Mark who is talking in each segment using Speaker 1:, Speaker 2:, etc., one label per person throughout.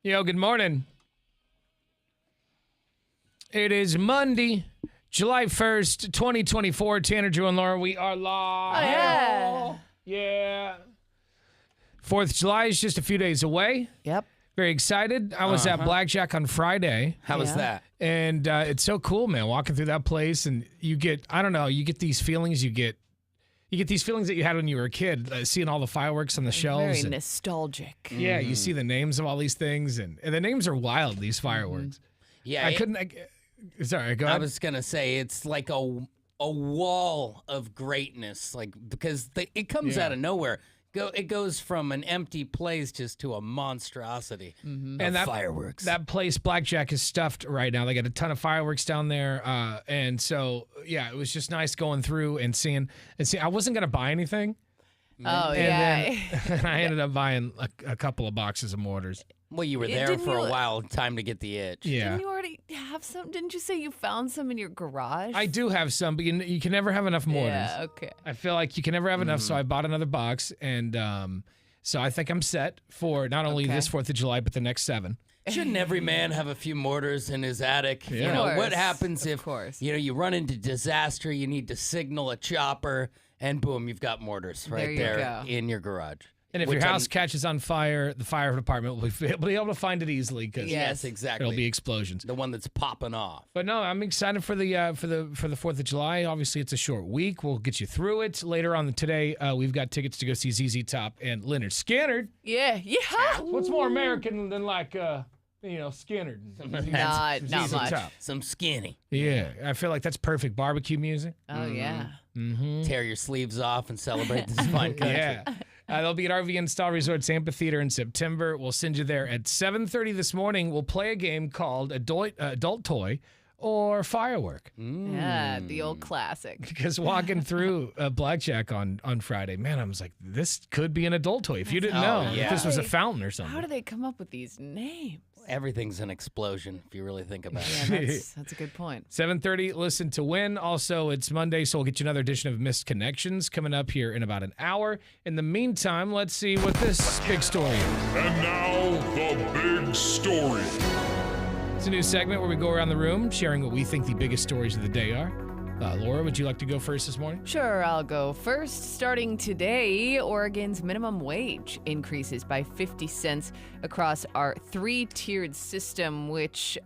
Speaker 1: Yo, good morning. It is Monday, July 1st, 2024. Tanner, Drew, and Laura, we are live.
Speaker 2: Oh, yeah.
Speaker 1: Yeah. 4th of July is just a few days away.
Speaker 2: Yep.
Speaker 1: Very excited. I was at Blackjack on Friday.
Speaker 3: How was that?
Speaker 1: And it's so cool, man, walking through that place. And you get, I don't know, you get these feelings you get these feelings that you had when you were a kid, seeing all the fireworks on the shelves.
Speaker 2: Very nostalgic.
Speaker 1: Yeah, you see the names of all these things. And the names are wild, these fireworks.
Speaker 3: Yeah.
Speaker 1: Sorry, go ahead.
Speaker 3: I was going to say, it's like a wall of greatness, like because it comes out of nowhere. It goes from an empty place just to a monstrosity of fireworks.
Speaker 1: That place, Blackjack, is stuffed right now. They got a ton of fireworks down there, and so it was just nice going through and seeing. I wasn't gonna buy anything.
Speaker 2: Oh,
Speaker 1: and I ended up buying a couple of boxes of mortars.
Speaker 3: Well, you were there for a while, time to get the itch.
Speaker 1: Yeah.
Speaker 2: Didn't you already have some? Didn't you say you found some in your garage?
Speaker 1: I do have some, but you can never have enough mortars.
Speaker 2: Yeah, okay.
Speaker 1: I feel like you can never have enough, so I bought another box, and so I think I'm set for not only this 4th of July, but the next 7.
Speaker 3: Shouldn't every man have a few mortars in his attic?
Speaker 1: Yeah.
Speaker 3: You know,
Speaker 2: Of
Speaker 3: what
Speaker 2: course,
Speaker 3: happens
Speaker 2: of
Speaker 3: if
Speaker 2: course.
Speaker 3: you run into disaster, you need to signal a chopper, and boom, you've got mortars right
Speaker 2: There you
Speaker 3: there
Speaker 2: go.
Speaker 3: in your garage.
Speaker 1: And if
Speaker 3: Which
Speaker 1: your house catches on fire, the fire department will be able to find it easily because
Speaker 3: Yes, exactly.
Speaker 1: there'll be explosions.
Speaker 3: The one that's popping off.
Speaker 1: But no, I'm excited for the 4th of July. Obviously, it's a short week. We'll get you through it. Later on today, we've got tickets to go see ZZ Top and Leonard Skinner.
Speaker 2: Yeah.
Speaker 1: What's more American than Skinner?
Speaker 2: Not
Speaker 1: ZZ
Speaker 2: much.
Speaker 1: Top.
Speaker 3: Some skinny.
Speaker 1: Yeah, I feel like that's perfect barbecue music.
Speaker 2: Oh, yeah.
Speaker 3: Tear your sleeves off and celebrate this fine country.
Speaker 1: Yeah. They'll be at RV Install Resorts Amphitheater in September. We'll send you there at 7:30 this morning. We'll play a game called Adult Toy or Firework.
Speaker 2: Yeah, the old classic.
Speaker 1: Because walking through Blackjack on Friday, man, I was like, this could be an adult toy. If you didn't know,
Speaker 3: yeah.
Speaker 1: if this was a fountain or something.
Speaker 2: How do they come up with these names?
Speaker 3: Everything's an explosion if you really think about it.
Speaker 2: Yeah, that's a good point.
Speaker 1: 7:30, listen to win. Also, it's Monday, so we'll get you another edition of Missed Connections coming up here in about an hour. In the meantime, let's see what this big story is.
Speaker 4: And now, the big story.
Speaker 1: It's a new segment where we go around the room sharing what we think the biggest stories of the day are. Laura, would you like to go first this morning?
Speaker 2: Sure, I'll go first. Starting today, Oregon's minimum wage increases by 50 cents across our 3-tiered system, which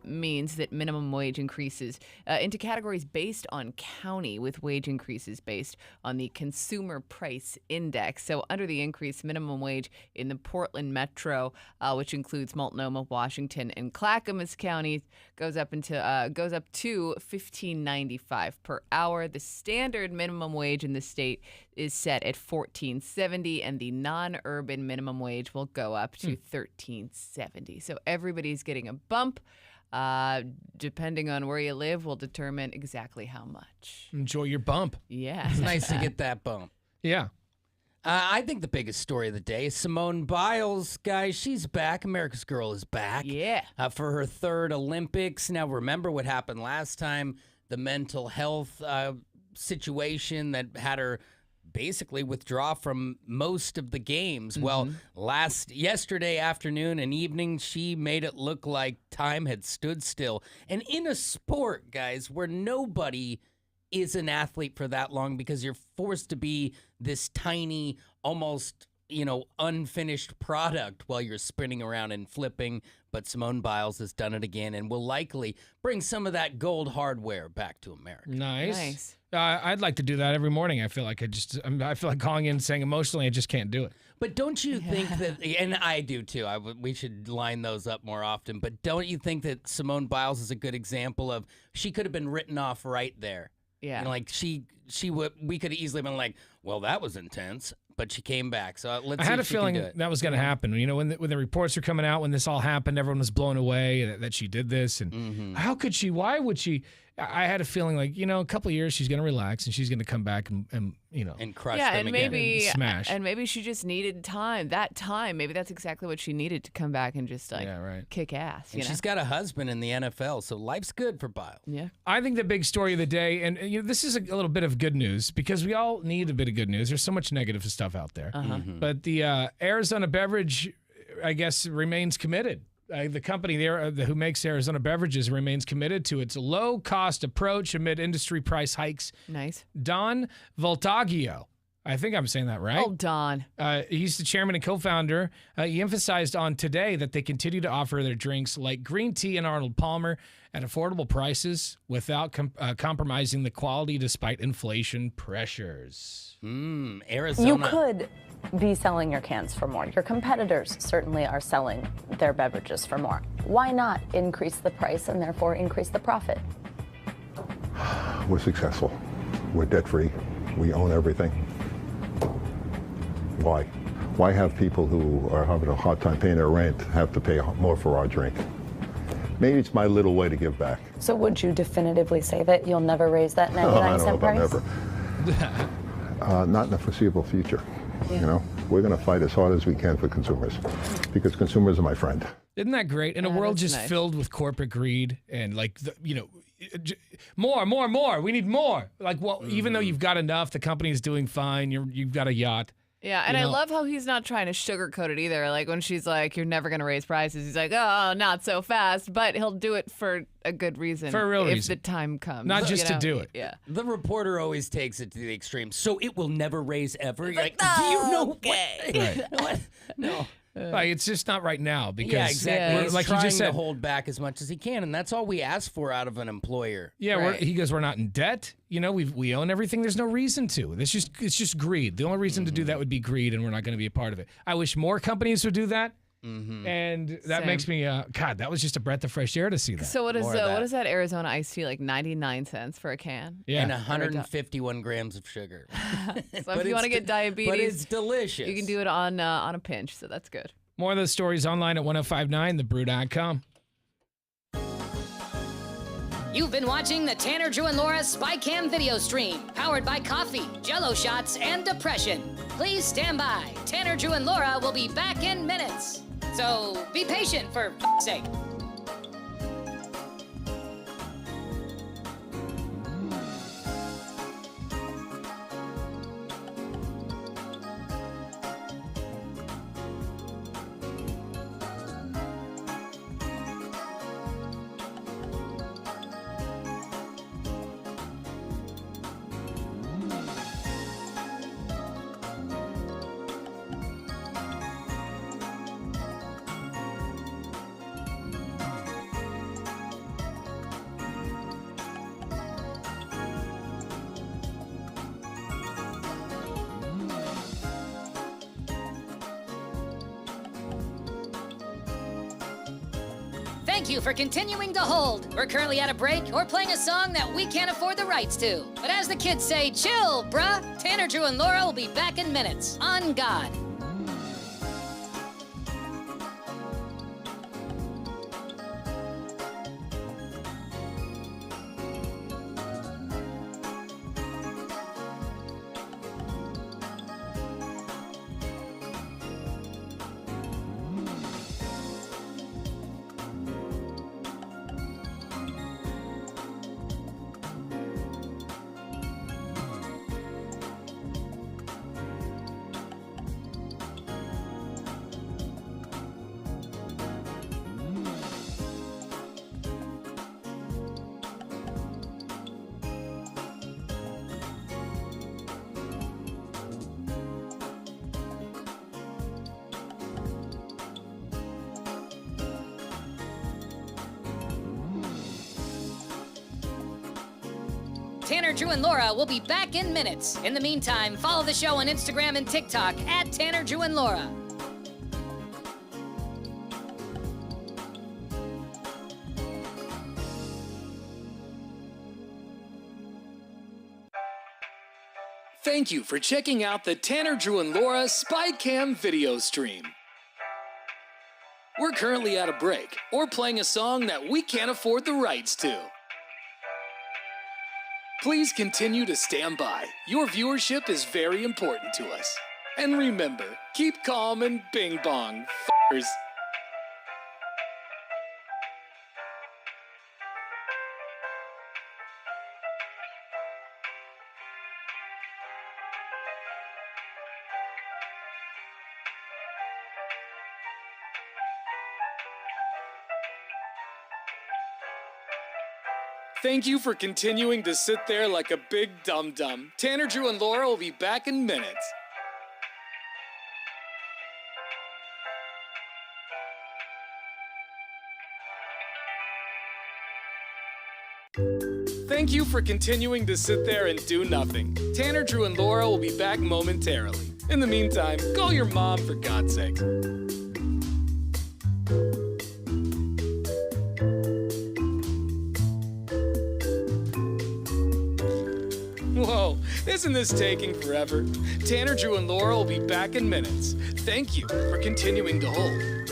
Speaker 2: means that minimum wage increases into categories based on county, with wage increases based on the Consumer Price Index. So under the increase, minimum wage in the Portland Metro, which includes Multnomah, Washington, and Clackamas counties, goes up to $15.95 per hour. The standard minimum wage in the state is set at $14.70, and the non-urban minimum wage will go up to $13.70. So everybody's getting a bump. Depending on where you live, will determine exactly how much.
Speaker 1: Enjoy your bump.
Speaker 2: Yeah.
Speaker 3: It's nice to get that bump.
Speaker 1: Yeah.
Speaker 3: I think the biggest story of the day is Simone Biles, guys. She's back. America's Girl is back.
Speaker 2: Yeah.
Speaker 3: For her 3rd Olympics. Now, remember what happened last time, the mental health situation that had her basically withdraw from most of the games. Well, yesterday afternoon and evening, she made it look like time had stood still. And in a sport, guys, where nobody is an athlete for that long because you're forced to be this tiny, almost, unfinished product while you're spinning around and flipping. But Simone Biles has done it again and will likely bring some of that gold hardware back to America.
Speaker 1: Nice. I'd like to do that every morning. I feel like I feel like calling in and saying emotionally, I just can't do it.
Speaker 3: But don't you think that, and I do too, we should line those up more often, but don't you think that Simone Biles is a good example of, she could have been written off right there.
Speaker 2: Yeah.
Speaker 3: Like we could have easily been like, well, that was intense, but she came back. So let's
Speaker 1: I
Speaker 3: see
Speaker 1: had a
Speaker 3: if she can
Speaker 1: feeling
Speaker 3: do it.
Speaker 1: that was going to happen. When the reports were coming out, when this all happened, everyone was blown away that she did this. And how could she? Why would she? I had a feeling like, a couple of years she's going to relax and she's going to come back and
Speaker 3: crush
Speaker 2: Yeah,
Speaker 3: them
Speaker 2: and
Speaker 3: again.
Speaker 2: maybe
Speaker 1: smash.
Speaker 2: and maybe she just needed time. That time, maybe that's exactly what she needed to come back and just kick ass.
Speaker 3: And she's got a husband in the NFL, so life's good for Biles.
Speaker 2: Yeah.
Speaker 1: I think the big story of the day, and this is a little bit of good news because we all need a bit of good news. There's so much negative stuff out there. But the Arizona beverage I guess, remains committed. The company there who makes Arizona beverages remains committed to its low-cost approach amid industry price hikes.
Speaker 2: Nice.
Speaker 1: Don Voltaggio. I think I'm saying that right.
Speaker 2: Oh, Don.
Speaker 1: He's the chairman and co-founder. He emphasized on Today that they continue to offer their drinks like green tea and Arnold Palmer at affordable prices without compromising the quality despite inflation pressures.
Speaker 3: Arizona.
Speaker 5: You could be selling your cans for more. Your competitors certainly are selling their beverages for more. Why not increase the price and therefore increase the profit?
Speaker 6: We're successful. We're debt-free. We own everything. Why? Why have people who are having a hard time paying their rent have to pay more for our drink? Maybe it's my little way to give back.
Speaker 5: So would you definitively say that you'll never raise that 99-cent price?
Speaker 6: I don't know about never. Not in the foreseeable future.
Speaker 5: Yeah.
Speaker 6: You know, we're going to fight as hard as we can for consumers because consumers are my friend.
Speaker 1: Isn't that great? In a world
Speaker 2: that's
Speaker 1: just
Speaker 2: nice.
Speaker 1: filled with corporate greed and more. We need more. Like, well, even though you've got enough, the company's doing fine. You've got a yacht.
Speaker 2: Yeah, and
Speaker 1: You
Speaker 2: I
Speaker 1: know-
Speaker 2: love how he's not trying to sugarcoat it either. Like when she's like, "You're never gonna raise prices," he's like, "Oh, not so fast." But he'll do it for a good reason,
Speaker 1: For a real
Speaker 2: if
Speaker 1: reason.
Speaker 2: the time comes.
Speaker 1: Not just
Speaker 2: you
Speaker 1: to
Speaker 2: know?
Speaker 1: do it.
Speaker 2: Yeah.
Speaker 3: The reporter always takes it to the extreme. So it will never raise ever. You're like, do you know
Speaker 1: Right.
Speaker 3: what? No.
Speaker 1: Like, it's just not right now because
Speaker 3: Yeah, exactly.
Speaker 2: Yeah.
Speaker 3: He's
Speaker 1: like you
Speaker 3: trying
Speaker 1: just said,
Speaker 3: to hold back as much as he can, and that's all we ask for out of an employer.
Speaker 1: yeah,
Speaker 2: Right.
Speaker 1: he goes, we're not in debt. You know, we own everything. There's no reason to. It's just greed. The only reason to do that would be greed, and we're not going to be a part of it. I wish more companies would do that. And that
Speaker 2: Same.
Speaker 1: makes me, God, that was just a breath of fresh air to see that.
Speaker 2: So what is
Speaker 3: More of that.
Speaker 2: what is that Arizona iced tea like 99 cents for a can?
Speaker 1: Yeah.
Speaker 3: And 151 grams of sugar.
Speaker 2: So if you want to get diabetes,
Speaker 3: But it's delicious.
Speaker 2: you can do it on a pinch. So that's good.
Speaker 1: More of those stories online at 1059thebrew.com.
Speaker 7: You've been watching the Tanner, Drew, and Laura SpyCam video stream, powered by coffee, Jell-O shots, and depression. Please stand by. Tanner, Drew, and Laura will be back in minutes. So be patient, for f***'s sake. Thank you for continuing to hold. We're currently at a break or playing a song that we can't afford the rights to. But as the kids say, chill, bruh. Tanner, Drew, and Laura will be back in minutes. On God. Tanner, Drew, and Laura will be back in minutes. In the meantime, follow the show on Instagram and TikTok at Tanner, Drew, and Laura.
Speaker 8: Thank you for checking out the Tanner, Drew, and Laura SpyCam video stream. We're currently at a break or playing a song that we can't afford the rights to. Please continue to stand by. Your viewership is very important to us. And remember, keep calm and bing bong, f***ers. Thank you for continuing to sit there like a big dum-dum. Tanner, Drew, and Laura will be back in minutes. Thank you for continuing to sit there and do nothing. Tanner, Drew, and Laura will be back momentarily. In the meantime, call your mom for God's sake. Whoa, isn't this taking forever? Tanner, Drew, and Laura will be back in minutes. Thank you for continuing to hold.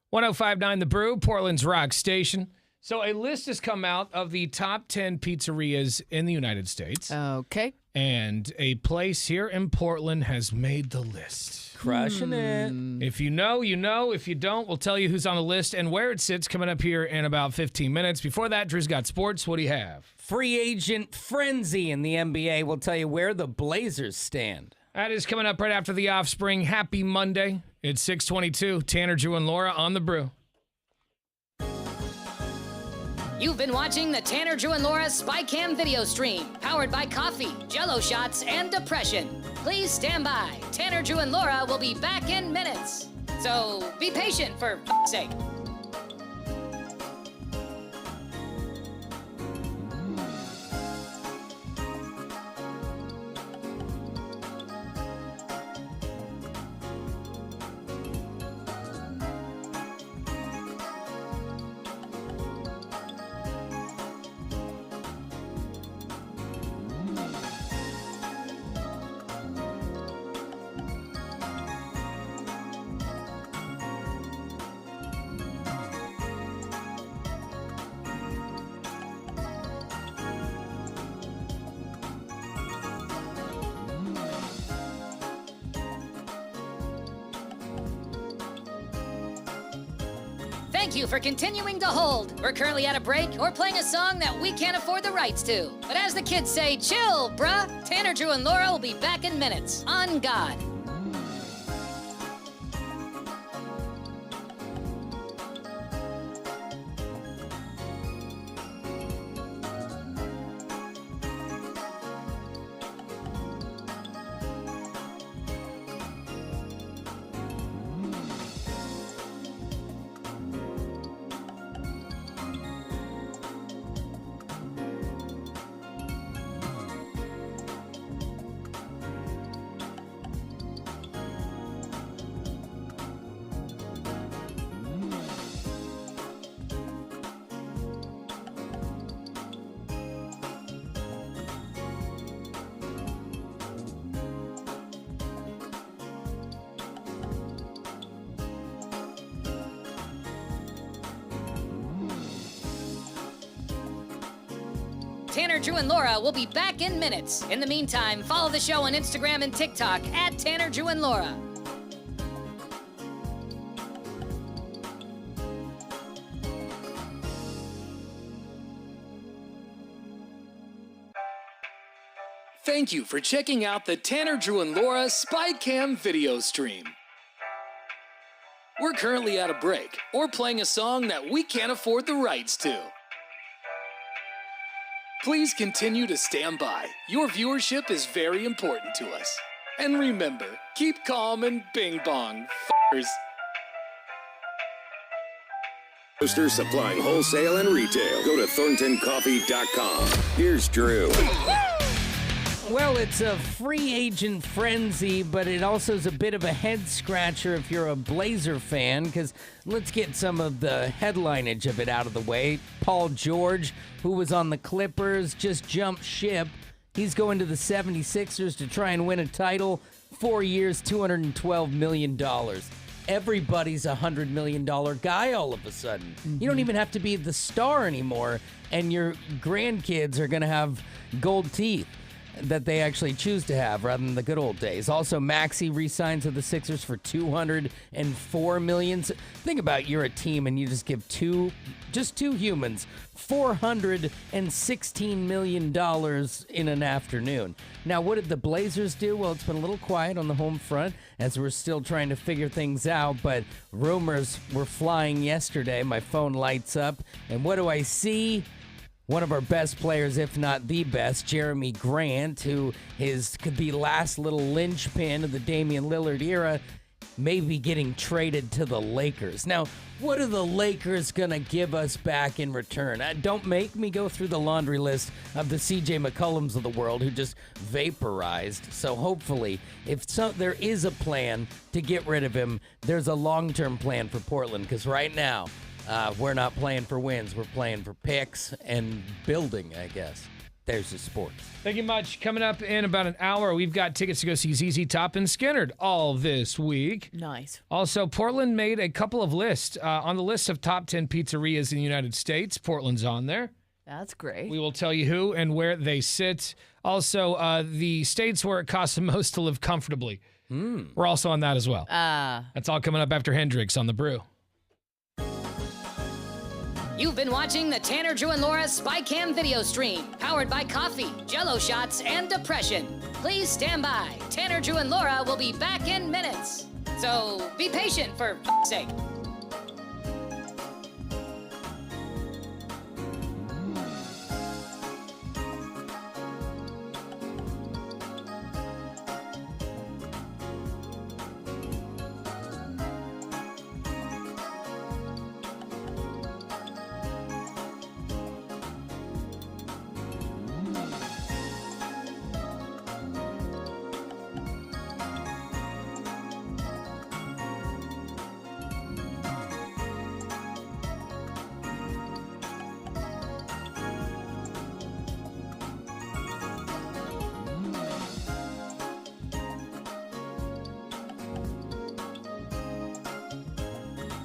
Speaker 1: 1059 The Brew, Portland's rock station. So a list has come out of the top 10 pizzerias in the United States.
Speaker 2: Okay.
Speaker 1: And a place here in Portland has made the list.
Speaker 3: Crushing it.
Speaker 1: If you know, you know. If you don't, we'll tell you who's on the list and where it sits coming up here in about 15 minutes. Before that, Drew's got sports. What do you have?
Speaker 3: Free agent frenzy in the NBA. We'll tell you where the Blazers stand.
Speaker 1: That is coming up right after the Offspring. Happy Monday. It's 6:22. Tanner, Drew, and Laura on the Brew.
Speaker 7: You've been watching the Tanner, Drew, and Laura SpyCam video stream, powered by coffee, Jell-O shots, and depression. Please stand by. Tanner, Drew, and Laura will be back in minutes. So be patient, for f***'s sake. Thank you for continuing to hold. We're currently at a break or playing a song that we can't afford the rights to. But as the kids say, chill, bruh. Tanner, Drew, and Laura will be back in minutes. On God. Tanner, Drew, and Laura will be back in minutes. In the meantime, follow the show on Instagram and TikTok at Tanner, Drew, and Laura.
Speaker 8: Thank you for checking out the Tanner, Drew, and Laura SpyCam video stream. We're currently at a break or playing a song that we can't afford the rights to. Please continue to stand by. Your viewership is very important to us. And remember, keep calm and bing bong, f***ers.
Speaker 9: Toasters supplying wholesale and retail. Go to thorntoncoffee.com. Here's Drew.
Speaker 3: Well, it's a free agent frenzy, but it also is a bit of a head scratcher if you're a Blazer fan, because let's get some of the headlineage of it out of the way. Paul George, who was on the Clippers, just jumped ship. He's going to the 76ers to try and win a title. 4 years, $212 million. Everybody's a $100 million guy all of a sudden. You don't even have to be the star anymore, and your grandkids are going to have gold teeth that they actually choose to have rather than the good old days. Also, Maxey re-signs with the Sixers for $204 million. So think about you're a team and you just give two humans $416 million in an afternoon. Now, what did the Blazers do? Well, it's been a little quiet on the home front as we're still trying to figure things out, but rumors were flying yesterday. My phone lights up, and what do I see? One of our best players, if not the best, Jeremy Grant, who could be last little linchpin of the Damian Lillard era, may be getting traded to the Lakers. Now, what are the Lakers going to give us back in return? Don't make me go through the laundry list of the C.J. McCollums of the world who just vaporized. So hopefully, there is a plan to get rid of him, there's a long-term plan for Portland, because right now, we're not playing for wins. We're playing for picks and building, I guess. There's the sports.
Speaker 1: Thank you much. Coming up in about an hour, we've got tickets to go see ZZ Top and Skynyrd all this week.
Speaker 2: Nice.
Speaker 1: Also, Portland made a couple of lists. On the list of top 10 pizzerias in the United States, Portland's on there.
Speaker 2: That's great.
Speaker 1: We will tell you who and where they sit. Also, the states where it costs the most to live comfortably. We're also on that as well. That's all coming up after Hendrix on The Brew.
Speaker 7: You've been watching the Tanner, Drew, and Laura SpyCam video stream, powered by coffee, Jell-O shots, and depression. Please stand by. Tanner, Drew, and Laura will be back in minutes. So be patient, for f***'s sake.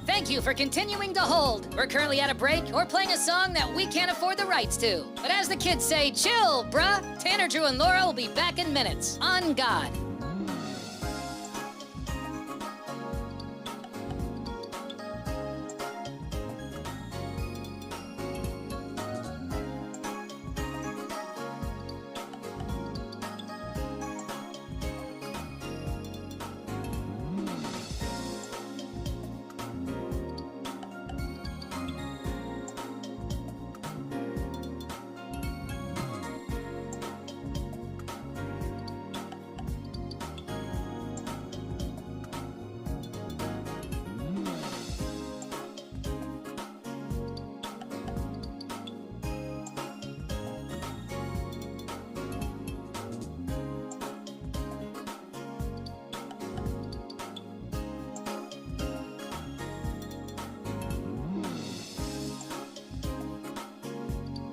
Speaker 7: Thank you for continuing to hold. We're currently at a break or playing a song that we can't afford the rights to. But as the kids say, chill, bruh. Tanner, Drew, and Laura will be back in minutes. On God.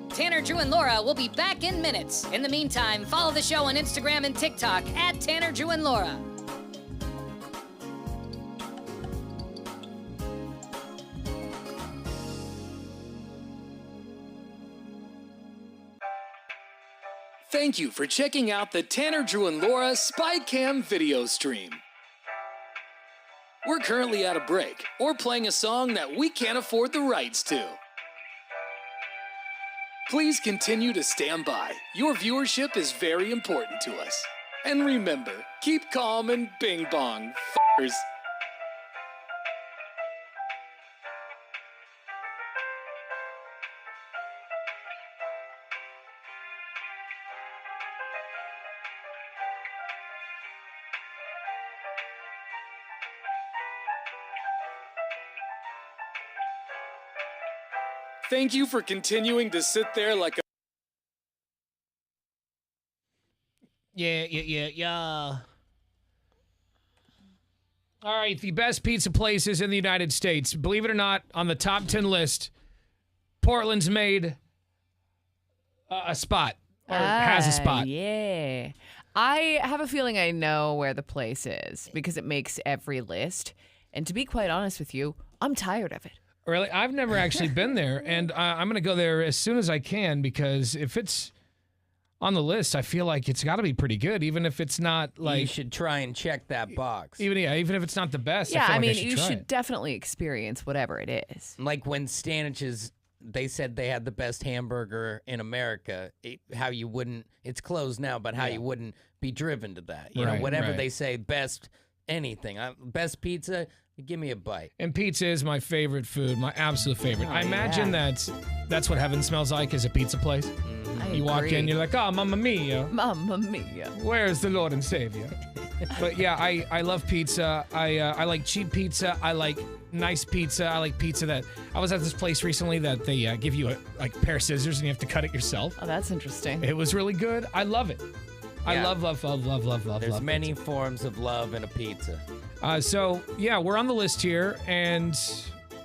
Speaker 7: Tanner, Drew, and Laura will be back in minutes. In the meantime, follow the show on Instagram and TikTok at Tanner, Drew, and Laura.
Speaker 8: Thank you for checking out the Tanner, Drew, and Laura SpyCam video stream. We're currently at a break or playing a song that we can't afford the rights to. Please continue to stand by. Your viewership is very important to us. And remember, keep calm and bing bong, f***ers. Thank you for continuing to sit there like a...
Speaker 1: Yeah. All right, the best pizza places in the United States. Believe it or not, on the top 10 list, Portland's made a spot, or has a spot.
Speaker 2: Yeah. I have a feeling I know where the place is because it makes every list. And to be quite honest with you, I'm tired of it.
Speaker 1: Really? I've never actually been there, and I'm going to go there as soon as I can because if it's on the list, I feel like it's got to be pretty good, even if it's not like...
Speaker 3: You should try and check that box.
Speaker 1: Even if it's not the best,
Speaker 2: Yeah,
Speaker 1: I feel
Speaker 2: I mean,
Speaker 1: like I should
Speaker 2: you
Speaker 1: try
Speaker 2: should
Speaker 1: it.
Speaker 2: definitely experience whatever it is.
Speaker 3: Like when Stanish's, they said they had the best hamburger in America. How you wouldn't, it's closed now, but how you wouldn't be driven to that. You know, whatever they say, best anything. Best pizza, give me a bite.
Speaker 1: And pizza is my favorite food, my absolute favorite. I imagine that's what heaven smells like, is a pizza place. You walk in, you're like, oh, Mamma Mia.
Speaker 2: Mamma Mia.
Speaker 1: Where's the Lord and Savior? But yeah, I love pizza. I like cheap pizza. I like nice pizza. I like pizza that... I was at this place recently that they give you a pair of scissors and you have to cut it yourself.
Speaker 2: Oh, that's interesting.
Speaker 1: It was really good. I love it. I love
Speaker 3: There's many
Speaker 1: pizza.
Speaker 3: forms of love in a pizza.
Speaker 1: So, yeah, we're on the list here, and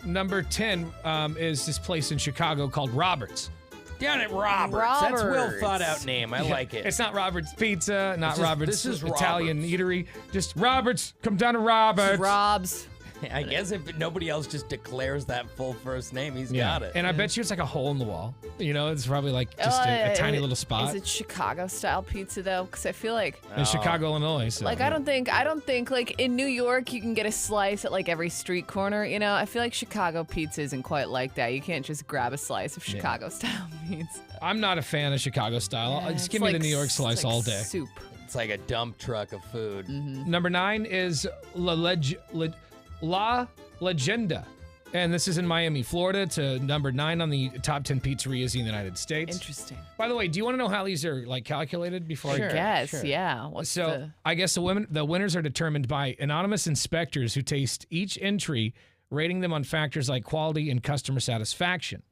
Speaker 1: number 10 is this place in Chicago called Robert's.
Speaker 3: Down at Robert's. That's a well thought out name. I like it.
Speaker 1: It's not Robert's Pizza, not Robert's
Speaker 3: this is
Speaker 1: Italian
Speaker 3: Robert's.
Speaker 1: Eatery. Just Robert's. Come down to Robert's.
Speaker 2: Rob's.
Speaker 3: I guess if nobody else just declares that full first name, he's got it.
Speaker 1: And I bet you it's like a hole in the wall. You know, it's probably like just a tiny little spot.
Speaker 2: Is it Chicago style pizza though? Because I feel like
Speaker 1: in Chicago, Illinois. So,
Speaker 2: I don't think like in New York you can get a slice at like every street corner. You know, I feel like Chicago pizza isn't quite like that. You can't just grab a slice of Chicago style pizza.
Speaker 1: I'm not a fan of Chicago style. Just give me the New York slice all day.
Speaker 2: Soup.
Speaker 3: It's like a dump truck of food.
Speaker 1: Number 9 is La Legenda. And this is in Miami, Florida, to number 9 on the top 10 pizzerias in the United States.
Speaker 2: Interesting.
Speaker 1: By the way, do you want to know how these are like calculated before
Speaker 2: I guess, yeah.
Speaker 1: I guess the winners are determined by anonymous inspectors who taste each entry, rating them on factors like quality and customer satisfaction.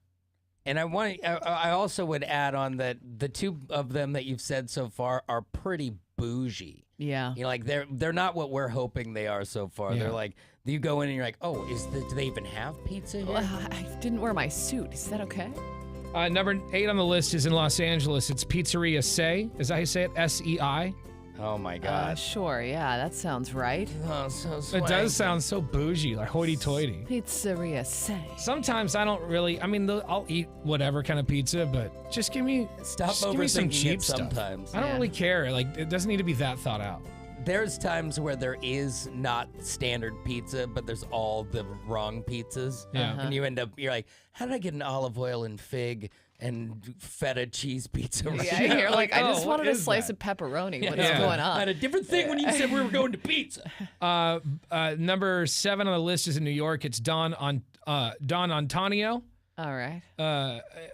Speaker 3: And I also would add on that the two of them that you've said so far are pretty bougie.
Speaker 2: Yeah.
Speaker 3: You know, like they're not what we're hoping they are so far.
Speaker 1: Yeah.
Speaker 3: They're like, you go in and you're like, oh, do they even have pizza here?
Speaker 2: Well, I didn't wear my suit. Is that okay?
Speaker 1: Number 8 on the list is in Los Angeles. It's Pizzeria Sei. Is that how you say it? S-E-I?
Speaker 3: Oh my gosh.
Speaker 2: Sure, yeah, that sounds right.
Speaker 3: Oh, so
Speaker 1: It does sound so bougie, like hoity-toity.
Speaker 2: Pizzeria Sei.
Speaker 1: Sometimes I don't really, I'll eat whatever kind of pizza, but just give me
Speaker 3: Stop
Speaker 1: just give me some
Speaker 3: overthinking
Speaker 1: cheap
Speaker 3: it
Speaker 1: stuff.
Speaker 3: sometimes.
Speaker 1: I don't really care. Like, it doesn't need to be that thought out.
Speaker 3: There's times where there is not standard pizza, but there's all the wrong pizzas.
Speaker 1: Yeah.
Speaker 2: Uh-huh.
Speaker 3: And you're like, how did I get an olive oil and fig and feta cheese pizza right
Speaker 2: Yeah,
Speaker 3: now?
Speaker 2: you're like, I just
Speaker 1: what
Speaker 2: wanted a
Speaker 1: is
Speaker 2: slice
Speaker 1: that?
Speaker 2: of pepperoni. What is
Speaker 1: Yeah.
Speaker 2: going
Speaker 3: I
Speaker 2: on?
Speaker 3: had a different thing when you said we were going to pizza.
Speaker 1: Number 7 on the list is in New York. It's Don Antonio.
Speaker 2: All right.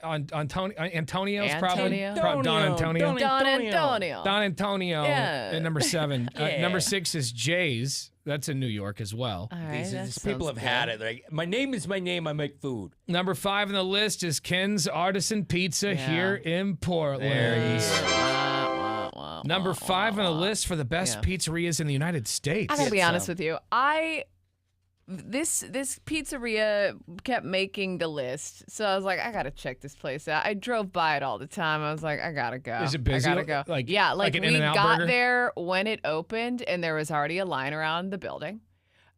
Speaker 1: Antonio's probably
Speaker 2: Antonio?
Speaker 1: Don Antonio.
Speaker 2: Don Antonio.
Speaker 1: Don Antonio
Speaker 2: Yeah.
Speaker 1: at number 7.
Speaker 3: Yeah.
Speaker 1: Number 6 is Jay's. That's in New York as well.
Speaker 2: All right.
Speaker 3: These people have had it. They're like, my name is my name. I make food.
Speaker 1: Number 5 on the list is Ken's Artisan Pizza here in Portland.
Speaker 3: There you
Speaker 2: Wow.
Speaker 1: Number 5 on the list for the best pizzerias in the United States.
Speaker 2: I gotta be honest with you. This pizzeria kept making the list, so I was like, I gotta check this place out. I drove by it all the time. I was like, I gotta go.
Speaker 1: Is it busy?
Speaker 2: I gotta go.
Speaker 1: Like
Speaker 2: yeah,
Speaker 1: like an
Speaker 2: we
Speaker 1: In-N-Out
Speaker 2: got
Speaker 1: burger?
Speaker 2: there when it opened, and there was already a line around the building.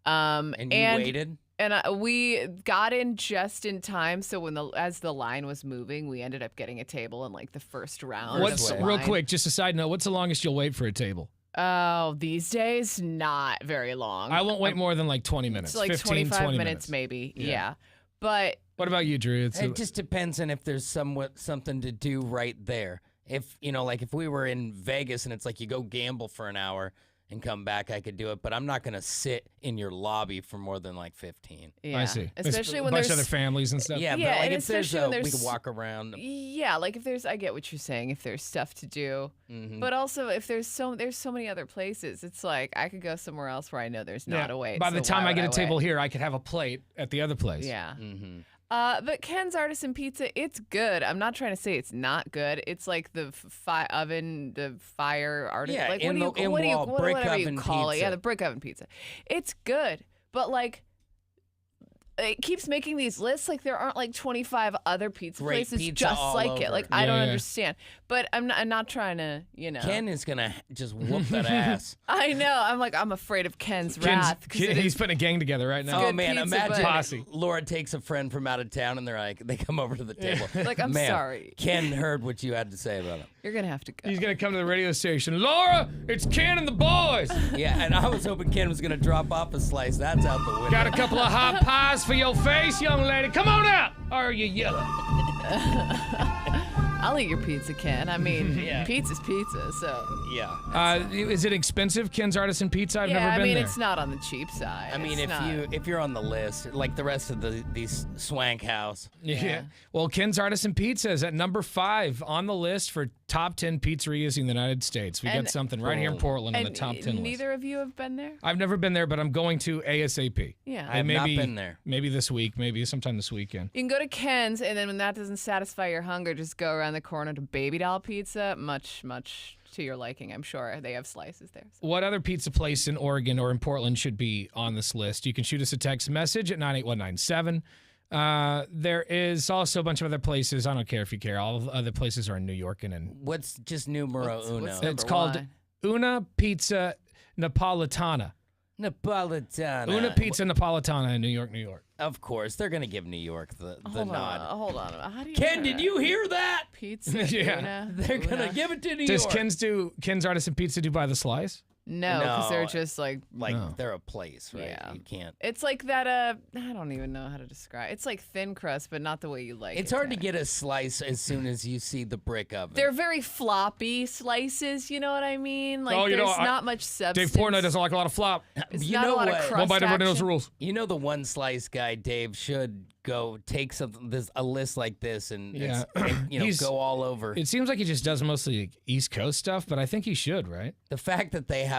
Speaker 3: And you waited?
Speaker 2: And we got in just in time, so as the line was moving, we ended up getting a table in like the first round.
Speaker 1: What's
Speaker 2: of the
Speaker 1: real
Speaker 2: line.
Speaker 1: quick? Just a side note. What's the longest you'll wait for a table?
Speaker 2: Oh, these days, not very long.
Speaker 1: I won't wait more than like 20 minutes.
Speaker 2: It's like
Speaker 1: 15,
Speaker 2: 25
Speaker 1: 20
Speaker 2: minutes maybe. Yeah. But
Speaker 1: What about you, Drew?
Speaker 3: It just depends on if there's something to do right there. If, like if we were in Vegas and it's like you go gamble for an hour and come back, I could do it. But I'm not going to sit in your lobby for more than like 15.
Speaker 2: yeah.
Speaker 1: I see.
Speaker 2: Especially
Speaker 1: a
Speaker 2: when
Speaker 1: bunch
Speaker 2: there's
Speaker 1: of other families and stuff.
Speaker 3: Yeah,
Speaker 2: Yeah,
Speaker 3: but like
Speaker 2: and
Speaker 3: if there's
Speaker 2: especially when
Speaker 3: we
Speaker 2: there's-
Speaker 3: could walk around.
Speaker 2: Yeah, like if I get what you're saying, if there's stuff to do.
Speaker 3: Mm-hmm.
Speaker 2: But also if there's so many other places, it's like I could go somewhere else where I know there's not a wait.
Speaker 1: By the
Speaker 2: so
Speaker 1: time
Speaker 2: why
Speaker 1: I get a
Speaker 2: would
Speaker 1: table
Speaker 2: wait?
Speaker 1: here, I could have a plate at the other place.
Speaker 2: Yeah.
Speaker 3: Mm-hmm.
Speaker 2: But Ken's Artisan Pizza, it's good. I'm not trying to say it's not good. It's like the the fire artisan.
Speaker 3: Yeah,
Speaker 2: like
Speaker 3: in-wall brick
Speaker 2: whatever you
Speaker 3: oven
Speaker 2: call it.
Speaker 3: pizza.
Speaker 2: Yeah, the brick oven pizza. It's good, but like it keeps making these lists like there aren't like 25 other pizza
Speaker 3: Great
Speaker 2: places
Speaker 3: pizza
Speaker 2: just
Speaker 3: all
Speaker 2: like it.
Speaker 3: over.
Speaker 2: Like I don't
Speaker 1: Yeah.
Speaker 2: understand. But I'm not trying to,
Speaker 3: Ken is going to just whoop that ass.
Speaker 2: I know. I'm afraid of Ken's wrath. 'cause it
Speaker 1: He's
Speaker 2: is-
Speaker 1: putting a gang together right now.
Speaker 3: Oh
Speaker 2: good
Speaker 3: man,
Speaker 2: pizza,
Speaker 3: imagine
Speaker 2: but-
Speaker 1: Posse.
Speaker 3: Laura takes a friend from out of town and they come over to the table.
Speaker 2: Like, I'm
Speaker 3: "Ma'am,
Speaker 2: sorry.
Speaker 3: Ken heard what you had to say about him.
Speaker 2: You're gonna have to go.
Speaker 1: He's going to come to the radio station. Laura, it's Ken and the boys.
Speaker 3: Yeah, and I was hoping Ken was going to drop off a slice. That's out the window.
Speaker 1: Got a couple of hot pies for your face, young lady. Come on out. Or are you yelling?
Speaker 2: I'll eat your pizza, Ken. I mean,
Speaker 3: Yeah.
Speaker 2: pizza's pizza, so.
Speaker 3: Yeah.
Speaker 1: Is it expensive, Ken's Artisan Pizza? I've
Speaker 2: Yeah,
Speaker 1: never been
Speaker 2: I mean,
Speaker 1: there.
Speaker 2: it's not on the cheap side.
Speaker 3: I mean,
Speaker 2: It's not.
Speaker 3: if you're on the list, like the rest of these swank house.
Speaker 1: Yeah. Well, Ken's Artisan Pizza is at number 5 on the list for top 10 pizzerias in the United States. We
Speaker 2: And-
Speaker 1: got something right here in Portland on the
Speaker 2: And
Speaker 1: top 10 list.
Speaker 2: neither of you have been there?
Speaker 1: I've never been there, but I'm going to ASAP.
Speaker 2: Yeah.
Speaker 3: I have not been there.
Speaker 1: Maybe this week, maybe sometime this weekend.
Speaker 2: You can go to Ken's, and then when that doesn't satisfy your hunger, just go around the corner to Baby Doll Pizza. Much to your liking, I'm sure. They have slices there. So.
Speaker 1: What other pizza place in Oregon or in Portland should be on this list? You can shoot us a text message at 98197. There is also a bunch of other places. I don't care if you care. All of the other places are in New York and in.
Speaker 3: What's just numero uno?
Speaker 2: what's
Speaker 1: It's
Speaker 2: number
Speaker 1: called
Speaker 2: one?
Speaker 1: Una Pizza Napolitana.
Speaker 3: Napolitana.
Speaker 1: Una Pizza Napolitana in New York, New York.
Speaker 3: Of course, they're gonna give New York the
Speaker 2: Hold
Speaker 3: nod.
Speaker 2: on. Hold on. How do you
Speaker 3: Ken, did you hear that?
Speaker 2: Pizza.
Speaker 1: Yeah.
Speaker 2: Una,
Speaker 3: They're gonna
Speaker 2: Una.
Speaker 3: give it to New
Speaker 1: Does
Speaker 3: York.
Speaker 1: Ken's Artisan Pizza do by the slice?
Speaker 2: No, because they're
Speaker 3: No.
Speaker 2: just like.
Speaker 3: Like
Speaker 1: No.
Speaker 3: they're a place, right?
Speaker 2: Yeah.
Speaker 3: You can't.
Speaker 2: It's like that. I don't even know how to describe. It's like thin crust, but not the way you like it.
Speaker 3: It's hard to
Speaker 2: Tanner.
Speaker 3: get a slice as soon as you see the brick of it.
Speaker 2: They're very floppy slices. You know what I mean? Like
Speaker 1: Oh, you
Speaker 2: there's
Speaker 1: know,
Speaker 2: not much substance.
Speaker 1: Dave Portnoy doesn't like a lot of flop.
Speaker 2: It's
Speaker 3: You
Speaker 2: not
Speaker 3: know
Speaker 2: a lot
Speaker 3: what?
Speaker 2: of crust
Speaker 1: One bite, everybody knows
Speaker 2: action.
Speaker 1: the rules.
Speaker 3: You know the one slice guy, Dave, should go take a list like this and,
Speaker 1: Yeah.
Speaker 3: and
Speaker 1: He's-
Speaker 3: go all over.
Speaker 1: It seems like he just does mostly like East Coast stuff, but I think he should, right?
Speaker 3: The fact that they have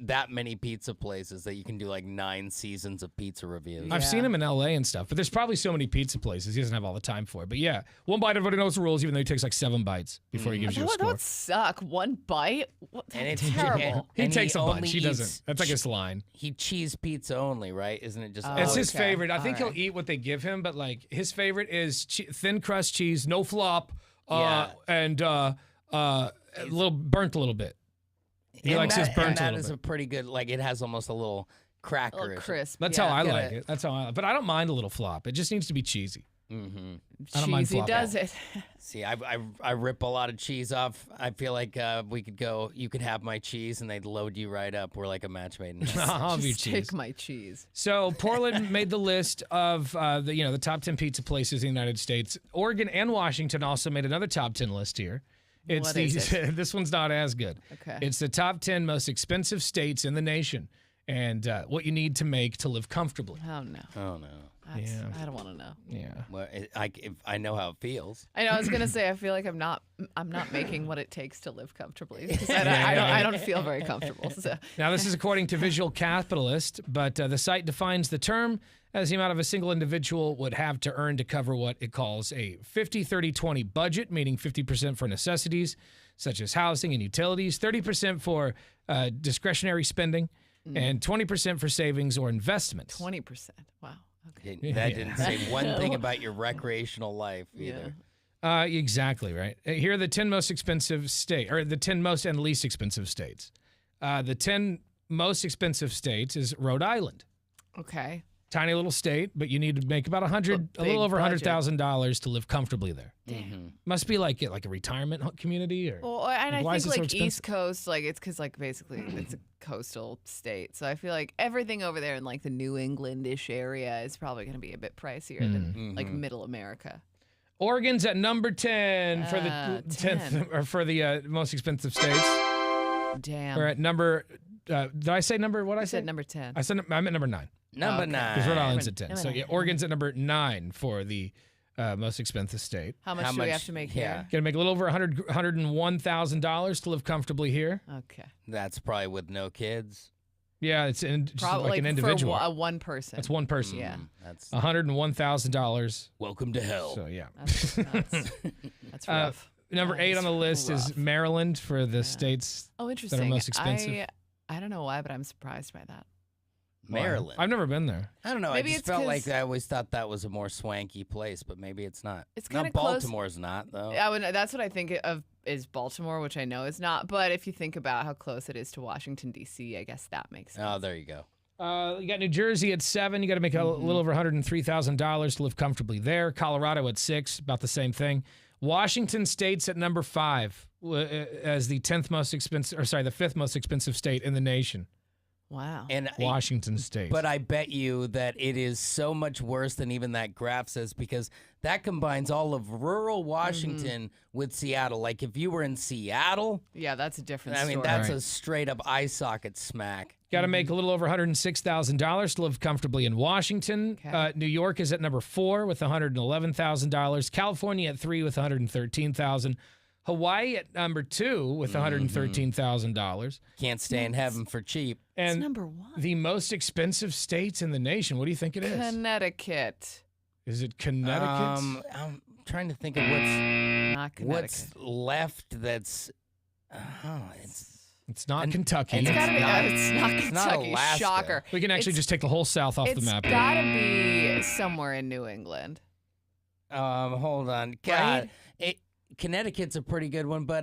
Speaker 3: that many pizza places that you can do like 9 seasons of pizza reviews.
Speaker 1: I've
Speaker 2: Yeah.
Speaker 1: seen him in LA and stuff, but there's probably so many pizza places he doesn't have all the time for it. But yeah, one bite, everybody knows the rules, even though he takes like 7 bites before he gives you a
Speaker 2: That
Speaker 1: score.
Speaker 2: would suck. One bite. What,
Speaker 3: And
Speaker 2: that's
Speaker 3: it's
Speaker 2: terrible.
Speaker 1: He
Speaker 3: and
Speaker 1: takes a
Speaker 3: only
Speaker 1: bunch. He
Speaker 3: eats
Speaker 1: doesn't. That's like his line.
Speaker 3: He cheese pizza only, right? Isn't it just?
Speaker 1: It's
Speaker 2: Oh,
Speaker 1: his
Speaker 2: okay.
Speaker 1: favorite. I think
Speaker 2: All right.
Speaker 1: he'll eat what they give him, but like his favorite is thin crust cheese, no flop, and a little burnt a little bit. He likes his burnt a
Speaker 3: That
Speaker 1: little
Speaker 3: is
Speaker 1: bit.
Speaker 3: a pretty good. Like it has almost a little
Speaker 2: A
Speaker 3: cracker.
Speaker 2: little crisp.
Speaker 1: That's
Speaker 2: yeah.
Speaker 1: how I
Speaker 3: Get
Speaker 1: like
Speaker 3: it.
Speaker 1: it. That's how I. But I don't mind a little flop. It just needs to be cheesy.
Speaker 3: Mm-hmm.
Speaker 1: I don't mind
Speaker 2: Cheesy
Speaker 1: flop
Speaker 2: does
Speaker 1: at
Speaker 2: it.
Speaker 3: See, I rip a lot of cheese off. I feel like we could go. You could have my cheese, and they'd load you right up. We're like a match made in heaven.
Speaker 1: I'll have your
Speaker 2: Just
Speaker 1: cheese.
Speaker 2: take my cheese.
Speaker 1: So Portland made the list of the top 10 pizza places in the United States. Oregon and Washington also made another top 10 list here. It's
Speaker 2: What is it?
Speaker 1: This one's not as good.
Speaker 2: Okay.
Speaker 1: It's the top 10 most expensive states in the nation, and what you need to make to live comfortably.
Speaker 2: Oh no.
Speaker 3: Oh no.
Speaker 2: That's, I don't want to know.
Speaker 1: Yeah.
Speaker 3: Well, if I know how it feels.
Speaker 2: I know. I was gonna say. I feel like I'm not making what it takes to live comfortably. 'Cause I don't feel very comfortable. So
Speaker 1: Now, this is according to Visual Capitalist, but the site defines the term as the amount of a single individual would have to earn to cover what it calls a 50-30-20 budget, meaning 50% for necessities such as housing and utilities, 30% for discretionary spending, and 20% for savings or investments.
Speaker 2: 20%. Wow. Okay.
Speaker 3: That didn't say one thing about your recreational life either.
Speaker 1: Exactly, right. Here are the 10 most expensive states, or the 10 most and least expensive states. The 10 most expensive states is Rhode Island.
Speaker 2: Okay.
Speaker 1: Tiny little state, but you need to make about a
Speaker 2: big
Speaker 1: little over
Speaker 2: budget.
Speaker 1: $100,000 to live comfortably there.
Speaker 2: Damn.
Speaker 1: Must be like a retirement community, or
Speaker 2: Well, and
Speaker 1: why
Speaker 2: I
Speaker 1: is
Speaker 2: think
Speaker 1: it so
Speaker 2: like
Speaker 1: expensive?
Speaker 2: East Coast, like it's because like basically it's a coastal state, so I feel like everything over there in like the New England-ish area is probably going to be a bit pricier than like Middle America.
Speaker 1: Oregon's at number 10 for the
Speaker 2: 10.
Speaker 1: 10th or for the most expensive states.
Speaker 2: Damn.
Speaker 1: We're at number. Did I say number? What I
Speaker 2: I
Speaker 1: said?
Speaker 2: said number 10.
Speaker 1: I meant number 9.
Speaker 3: Number
Speaker 2: Okay.
Speaker 3: nine.
Speaker 1: Because Rhode Island's
Speaker 2: Number-
Speaker 1: at 10.
Speaker 2: number
Speaker 1: So
Speaker 2: nine.
Speaker 1: yeah, Oregon's at number 9 for the most expensive state.
Speaker 2: How much
Speaker 3: How
Speaker 2: do we
Speaker 3: much-
Speaker 2: have to make
Speaker 3: yeah.
Speaker 2: here?
Speaker 1: Gonna make a little over $101,000 to live comfortably here.
Speaker 2: Okay.
Speaker 3: That's probably with no kids.
Speaker 1: Yeah, it's just
Speaker 2: Probably
Speaker 1: like an individual.
Speaker 2: for one person.
Speaker 1: That's one person.
Speaker 2: Yeah.
Speaker 3: That's
Speaker 1: $101,000.
Speaker 3: welcome to hell.
Speaker 1: So yeah.
Speaker 2: That's rough.
Speaker 1: Number
Speaker 2: That
Speaker 1: 8
Speaker 2: is
Speaker 1: on the list
Speaker 2: rough.
Speaker 1: is Maryland for the states.
Speaker 2: Oh, interesting.
Speaker 1: most expensive.
Speaker 2: I don't know why, but I'm surprised by that.
Speaker 3: Maryland.
Speaker 1: I've never been there.
Speaker 3: I don't know.
Speaker 2: Maybe
Speaker 3: I just
Speaker 2: it's
Speaker 3: felt
Speaker 2: 'cause-
Speaker 3: like I always thought that was a more swanky place, but maybe it's not.
Speaker 2: It's
Speaker 3: No,
Speaker 2: kinda close-
Speaker 3: Baltimore's not though.
Speaker 2: That's what I think of is Baltimore, which I know is not. But if you think about how close it is to Washington, D.C., I guess that makes sense.
Speaker 3: Oh, there you go.
Speaker 1: You got New Jersey at 7. You got to make a little over $103,000 to live comfortably there. Colorado at 6, about the same thing. Washington State's at number 5 as the 10th most expensive, or sorry, the 5th most expensive state in the nation.
Speaker 2: Wow.
Speaker 3: And
Speaker 1: Washington State.
Speaker 3: But I bet you that it is so much worse than even that graph says, because that combines all of rural Washington with Seattle. Like if you were in Seattle,
Speaker 2: Yeah, that's a different
Speaker 3: I
Speaker 2: story.
Speaker 3: mean, that's
Speaker 1: Right.
Speaker 3: a straight up eye socket smack.
Speaker 1: Got to make a little over $106,000 to live comfortably in Washington.
Speaker 2: Okay.
Speaker 1: New York is at number 4 with $111,000. California at 3 with $113,000. Hawaii at number 2 with $113,000.
Speaker 3: Can't stay in heaven for cheap.
Speaker 2: It's
Speaker 1: And
Speaker 2: number 1.
Speaker 1: the most expensive states in the nation. What do you think it is?
Speaker 2: Connecticut.
Speaker 1: Is it Connecticut?
Speaker 3: I'm trying to think of what's
Speaker 2: Not Connecticut.
Speaker 3: left that's.
Speaker 1: It's not Kentucky.
Speaker 2: It's gotta be.
Speaker 3: not-
Speaker 2: it's not
Speaker 3: it's not
Speaker 2: Kentucky.
Speaker 3: Alaska.
Speaker 2: Shocker.
Speaker 1: We can actually
Speaker 2: It's-
Speaker 1: just take the whole South off the
Speaker 2: It's
Speaker 1: map.
Speaker 2: gotta be somewhere in New England.
Speaker 3: Hold on. God, Connecticut's a pretty good one, but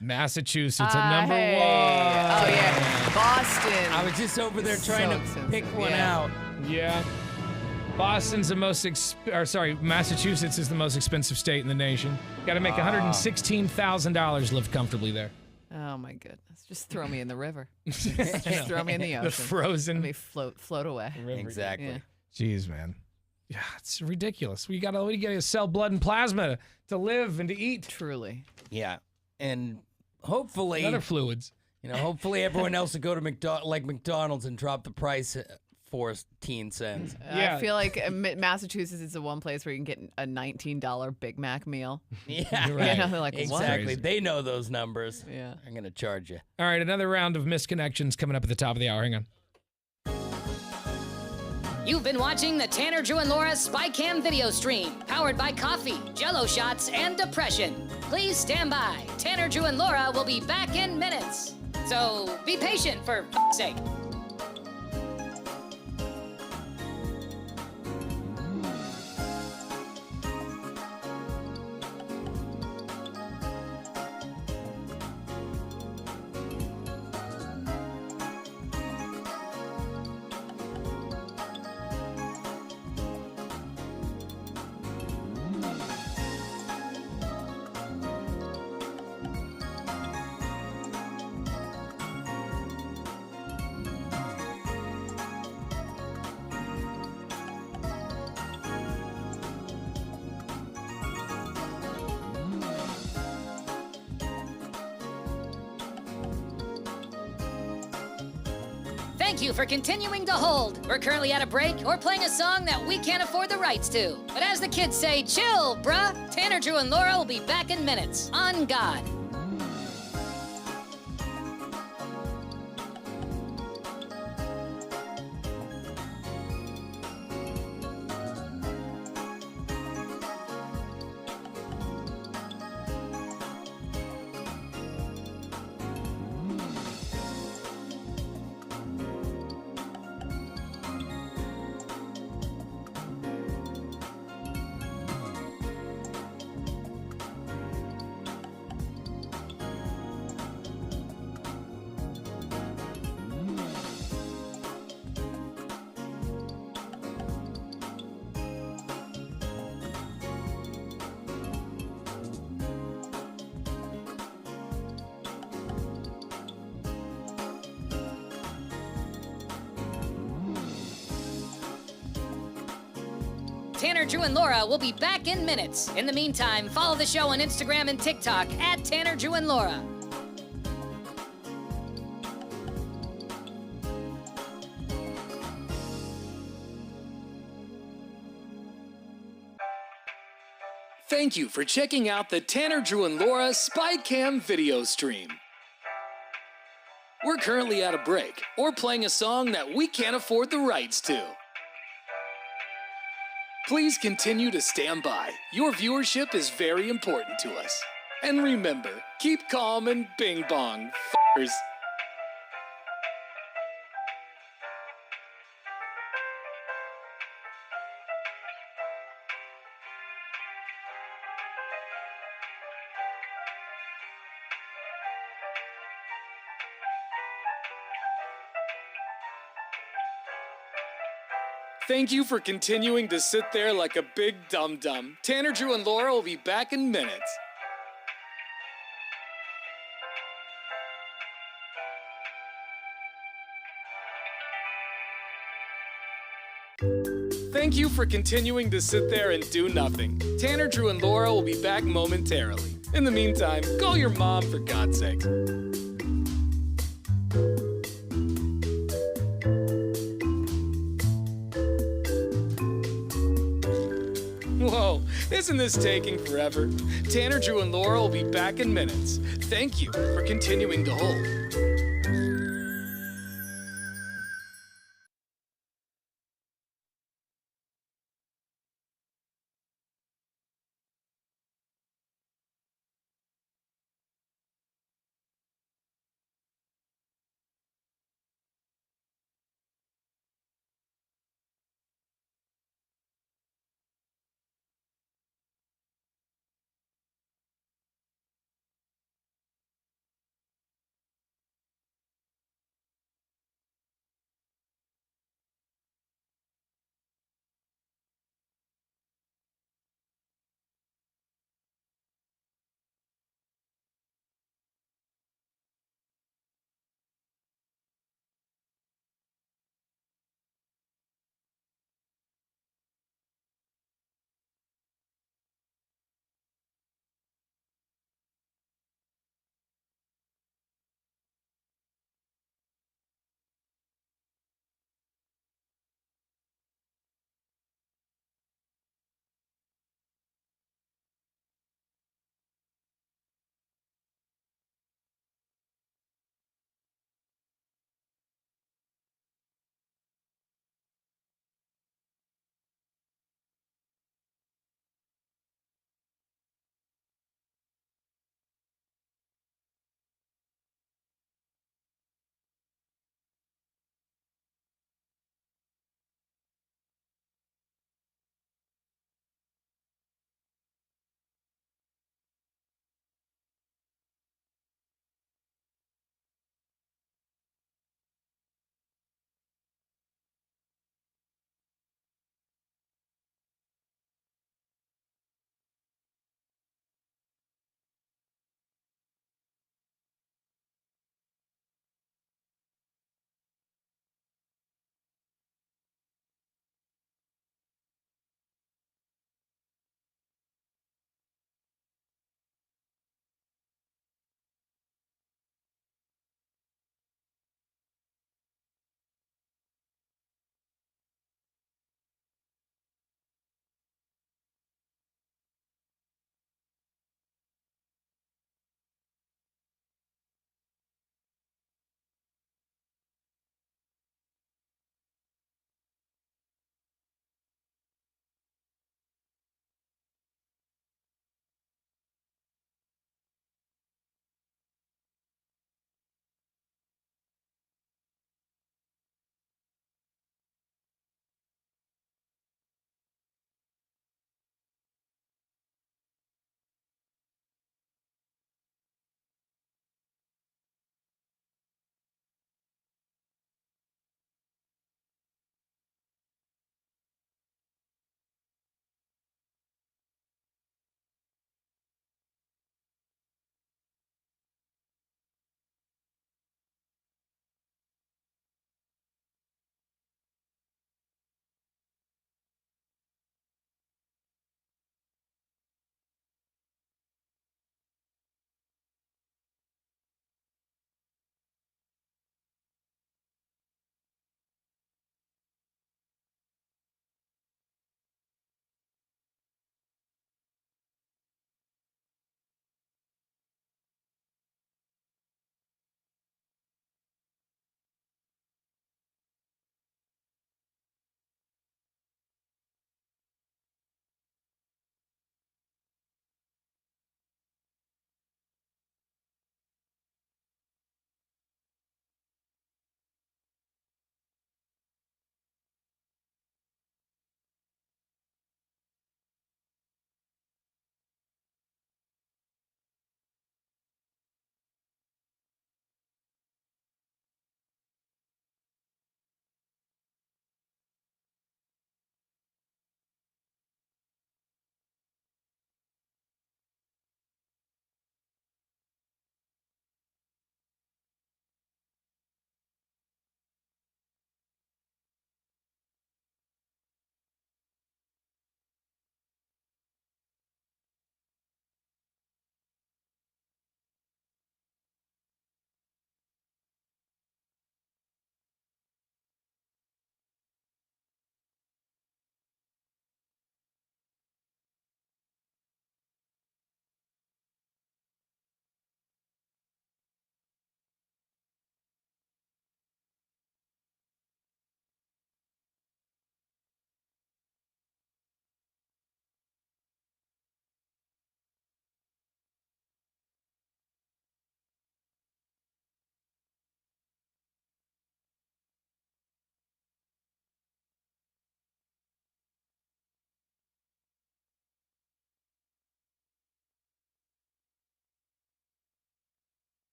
Speaker 1: Massachusetts at number
Speaker 2: hey.
Speaker 1: one.
Speaker 2: Oh yeah, Boston.
Speaker 3: I was just over there trying to
Speaker 2: expensive,
Speaker 3: pick one
Speaker 2: yeah.
Speaker 3: out.
Speaker 1: Yeah. Boston's the most Massachusetts is the most expensive state in the nation. Got to make $116,000 live comfortably there.
Speaker 2: Oh my goodness! Just throw me in the river. Just throw me in the ocean.
Speaker 1: The frozen.
Speaker 2: Let me float away.
Speaker 3: Exactly.
Speaker 2: Yeah.
Speaker 1: Jeez, man. Yeah, it's ridiculous. We gotta sell blood and plasma to live and to eat.
Speaker 2: Truly.
Speaker 3: Yeah, and hopefully,
Speaker 1: Other fluids.
Speaker 3: hopefully everyone else will go to McDonald's and drop the price 14 cents.
Speaker 1: Yeah.
Speaker 2: I feel like Massachusetts is the one place where you can get a $19 Big Mac meal.
Speaker 3: Yeah,
Speaker 1: You're right.
Speaker 2: They're like, what?
Speaker 3: exactly.
Speaker 1: Crazy.
Speaker 3: They know those numbers.
Speaker 2: Yeah.
Speaker 3: I'm gonna charge you.
Speaker 1: All right, another round of misconnections coming up at the top of the hour. Hang on.
Speaker 7: You've been watching the Tanner, Drew, and Laura SpyCam video stream, powered by coffee, Jello shots, and depression. Please stand by. Tanner, Drew, and Laura will be back in minutes. So be patient, for f***'s sake. Thank you for continuing to hold. We're currently at a break or playing a song that we can't afford the rights to. But as the kids say, chill, bruh. Tanner, Drew, and Laura will be back in minutes. On God. Tanner, Drew, and Laura will be back in minutes. In the meantime, follow the show on Instagram and TikTok at Tanner, Drew, and Laura.
Speaker 8: Thank you for checking out the Tanner, Drew, and Laura SpyCam video stream. We're currently at a break or playing a song that we can't afford the rights to. Please continue to stand by. Your viewership is very important to us. And remember, keep calm and bing bong, f***ers. Thank you for continuing to sit there like a big dum-dum. Tanner, Drew, and Laura will be back in minutes. Thank you for continuing to sit there and do nothing. Tanner, Drew, and Laura will be back momentarily. In the meantime, call your mom for God's sake. Whoa, isn't this taking forever? Tanner, Drew, and Laura will be back in minutes. Thank you for continuing to hold.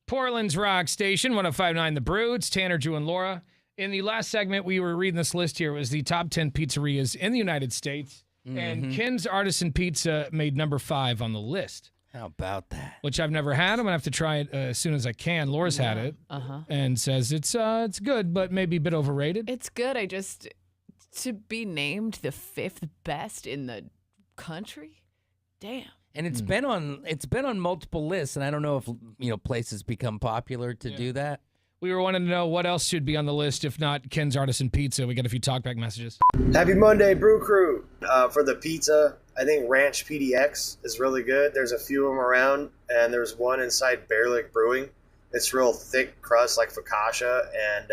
Speaker 1: Portland's Rock Station, 105.9 The Brew. It's Tanner, Drew, and Laura. In the last segment, we were reading this list here. It was the top 10 pizzerias in the United States. And Ken's Artisan Pizza made number 5 on the list.
Speaker 3: How about that?
Speaker 1: Which I've never had. I'm going to have to try it as soon as I can. Laura's had it and says it's good, but maybe a bit overrated.
Speaker 2: It's good. To be named the 5th best in the country? Damn.
Speaker 3: And it's been on multiple lists, and I don't know if places become popular to do that.
Speaker 1: We were wanting to know what else should be on the list, if not Ken's Artisan Pizza. We got a few talkback messages.
Speaker 10: Happy Monday, Brew Crew. For the pizza, I think Ranch PDX is really good. There's a few of them around, and there's one inside Bear Lick Brewing. It's real thick crust like focaccia, and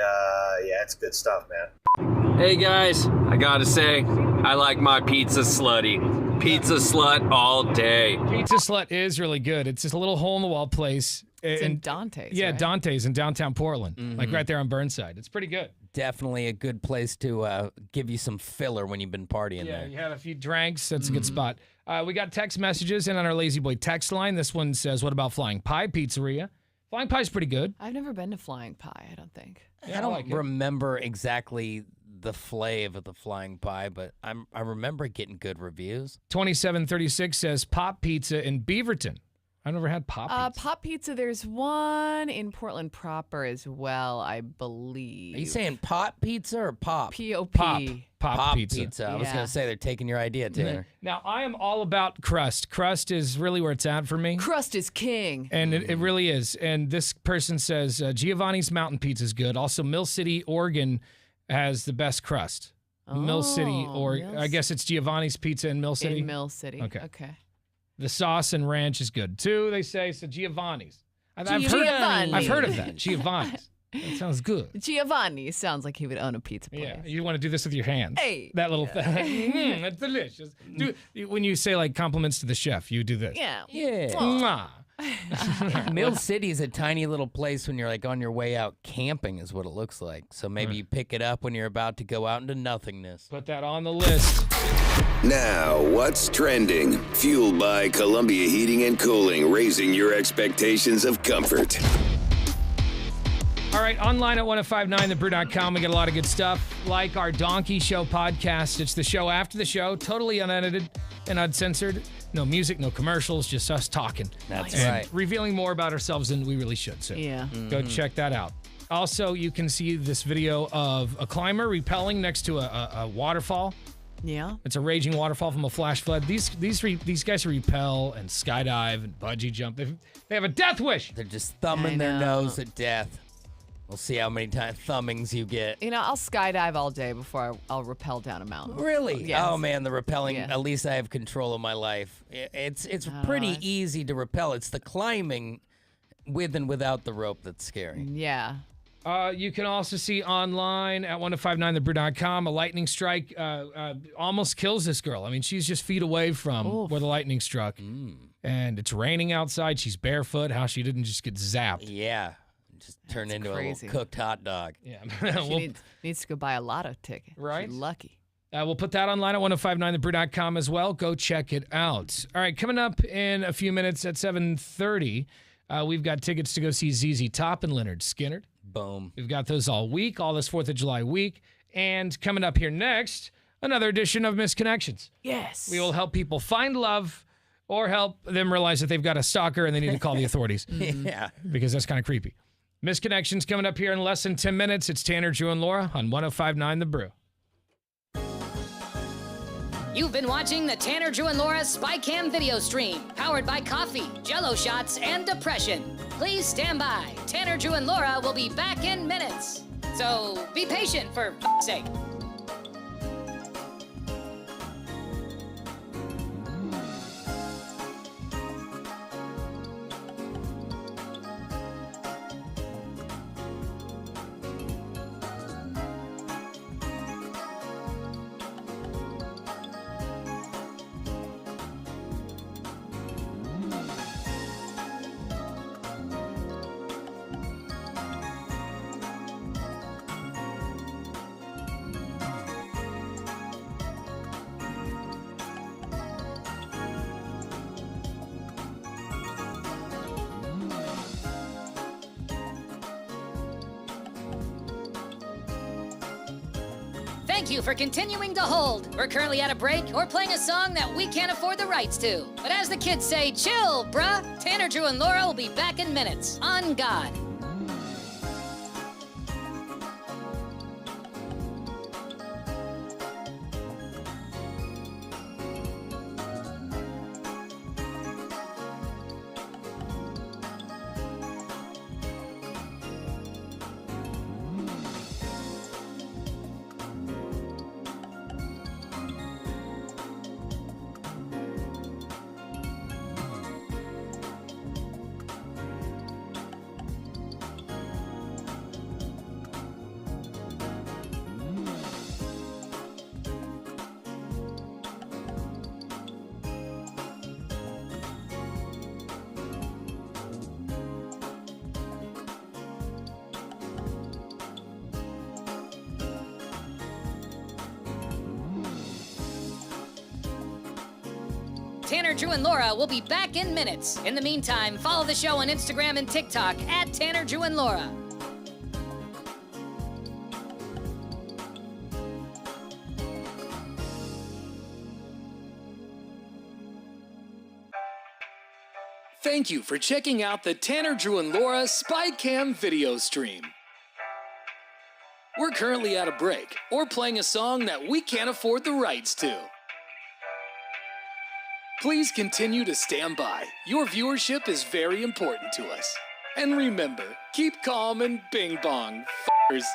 Speaker 10: it's good stuff, man.
Speaker 11: Hey guys, I gotta say, I like my pizza slutty. Pizza slut all day.
Speaker 1: Pizza Slut is really good. It's just a little hole-in-the-wall place.
Speaker 2: It's in Dante's,
Speaker 1: Yeah,
Speaker 2: right?
Speaker 1: Dante's in downtown Portland, like right there on Burnside. It's pretty good.
Speaker 3: Definitely a good place to give you some filler when you've been partying
Speaker 1: Yeah,
Speaker 3: there.
Speaker 1: you have a few drinks. That's a good spot. We got text messages in on our Lazy Boy text line. This one says, what about Flying Pie Pizzeria? Flying Pie's pretty good.
Speaker 2: I've never been to Flying Pie, I don't think.
Speaker 3: I don't remember exactly the flavor of the Flying Pie, but I remember getting good reviews.
Speaker 1: 2736 says Pop Pizza in Beaverton. I've never had Pop Pizza.
Speaker 2: Pop Pizza, there's one in Portland proper as well, I believe.
Speaker 3: Are you saying pot pizza or pop?
Speaker 2: P-O-P.
Speaker 1: Pop Pizza.
Speaker 3: I was going to say they're taking your idea, Tanner.
Speaker 1: Now, I am all about crust. Crust is really where it's at for me.
Speaker 2: Crust is king.
Speaker 1: And it really is. And this person says Giovanni's Mountain Pizza is good. Also, Mill City, Oregon has the best crust. Mill City, or I guess it's Giovanni's Pizza in Mill City.
Speaker 2: In Mill City. Okay.
Speaker 1: The sauce and ranch is good too, they say. So Giovanni's. I've heard of that. Giovanni's. That sounds good.
Speaker 2: Giovanni sounds like he would own a pizza place.
Speaker 1: Yeah, you want to do this with your hands.
Speaker 2: Hey.
Speaker 1: That little thing. That's delicious. When you say like compliments to the chef, you do this.
Speaker 2: Yeah.
Speaker 3: Yeah.
Speaker 1: Mwah.
Speaker 3: Mill City is a tiny little place when you're like on your way out camping is what it looks like. So maybe you pick it up when you're about to go out into nothingness.
Speaker 1: Put that on the list.
Speaker 9: Now, what's trending? Fueled by Columbia Heating and Cooling, raising your expectations of comfort.
Speaker 1: All right, online at 1059thebrew.com, we got a lot of good stuff, like our Donkey Show podcast. It's the show after the show, totally unedited and uncensored. No music, no commercials, just us talking.
Speaker 3: That's
Speaker 1: and
Speaker 3: right.
Speaker 1: revealing more about ourselves than we really should. So go check that out. Also, you can see this video of a climber rappelling next to a waterfall.
Speaker 2: Yeah.
Speaker 1: It's a raging waterfall from a flash flood. These guys rappel and skydive and bungee jump. They have a death wish.
Speaker 3: They're just thumbing their nose at death. We'll see how many thumbings you get.
Speaker 2: I'll skydive all day before I'll rappel down a mountain.
Speaker 3: Really?
Speaker 2: Yes.
Speaker 3: Oh, man, the rappelling, at least I have control of my life. It's pretty easy to rappel. It's the climbing with and without the rope that's scary.
Speaker 2: Yeah.
Speaker 1: You can also see online at 1059thebrew.com a lightning strike almost kills this girl. I mean, she's just feet away from where the lightning struck. And it's raining outside. She's barefoot. How she didn't just get zapped.
Speaker 3: Yeah. Just turn into a little cooked hot dog.
Speaker 1: Yeah.
Speaker 2: She needs to go buy a lotto ticket.
Speaker 1: Right?
Speaker 2: She's lucky.
Speaker 1: We'll put that online at 1059thebrew.com as well. Go check it out. All right, coming up in a few minutes at 7:30, we've got tickets to go see ZZ Top and Leonard Skinner.
Speaker 3: Boom.
Speaker 1: We've got those all week, all this 4th of July week. And coming up here next, another edition of Misconnections.
Speaker 2: Yes.
Speaker 1: We will help people find love or help them realize that they've got a stalker and they need to call the authorities.
Speaker 3: Yeah.
Speaker 1: Because that's kind of creepy. Misconnections coming up here in less than 10 minutes. It's Tanner, Drew, and Laura on 1059 The Brew.
Speaker 7: You've been watching the Tanner, Drew, and Laura SpyCam video stream, powered by coffee, Jell-O shots, and depression. Please stand by. Tanner, Drew, and Laura will be back in minutes. So be patient, for f***'s sake. Thank you for continuing to hold. We're currently at a break or playing a song that we can't afford the rights to. But as the kids say, chill, bruh. Tanner, Drew, and Laura will be back in minutes. On God. Tanner, Drew, and Laura will be back in minutes. In the meantime, follow the show on Instagram and TikTok at Tanner, Drew, and Laura.
Speaker 8: Thank you for checking out the Tanner, Drew, and Laura SpyCam video stream. We're currently at a break or playing a song that we can't afford the rights to. Please continue to stand by. Your viewership is very important to us. And remember, keep calm and bing bong, f***ers.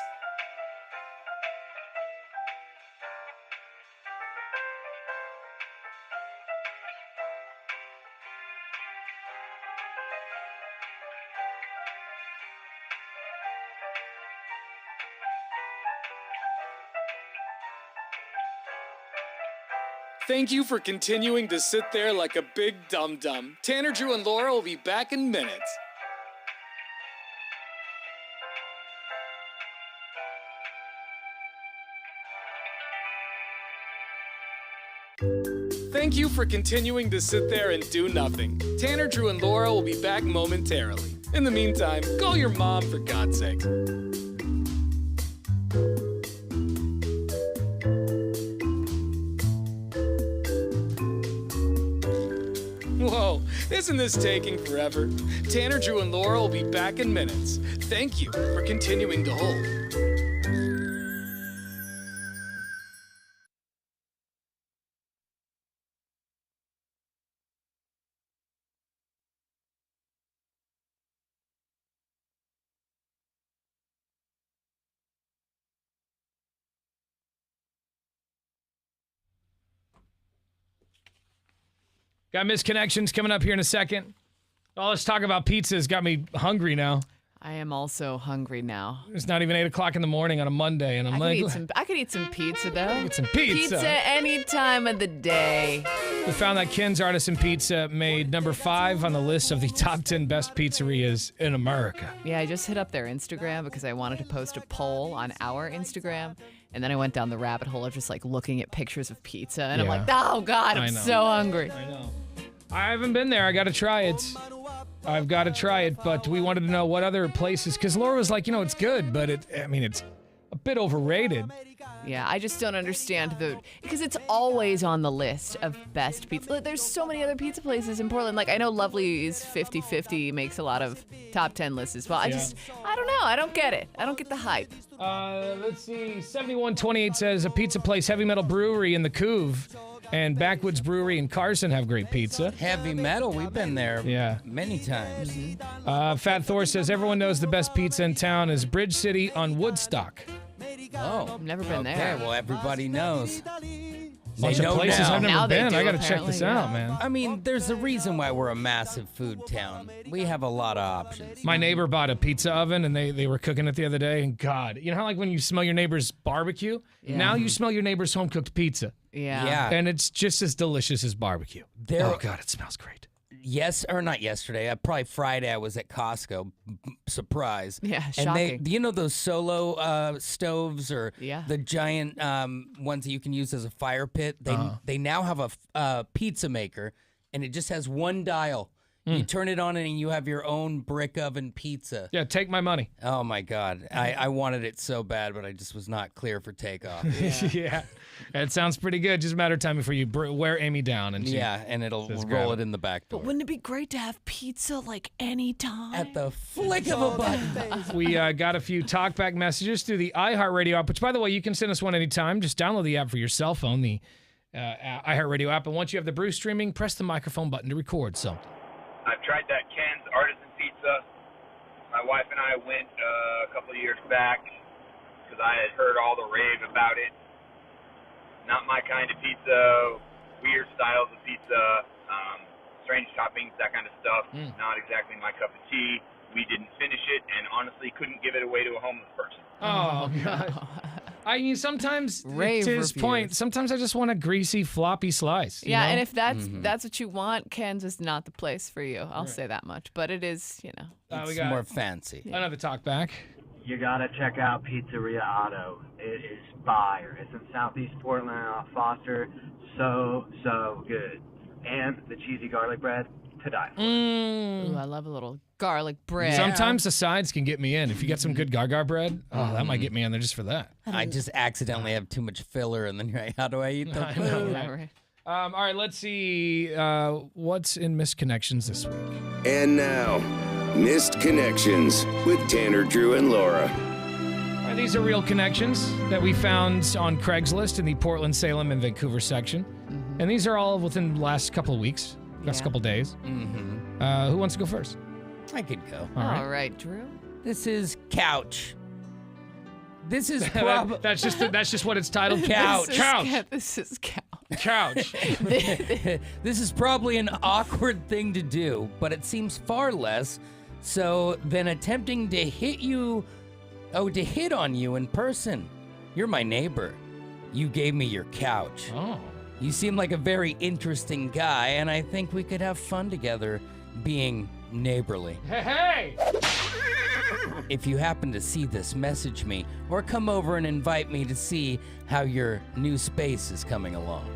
Speaker 8: Thank you for continuing to sit there like a big dum-dum. Tanner, Drew, and Laura will be back in minutes. Thank you for continuing to sit there and do nothing. Tanner, Drew, and Laura will be back momentarily. In the meantime, call your mom for God's sake. Whoa, isn't this taking forever? Tanner, Drew, and Laura will be back in minutes. Thank you for continuing to hold.
Speaker 1: Got misconnections coming up here in a second. Oh, let's talk about pizzas. Got me hungry now.
Speaker 2: I am also hungry now.
Speaker 1: It's not even 8 o'clock in the morning on a Monday, and I'm like,
Speaker 2: I could eat some pizza though.
Speaker 1: Get some pizza.
Speaker 2: Pizza any time of the day.
Speaker 1: We found that Ken's Artisan Pizza made number 5 on the list of the top 10 best pizzerias in America.
Speaker 2: Yeah, I just hit up their Instagram because I wanted to post a poll on our Instagram. And then I went down the rabbit hole of just like looking at pictures of pizza. And I'm like, oh God, I'm so hungry.
Speaker 1: I know. I haven't been there. I got to try it. I've got to try it. But we wanted to know what other places, because Laura was like, it's good, but it's a bit overrated.
Speaker 2: Yeah, I just don't understand because it's always on the list of best pizza. There's so many other pizza places in Portland. Like, I know Lovely's 50/50 makes a lot of top 10 lists as well. I don't know. I don't get it. I don't get the hype.
Speaker 1: Let's see. 7128 says a pizza place, Heavy Metal Brewery in the Couve, and Backwoods Brewery in Carson have great pizza.
Speaker 3: Heavy Metal, we've been there many times.
Speaker 1: Fat Thor says everyone knows the best pizza in town is Bridge City on Woodstock.
Speaker 3: Oh,
Speaker 2: I've never been there.
Speaker 3: Okay, well, everybody knows.
Speaker 1: Bunch of places I've never been. I got to check this
Speaker 2: yeah.
Speaker 1: out, man.
Speaker 3: I mean, there's a reason why we're a massive food town. We have a lot of options.
Speaker 1: My neighbor bought a pizza oven, and they were cooking it the other day, and God, you know how like when you smell your neighbor's barbecue?
Speaker 2: Yeah.
Speaker 1: Now you smell your neighbor's home-cooked pizza.
Speaker 2: Yeah.
Speaker 1: And it's just as delicious as barbecue. Oh, God, it smells great.
Speaker 3: Yes, or not yesterday. Probably Friday. I was at Costco. Surprise!
Speaker 2: Yeah,
Speaker 3: and
Speaker 2: shocking.
Speaker 3: those solo stoves or
Speaker 2: Yeah.
Speaker 3: the giant ones that you can use as a fire pit. They now have a pizza maker, and it just has one dial. You turn it on and you have your own brick oven pizza.
Speaker 1: Yeah, take my money.
Speaker 3: Oh, my God. I wanted it so bad, but I just was not clear for takeoff.
Speaker 1: Yeah. It sounds pretty good. Just a matter of time before you wear Amy down. And
Speaker 3: and it'll
Speaker 1: says,
Speaker 3: roll
Speaker 1: "Grab
Speaker 3: it in the back door.
Speaker 2: But wouldn't it be great to have pizza like anytime?
Speaker 3: At the flick of a button.
Speaker 1: We got a few talkback messages through the iHeartRadio app, which, by the way, you can send us one anytime. Just download the app for your cell phone, the iHeartRadio app. And once you have the brew streaming, press the microphone button to record something.
Speaker 12: I've tried that Ken's Artisan Pizza. My wife and I went a couple of years back because I had heard all the rave about it. Not my kind of pizza, weird styles of pizza, strange toppings, that kind of stuff. Not exactly my cup of tea. We didn't finish it and honestly couldn't give it away to a homeless person.
Speaker 1: Oh, God. I mean, sometimes,
Speaker 2: Rave
Speaker 1: to his
Speaker 2: reviews.
Speaker 1: point, sometimes I just want a greasy, floppy slice. you know?
Speaker 2: And if that's what you want, Ken's is not the place for you. I'll say that much. But it is,
Speaker 1: we
Speaker 3: It's
Speaker 1: got
Speaker 3: more fancy.
Speaker 1: another talkback.
Speaker 13: You gotta check out Pizzeria Otto. It is fire. It's in Southeast Portland off Foster. So good. And the cheesy garlic bread to die for.
Speaker 2: Ooh, I love a little garlic bread.
Speaker 1: Sometimes the sides can get me in. If you get some good gar bread, that might get me in there just for that.
Speaker 3: I just accidentally have too much filler, and then you're like, how do I eat the
Speaker 1: I know,
Speaker 3: food?
Speaker 1: right? All right, let's see what's in Misconnections this week.
Speaker 9: And now, Missed Connections with Tanner, Drew, and Laura.
Speaker 1: All right, these are real connections that we found on Craigslist in the Portland, Salem, and Vancouver section. And these are all within the last couple of weeks, last couple of days. Who wants to go first?
Speaker 3: I could go.
Speaker 2: All right, Drew.
Speaker 3: This is Couch. This is
Speaker 1: that's just what it's titled.
Speaker 3: Couch.
Speaker 2: This is couch.
Speaker 1: Couch.
Speaker 3: This is probably an awkward thing to do, but it seems far less so than attempting to hit on you in person. You're my neighbor. You gave me your couch.
Speaker 1: Oh.
Speaker 3: You seem like a very interesting guy, and I think we could have fun together being neighborly.
Speaker 1: Hey!
Speaker 3: If you happen to see this, message me or come over and invite me to see how your new space is coming along.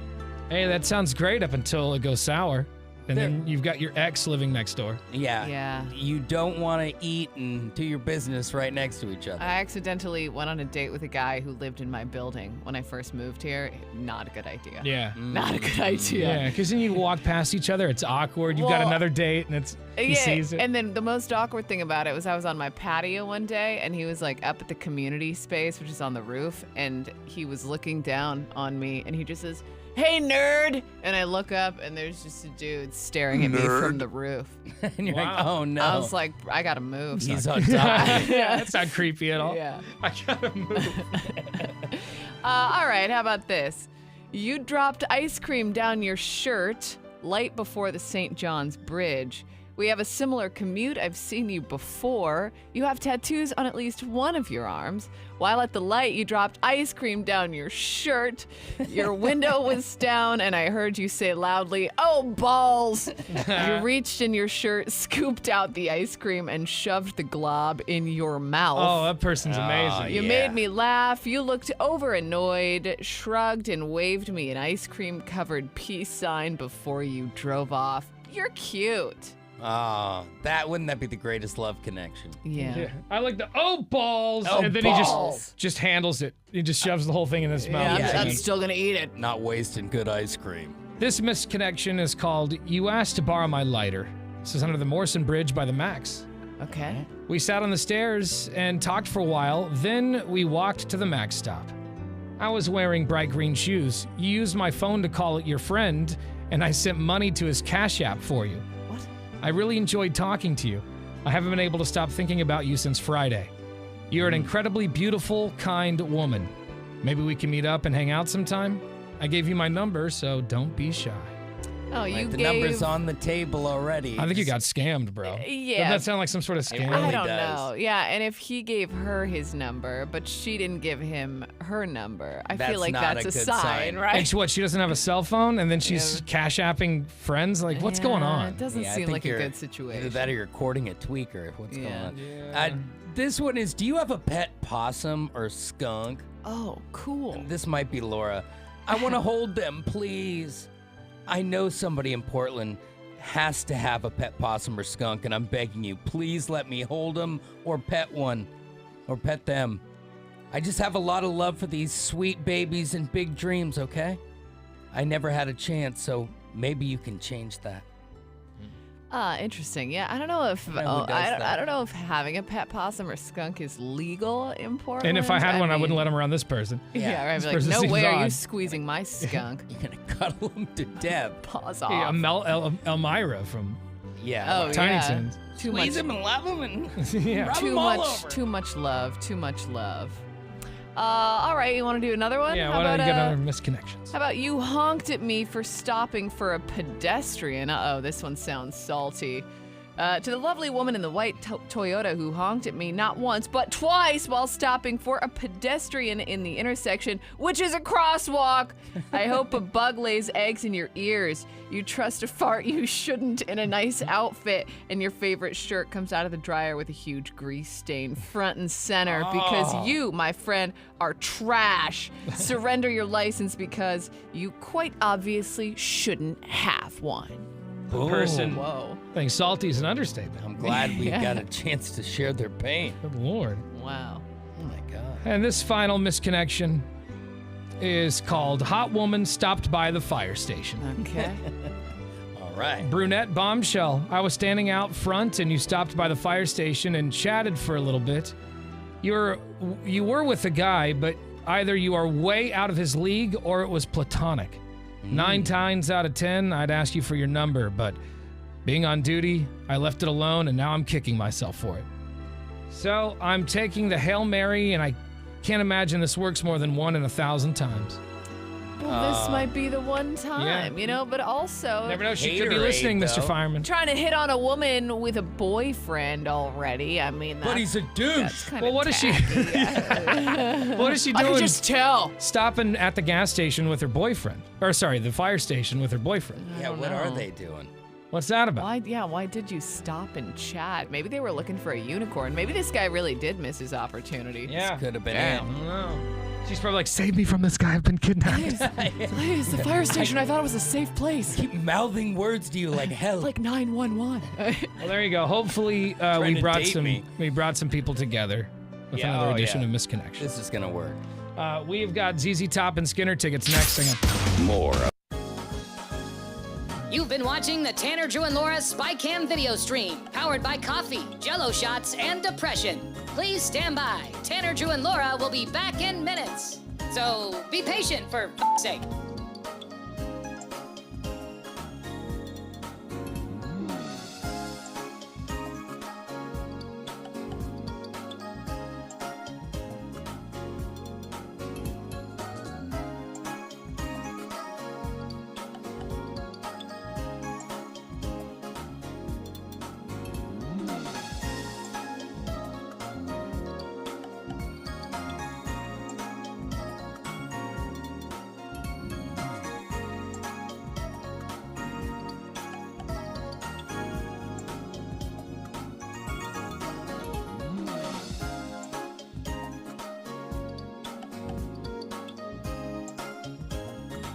Speaker 1: Hey, that sounds great up until it goes sour. And then you've got your ex living next door.
Speaker 3: Yeah. You don't want to eat and do your business right next to each other.
Speaker 2: I accidentally went on a date with a guy who lived in my building when I first moved here. Not a good idea.
Speaker 1: Yeah.
Speaker 2: Not a good idea.
Speaker 1: Yeah, because then you walk past each other. It's awkward. You've got another date, and he sees it.
Speaker 2: And then the most awkward thing about it was I was on my patio one day, and he was like up at the community space, which is on the roof, and he was looking down on me, and he just says, "Hey, nerd!" And I look up, and there's just a dude staring at me from the roof.
Speaker 3: And you're like, oh, no.
Speaker 2: I was like, I gotta move.
Speaker 3: He's
Speaker 2: son.
Speaker 3: on top.
Speaker 1: Yeah, that's not creepy at all.
Speaker 2: Yeah.
Speaker 1: I gotta move.
Speaker 2: All right, how about this? You dropped ice cream down your shirt light before the St. John's Bridge. We have a similar commute. I've seen you before. You have tattoos on at least one of your arms. While at the light, you dropped ice cream down your shirt. Your window was down, and I heard you say loudly, "Oh, balls!" You reached in your shirt, scooped out the ice cream, and shoved the glob in your mouth.
Speaker 1: Oh, that person's amazing.
Speaker 2: You made me laugh. You looked over annoyed, shrugged, and waved me an ice cream-covered peace sign before you drove off. You're cute.
Speaker 3: Oh, wouldn't that be the greatest love connection?
Speaker 2: Yeah.
Speaker 1: I like the balls,
Speaker 3: Oh,
Speaker 1: and then
Speaker 3: balls.
Speaker 1: he just handles it. He just shoves the whole thing in his mouth.
Speaker 2: Yeah, I'm still gonna eat it.
Speaker 3: Not wasting good ice cream.
Speaker 1: This misconnection is called "You Asked to Borrow My Lighter." This is under the Morrison Bridge by the Max.
Speaker 2: Okay.
Speaker 1: We sat on the stairs and talked for a while, then we walked to the Max stop. I was wearing bright green shoes. You used my phone to call your friend, and I sent money to his Cash App for you.
Speaker 2: What?
Speaker 1: I really enjoyed talking to you. I haven't been able to stop thinking about you since Friday. You're an incredibly beautiful, kind woman. Maybe we can meet up and hang out sometime? I gave you my number, so don't be shy.
Speaker 2: Oh, you
Speaker 3: The
Speaker 2: gave...
Speaker 3: number's on the table already.
Speaker 1: I think you got scammed, bro.
Speaker 2: Yeah.
Speaker 1: Doesn't that sound like some sort of scam?
Speaker 2: I don't know. Yeah, and if he gave her his number, but she didn't give him her number, I feel like
Speaker 3: not
Speaker 2: that's
Speaker 3: a
Speaker 2: a
Speaker 3: good
Speaker 2: sign,
Speaker 3: sign.
Speaker 2: right?
Speaker 1: And she doesn't have a cell phone, and then she's cash apping friends? Like, what's going on?
Speaker 2: It doesn't
Speaker 3: I
Speaker 2: seem
Speaker 3: think
Speaker 2: like a
Speaker 3: you're-
Speaker 2: good situation.
Speaker 3: Either that or you're courting a tweaker. What's
Speaker 2: Yeah.
Speaker 3: going on? This one is, do you have a pet possum or skunk?
Speaker 2: Oh, cool.
Speaker 3: This might be Laura. I want to hold them, please. I know somebody in Portland has to have a pet possum or skunk, and I'm begging you, please let me hold them or pet one or pet them. I just have a lot of love for these sweet babies and big dreams, okay? I never had a chance, so maybe you can change that.
Speaker 2: Interesting. Yeah, I don't know if I don't know if having a pet possum or skunk is legal in Portland.
Speaker 1: And if I had one, I wouldn't let him around this person.
Speaker 2: Yeah, right. I'd be like,
Speaker 1: person
Speaker 2: no
Speaker 1: seems
Speaker 2: way are you
Speaker 1: odd."
Speaker 2: squeezing my skunk.
Speaker 3: You're gonna cuddle him to death.
Speaker 2: Paws
Speaker 1: Yeah,
Speaker 2: off.
Speaker 1: Elmira from
Speaker 2: Oh,
Speaker 1: Tiny
Speaker 2: yeah.
Speaker 1: Toons.
Speaker 2: Too
Speaker 3: Squeeze
Speaker 2: much.
Speaker 3: him and love him and
Speaker 1: Yeah.
Speaker 3: rub
Speaker 2: Too
Speaker 3: him all
Speaker 2: much.
Speaker 3: over.
Speaker 2: Too much love. Too much love. All right, you want to do another one?
Speaker 1: Yeah,
Speaker 2: How
Speaker 1: why don't you
Speaker 2: about,
Speaker 1: get another misconnections?
Speaker 2: How about you honked at me for stopping for a pedestrian? Uh-oh, this one sounds salty. To the lovely woman in the white Toyota who honked at me not once, but twice while stopping for a pedestrian in the intersection, which is a crosswalk. I hope a bug lays eggs in your ears. You trust a fart you shouldn't in a nice outfit, and your favorite shirt comes out of the dryer with a huge grease stain front and center because you, my friend, are trash. Surrender your license because you quite obviously shouldn't have one.
Speaker 1: The person
Speaker 2: Whoa.
Speaker 1: thinks salty is an understatement.
Speaker 3: I'm glad we
Speaker 2: Yeah.
Speaker 3: got a chance to share their pain.
Speaker 1: Good Lord.
Speaker 2: Wow.
Speaker 3: Oh my God.
Speaker 1: And this final misconnection is called Hot Woman Stopped by the Fire Station.
Speaker 2: Okay.
Speaker 3: All right.
Speaker 1: Brunette bombshell. I was standing out front and you stopped by the fire station and chatted for a little bit. You were with a guy, but either you are way out of his league or it was platonic. 9 times out of 10, I'd ask you for your number, but being on duty, I left it alone and now I'm kicking myself for it. So I'm taking the Hail Mary and I can't imagine this works more than 1 in 1,000 times.
Speaker 2: Well, this might be the one time, you know, but also
Speaker 1: Never know, she could be listening, Mr. Fireman.
Speaker 2: trying to hit on a woman with a boyfriend already. I mean,
Speaker 3: But he's a douche.
Speaker 1: Well, what is she? What is she
Speaker 2: I
Speaker 1: doing?
Speaker 2: can just tell.
Speaker 1: Stopping at the gas station with her boyfriend. Or sorry, the fire station with her boyfriend.
Speaker 3: Yeah, what are they doing?
Speaker 1: What's that about?
Speaker 2: Why did you stop and chat? Maybe they were looking for a unicorn. Maybe this guy really did miss his opportunity.
Speaker 1: Yeah.
Speaker 3: Could have been
Speaker 1: I
Speaker 3: it.
Speaker 1: don't know. She's probably like, save me from this guy. I've been kidnapped.
Speaker 2: Please, the fire station. I thought it was a safe place.
Speaker 3: Keep mouthing words to you like hell.
Speaker 2: Like 911.
Speaker 1: Well, there you go. Hopefully,
Speaker 3: Trying to date me.
Speaker 1: we brought some people together with
Speaker 3: Yeah,
Speaker 1: another
Speaker 3: oh,
Speaker 1: edition
Speaker 3: yeah.
Speaker 1: of Misconnection.
Speaker 3: This is gonna work.
Speaker 1: We've got ZZ Top and Skinner tickets next. Hang on.
Speaker 9: More.
Speaker 7: You've been watching the Tanner, Drew, and Laura SpyCam video stream, powered by coffee, Jello shots, and depression. Please stand by. Tanner, Drew, and Laura will be back in minutes. So be patient for f***'s sake.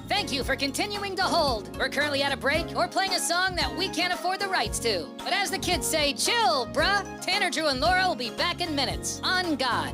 Speaker 7: Thank you for continuing to hold. We're currently at a break or playing a song that we can't afford the rights to. But as the kids say, chill, bruh. Tanner, Drew, and Laura will be back in minutes. On God.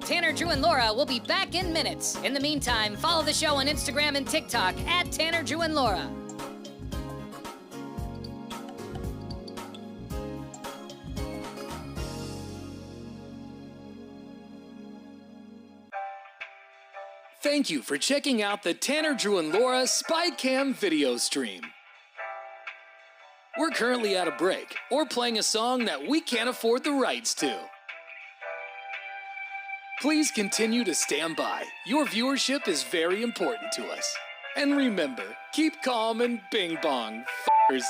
Speaker 7: Tanner, Drew, and Laura will be back in minutes. In the meantime, follow the show on Instagram and TikTok at Tanner, Drew, and Laura.
Speaker 8: Thank you for checking out the Tanner, Drew, and Laura SpyCam video stream. We're currently at a break or playing a song that we can't afford the rights to. Please continue to stand by. Your viewership is very important to us. And remember, keep calm and bing bong, f***ers.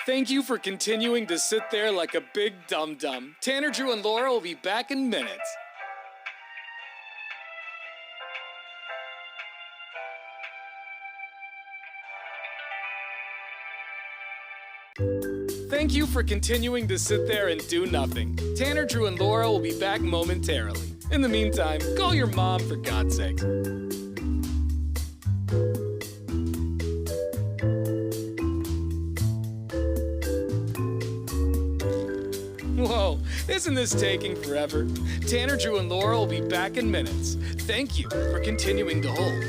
Speaker 8: Thank you for continuing to sit there like a big dum-dum. Tanner, Drew, and Laura will be back in minutes. Thank you for continuing to sit there and do nothing. Tanner, Drew, and Laura will be back momentarily. In the meantime, call your mom for God's sake. Whoa, isn't this taking forever? Tanner, Drew, and Laura will be back in minutes. Thank you for continuing to hold.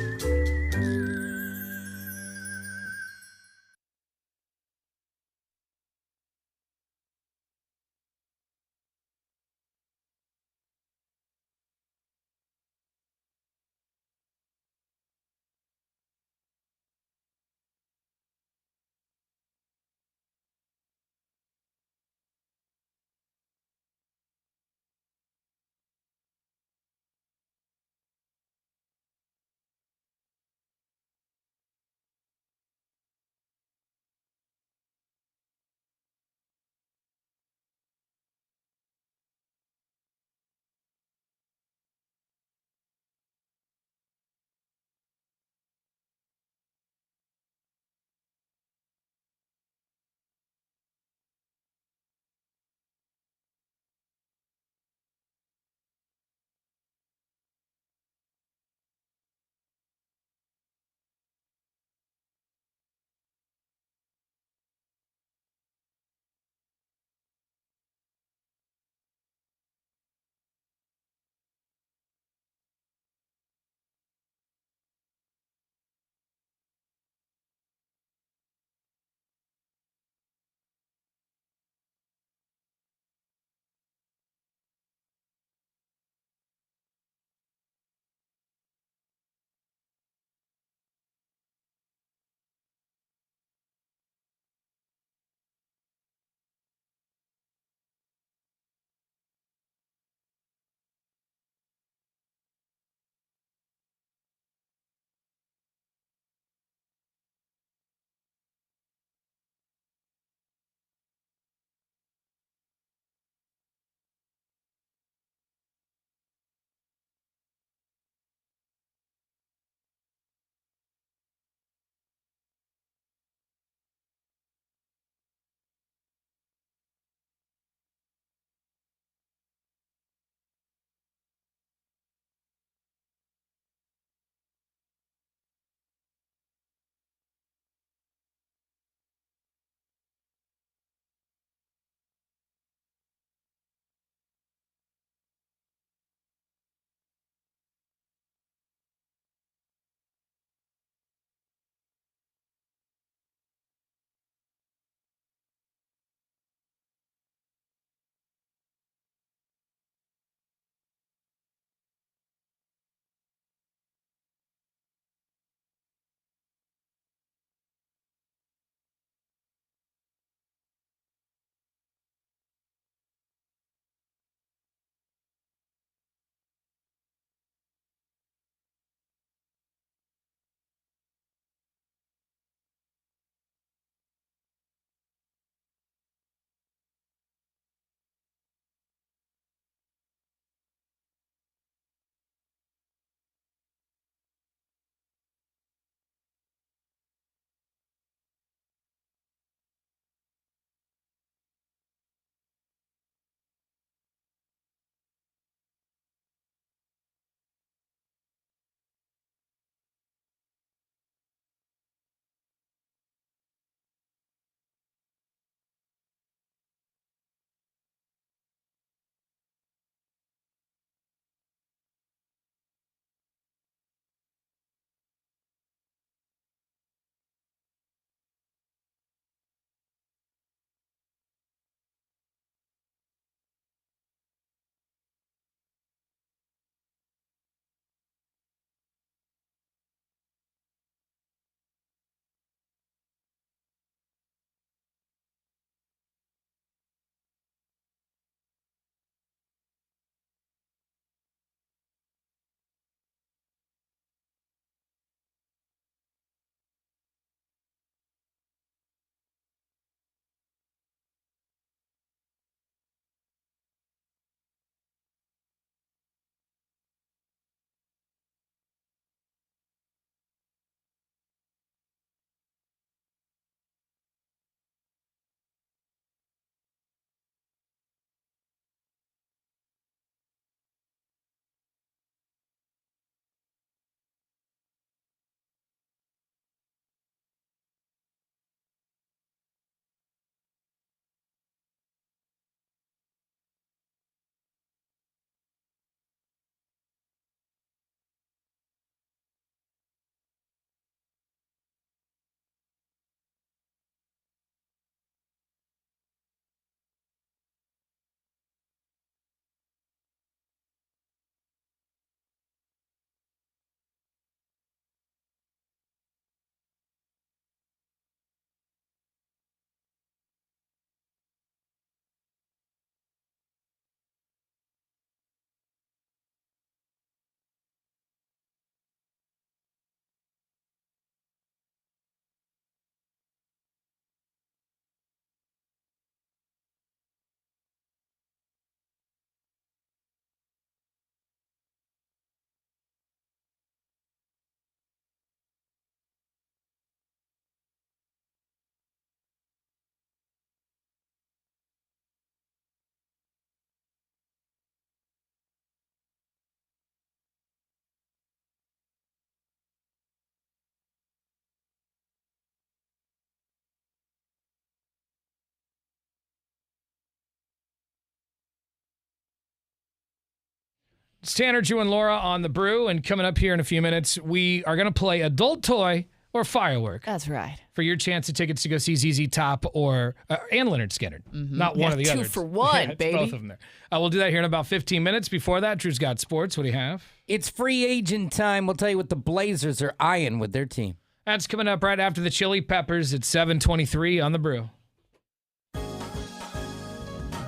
Speaker 1: It's Tanner, Drew, and Laura on The Brew, and coming up here in a few minutes, we are going to play Adult Toy or Firework.
Speaker 2: That's right.
Speaker 1: For your chance of tickets to go see ZZ Top or and Leonard Skinner. Not one or the other.
Speaker 2: 2 for 1,
Speaker 1: it's
Speaker 2: baby.
Speaker 1: both of them there. We'll do that here in about 15 minutes. Before that, Drew's got sports. What do you have?
Speaker 3: It's free agent time. We'll tell you what the Blazers are eyeing with their team.
Speaker 1: That's coming up right after the Chili Peppers at 7:23 on The Brew.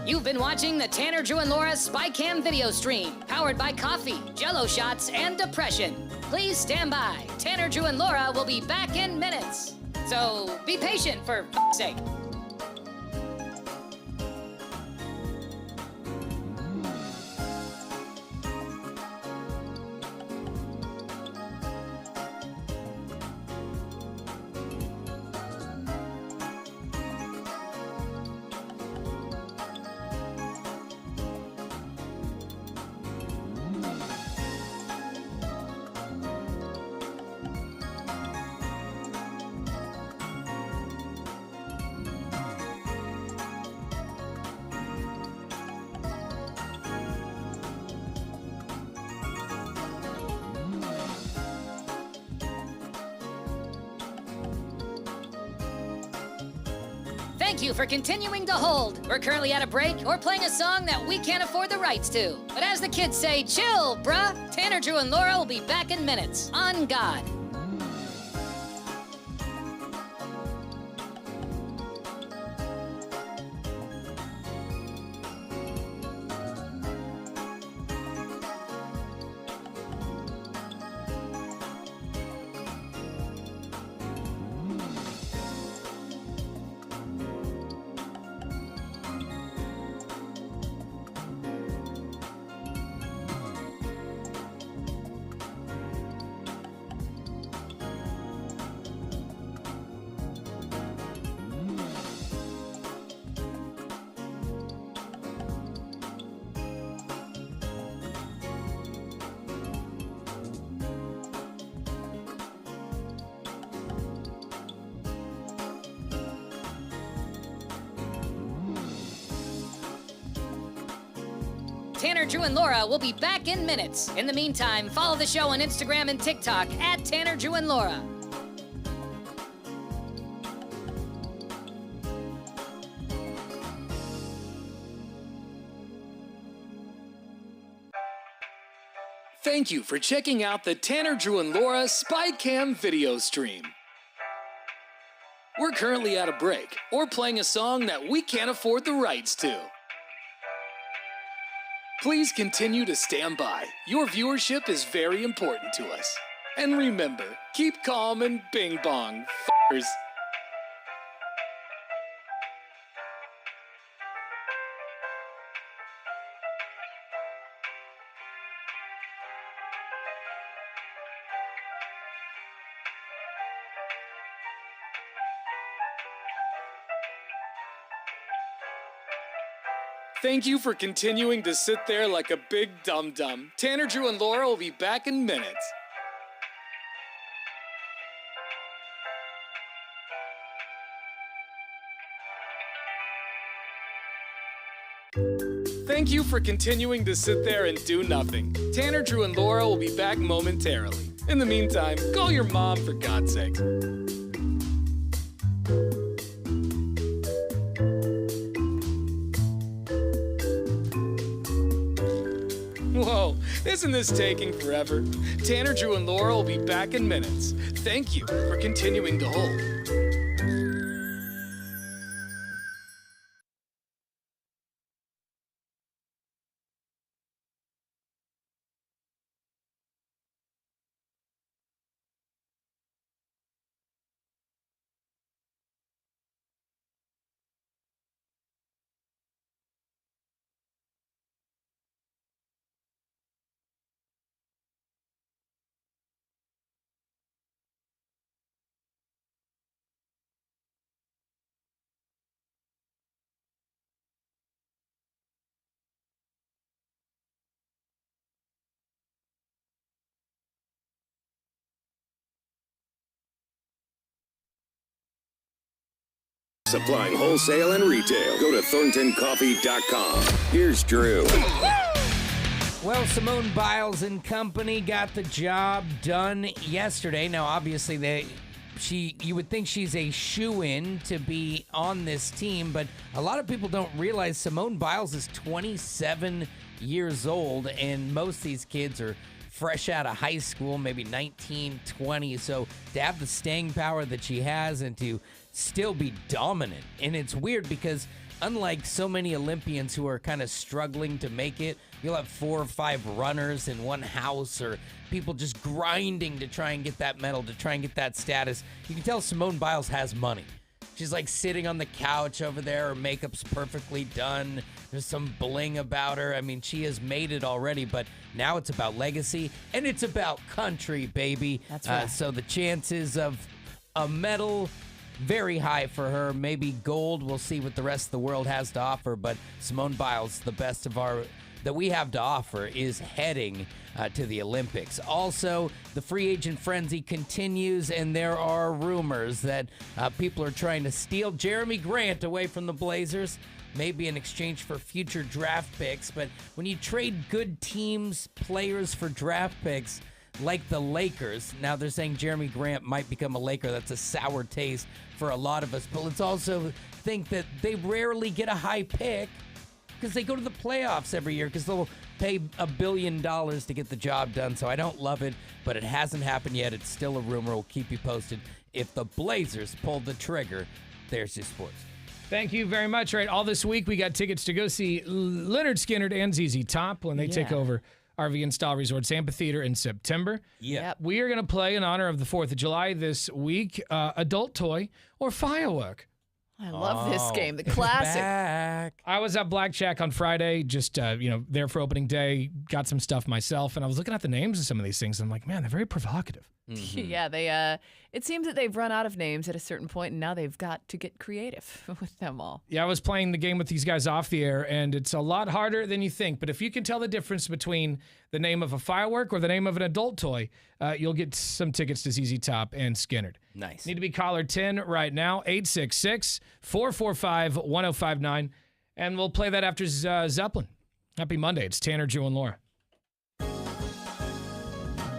Speaker 7: You've been watching the Tanner, Drew, and Laura SpyCam video stream, powered by coffee, Jell-O shots, and depression. Please stand by. Tanner, Drew, and Laura will be back in minutes. So be patient, for f***'s sake. Thank you for continuing to hold. We're currently at a break or playing a song that we can't afford the rights to. But as the kids say, chill, bruh. Tanner, Drew, and Laura will be back in minutes. On God. Tanner, Drew, and Laura will be back in minutes. In the meantime, follow the show on Instagram and TikTok at Tanner, Drew, and Laura.
Speaker 8: Thank you for checking out the Tanner, Drew, and Laura SpyCam video stream. We're currently at a break or playing a song that we can't afford the rights to. Please continue to stand by. Your viewership is very important to us. And remember, keep calm and bing bong, f***ers. Thank you for continuing to sit there like a big dum-dum. Tanner, Drew, and Laura will be back in minutes. Thank you for continuing to sit there and do nothing. Tanner, Drew, and Laura will be back momentarily. In the meantime, call your mom for God's sake. Whoa, isn't this taking forever? Tanner, Drew, and Laura will be back in minutes. Thank you for continuing to hold.
Speaker 9: Supplying wholesale and retail. Go to ThorntonCoffee.com. Here's Drew.
Speaker 3: Well, Simone Biles and company got the job done yesterday. Now, obviously, you would think she's a shoo-in to be on this team, but a lot of people don't realize Simone Biles is 27 years old, and most of these kids are fresh out of high school, maybe 19, 20. So to have the staying power that she has and to still be dominant, and it's weird because unlike so many Olympians who are kind of struggling to make it, you'll have 4 or 5 runners in one house or people just grinding to try and get that medal, to try and get that status. You can tell Simone Biles has money. She's like sitting on the couch over there. Her makeup's perfectly done. There's some bling about her. I mean, she has made it already, but now it's about legacy and it's about country, baby.
Speaker 2: That's right.
Speaker 3: So the chances of a medal, very high for her. Maybe gold. We'll see what the rest of the world has to offer. But Simone Biles, the best of our that we have to offer, is heading to the Olympics. Also, the free agent frenzy continues, and there are rumors that people are trying to steal Jeremy Grant away from the Blazers, maybe in exchange for future draft picks. But when you trade good teams, players for draft picks, like the Lakers, now they're saying Jeremy Grant might become a Laker. That's a sour taste for a lot of us. But let's also think that they rarely get a high pick because they go to the playoffs every year because they'll pay $1 billion to get the job done. So I don't love it, but it hasn't happened yet. It's still a rumor. We'll keep you posted. If the Blazers pull the trigger, there's your sports.
Speaker 1: Thank you very much. All right, all this week we got tickets to go see Leonard Skinner and ZZ Top when they take over RV and Style Resorts Amphitheater in September.
Speaker 3: Yep.
Speaker 1: We are going to play in honor of the 4th of July this week, adult toy or firework.
Speaker 2: I love this game, the classic.
Speaker 3: Back.
Speaker 1: I was at Blackjack on Friday, just there for opening day, got some stuff myself, and I was looking at the names of some of these things, and I'm like, man, they're very provocative.
Speaker 2: Mm-hmm. Yeah, they. It seems that they've run out of names at a certain point, and now they've got to get creative with them all.
Speaker 1: Yeah, I was playing the game with these guys off the air, and it's a lot harder than you think. But if you can tell the difference between the name of a firework or the name of an adult toy, you'll get some tickets to ZZ Top and Skinnerd.
Speaker 3: Nice.
Speaker 1: Need to be caller 10 right now, 866-445-1059, and we'll play that after Zeppelin. Happy Monday. It's Tanner, Drew, and Laura.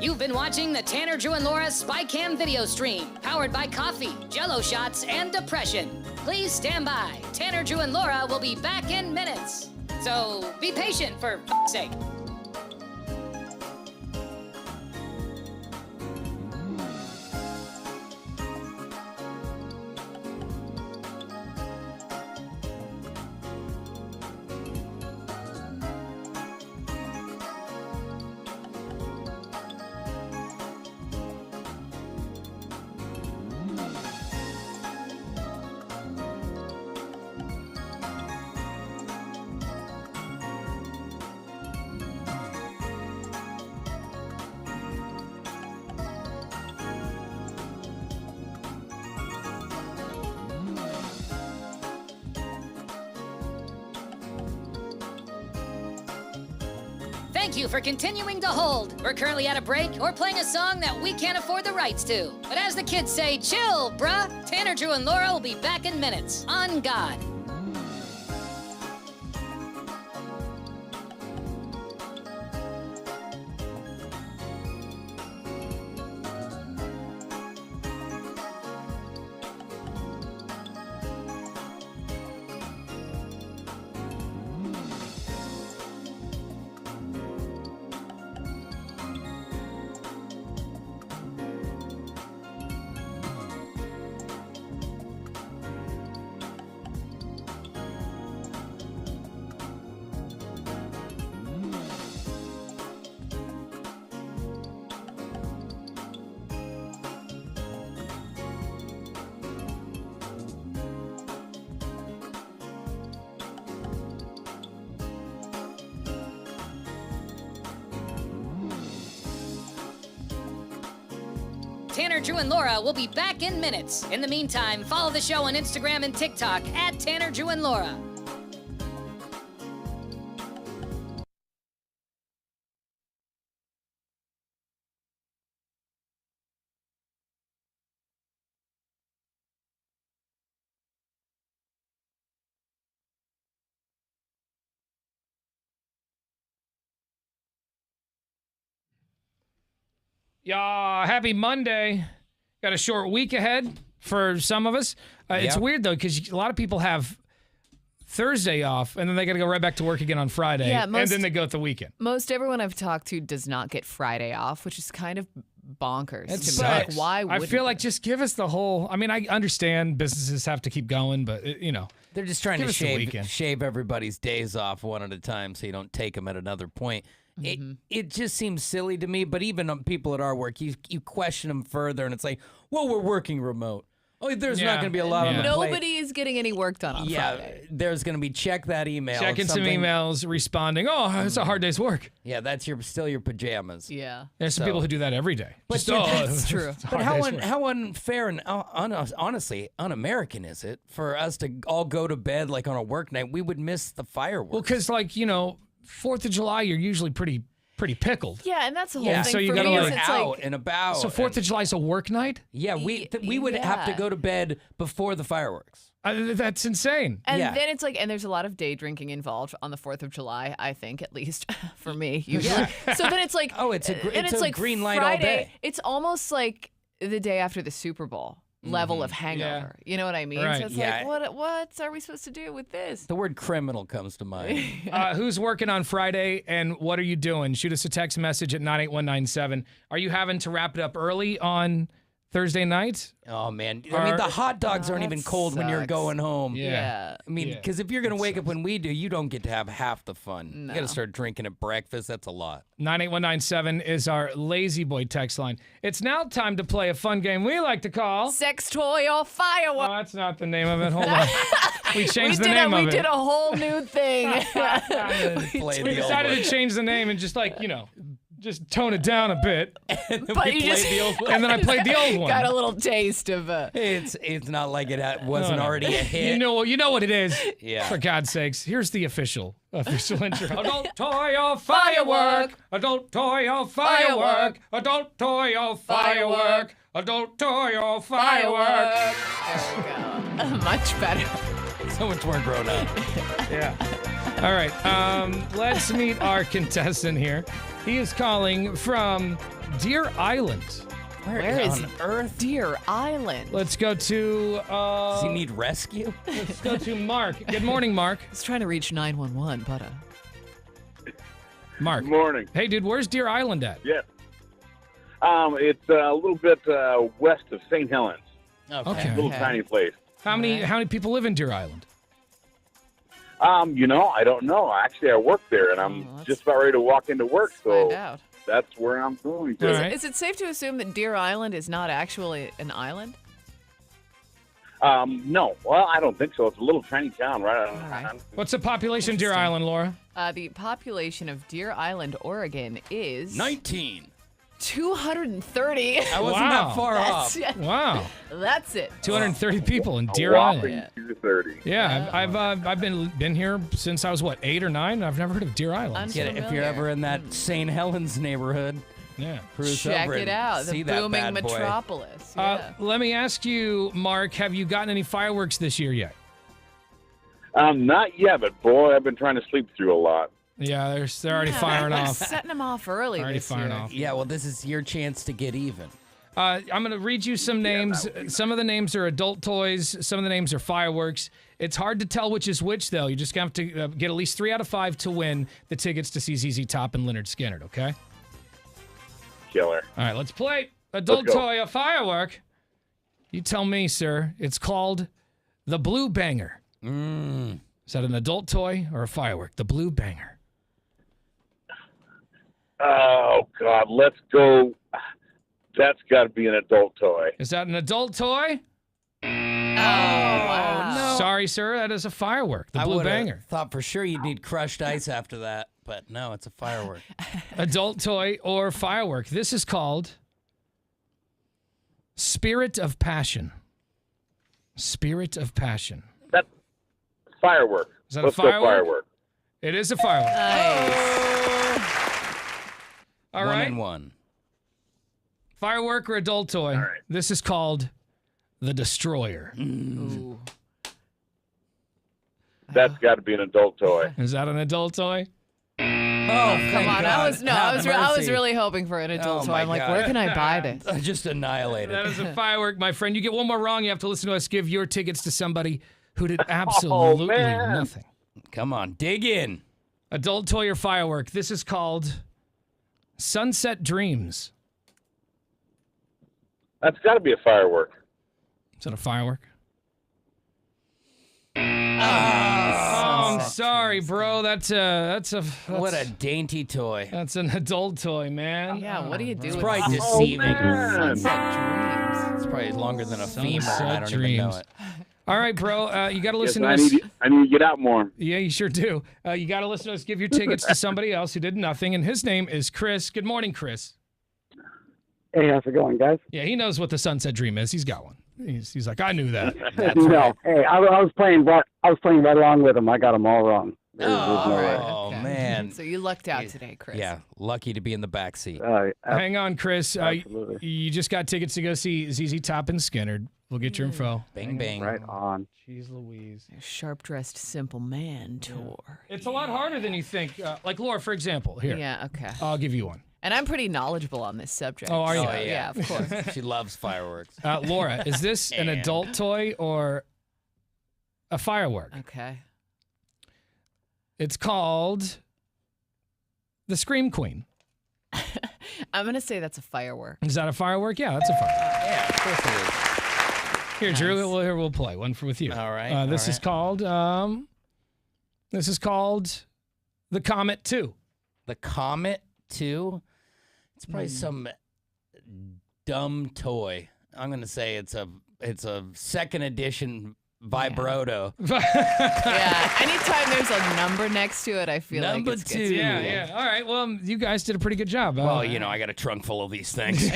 Speaker 7: You've been watching the Tanner, Drew, and Laura SpyCam video stream, powered by coffee, Jello shots, and depression. Please stand by. Tanner, Drew, and Laura will be back in minutes. So be patient, for f***'s sake. Thank you for continuing to hold. We're currently at a break or playing a song that we can't afford the rights to. But as the kids say, chill, bruh. Tanner, Drew, and Laura will be back in minutes. On God. Tanner, Drew, and Laura will be back in minutes. In the meantime, follow the show on Instagram and TikTok at Tanner, Drew, and Laura.
Speaker 1: Yeah, happy Monday. Got a short week ahead for some of us. It's weird, though, because a lot of people have Thursday off, and then they got to go right back to work again on Friday, and then they go at the weekend.
Speaker 2: Most everyone I've talked to does not get Friday off, which is kind of bonkers.
Speaker 1: It
Speaker 2: to me. Like, why
Speaker 1: I
Speaker 2: would
Speaker 1: feel like just give us the whole. I mean, I understand businesses have to keep going, but
Speaker 3: they're just trying
Speaker 1: give
Speaker 3: to
Speaker 1: us the weekend.
Speaker 3: shave everybody's days off one at a time, so you don't take them at another point. It just seems silly to me. But even people at our work, you question them further, and it's like, well, we're working remote. Oh, there's not going to be a lot on the plate.
Speaker 2: Nobody is getting any work done on Friday.
Speaker 3: There's going to be check that email.
Speaker 1: Checking some emails, responding, it's a hard day's work.
Speaker 3: Yeah, that's still your pajamas.
Speaker 2: Yeah.
Speaker 1: There's some people who do that every day.
Speaker 3: But
Speaker 2: that's true.
Speaker 3: But how unfair and honestly un-American is it for us to all go to bed like on a work night? We would miss the fireworks.
Speaker 1: Well, because 4th of July, you're usually pretty pickled.
Speaker 2: Yeah, and that's the whole thing
Speaker 1: so you
Speaker 2: for
Speaker 1: gotta
Speaker 2: me.
Speaker 1: like
Speaker 2: It's
Speaker 3: out
Speaker 2: like,
Speaker 3: and about.
Speaker 1: So 4th of July is a work night?
Speaker 3: Yeah, we would have to go to bed before the fireworks.
Speaker 1: That's insane.
Speaker 2: And then it's like, and there's a lot of day drinking involved on the 4th of July, I think, at least for me, usually. So then it's like,
Speaker 3: it's a
Speaker 2: like
Speaker 3: green light
Speaker 2: Friday,
Speaker 3: all day.
Speaker 2: It's almost like the day after the Super Bowl level of hangover. You know what I mean?
Speaker 1: Right.
Speaker 2: So it's like, what are we supposed to do with this?
Speaker 3: The word criminal comes to mind.
Speaker 1: Who's working on Friday and what are you doing? Shoot us a text message at 98197. Are you having to wrap it up early on Thursday night?
Speaker 3: Oh, man. I mean, the hot dogs aren't even cold when you're
Speaker 2: sucks.
Speaker 3: going home.
Speaker 2: Yeah.
Speaker 3: I mean, because if you're going to wake up when we do, you don't get to have half the fun.
Speaker 2: No.
Speaker 3: You got to start drinking at breakfast. That's a lot.
Speaker 1: 98197 is our Lazy Boy text line. It's now time to play a fun game we like to call
Speaker 2: Sex Toy or Firework.
Speaker 1: Oh, that's not the name of it. Hold on. We changed the name of it.
Speaker 2: We did a whole new thing.
Speaker 1: We decided to change the name and just just tone it down a bit.
Speaker 3: And then
Speaker 1: and then I played the old one.
Speaker 2: Got a little taste of
Speaker 3: It's not like it wasn't already a hit.
Speaker 1: You know what it is.
Speaker 3: Yeah.
Speaker 1: For God's sakes, here's the official intro. Adult toy or firework. Adult toy or firework. Adult toy or firework. Adult toy or firework.
Speaker 2: There we go. Much better.
Speaker 3: So much more grown up.
Speaker 1: Yeah. All right. Let's meet our contestant here. He is calling from Deer Island.
Speaker 2: Where is Earth? Deer Island.
Speaker 1: Let's go to.
Speaker 3: Does he need rescue?
Speaker 1: Let's go to Mark. Good morning, Mark.
Speaker 2: He's trying to reach 911, but
Speaker 1: Mark.
Speaker 14: Good morning.
Speaker 1: Hey, dude, where's Deer Island at?
Speaker 14: Yes. It's a little bit west of St. Helens.
Speaker 1: Okay.
Speaker 14: A little tiny place.
Speaker 1: How many people live in Deer Island?
Speaker 14: I don't know. Actually, I work there, and I'm just about ready to walk into work, so
Speaker 2: find out.
Speaker 14: that's where I'm going to.
Speaker 2: Is it safe to assume that Deer Island is not actually an island?
Speaker 14: No. Well, I don't think so. It's a little tiny town right on.
Speaker 1: What's the population of Deer Island, Laura?
Speaker 2: The population of Deer Island, Oregon is
Speaker 3: 19.
Speaker 2: 230.
Speaker 3: I wasn't that far off.
Speaker 1: Wow.
Speaker 2: That's it.
Speaker 1: 230 people in Deer Island.
Speaker 14: 230.
Speaker 1: Yeah, I've been here since I was 8 or 9. I've never heard of Deer Island.
Speaker 3: If you're ever in that St. Helens neighborhood, cruise
Speaker 2: check
Speaker 3: over
Speaker 2: it out.
Speaker 3: see
Speaker 2: The
Speaker 3: that
Speaker 2: booming
Speaker 3: bad boy.
Speaker 2: metropolis. Yeah.
Speaker 1: Let me ask you, Mark, have you gotten any fireworks this year yet?
Speaker 14: Not yet, but boy, I've been trying to sleep through a lot.
Speaker 1: Yeah, they're already firing off.
Speaker 2: Setting them off early
Speaker 1: Already
Speaker 2: this
Speaker 1: firing
Speaker 2: year.
Speaker 1: off.
Speaker 3: Yeah, well, this is your chance to get even.
Speaker 1: I'm going to read you some names. Some of the names are adult toys. Some of the names are fireworks. It's hard to tell which is which, though. You just have to get at least 3 out of 5 to win the tickets to see ZZ Top and Lynyrd Skynyrd, okay?
Speaker 14: Killer.
Speaker 1: All right, let's play adult toy or firework. You tell me, sir. It's called the Blue Banger. Is that an adult toy or a firework? The Blue Banger.
Speaker 14: Oh, God. Let's go. That's got to be an adult toy.
Speaker 1: Is that an adult toy?
Speaker 2: Oh, wow.
Speaker 1: No. Sorry, sir. That is a firework. The Blue Banger.
Speaker 3: Thought for sure you'd need crushed ice after that, but no, it's a firework.
Speaker 1: Adult toy or firework. This is called Spirit of Passion. Spirit of Passion.
Speaker 14: That's firework.
Speaker 1: Is that
Speaker 14: Let's
Speaker 1: a firework?
Speaker 14: go firework.
Speaker 1: It is a firework. All right.
Speaker 3: 1 and 1.
Speaker 1: Firework or adult toy.
Speaker 14: All right.
Speaker 1: This is called the Destroyer.
Speaker 2: Ooh.
Speaker 14: That's got to be an adult toy.
Speaker 1: Is that an adult toy?
Speaker 3: Oh,
Speaker 2: come on! I
Speaker 3: Have
Speaker 2: was really hoping for an adult
Speaker 3: Oh
Speaker 2: toy.
Speaker 3: my
Speaker 2: I'm like,
Speaker 3: God.
Speaker 2: where can I buy this?
Speaker 3: Just annihilated.
Speaker 1: That is a firework, my friend. You get one more wrong, you have to listen to us give your tickets to somebody who did absolutely nothing.
Speaker 3: Come on, dig in.
Speaker 1: Adult toy or firework. This is called Sunset Dreams.
Speaker 14: That's got to be a firework.
Speaker 1: Is that a firework?
Speaker 3: Oh,
Speaker 1: I'm sorry, bro. That's
Speaker 3: what a dainty toy.
Speaker 1: That's an adult toy, man.
Speaker 2: Yeah, what do you do?
Speaker 3: It's
Speaker 2: with
Speaker 3: probably
Speaker 2: this?
Speaker 3: deceiving.
Speaker 2: Sunset Dreams.
Speaker 3: It's probably longer than a femur.
Speaker 1: Sunset
Speaker 3: I don't even know
Speaker 1: Dreams.
Speaker 3: it.
Speaker 1: All right, bro. You got to listen
Speaker 14: Yes,
Speaker 1: to us.
Speaker 14: I need to get out more.
Speaker 1: Yeah, you sure do. You got to listen to us give your tickets to somebody else who did nothing, and his name is Chris. Good morning, Chris.
Speaker 15: Hey, how's it going, guys?
Speaker 1: Yeah, he knows what the Sunset Dream is. He's got one. He's like, I knew that.
Speaker 15: No, hey, I was playing right along with him. I got them all wrong. There's no way.
Speaker 3: Oh, man.
Speaker 2: So you lucked out today, Chris.
Speaker 3: Yeah, lucky to be in the back seat.
Speaker 1: Hang on, Chris.
Speaker 15: Absolutely.
Speaker 1: You just got tickets to go see ZZ Top and Skinner. We'll get your info.
Speaker 3: Bang, bang.
Speaker 15: Right on.
Speaker 1: Jeez Louise.
Speaker 2: Sharp-dressed simple man tour.
Speaker 1: It's a lot harder than you think. Like Laura, for example. Here.
Speaker 2: Yeah, okay.
Speaker 1: I'll give you one.
Speaker 2: And I'm pretty knowledgeable on this subject.
Speaker 1: Oh, are you?
Speaker 2: so, yeah, of course.
Speaker 3: She loves fireworks.
Speaker 1: Laura, is this an adult toy or a firework?
Speaker 2: Okay.
Speaker 1: It's called the Scream Queen.
Speaker 2: I'm going to say that's a firework.
Speaker 1: Is that a firework? Yeah, that's a firework.
Speaker 3: Yeah, of course it is.
Speaker 1: Here, Drew, we'll play one with you.
Speaker 3: All right.
Speaker 1: This is called the Comet 2.
Speaker 3: The Comet 2? It's probably some dumb toy. I'm gonna say it's a second edition vibroto.
Speaker 2: Yeah, anytime there's a number next to it, I feel
Speaker 3: Number
Speaker 2: like it's
Speaker 3: two.
Speaker 1: Yeah. All right. Well, you guys did a pretty good job.
Speaker 3: Well, I got a trunk full of these things.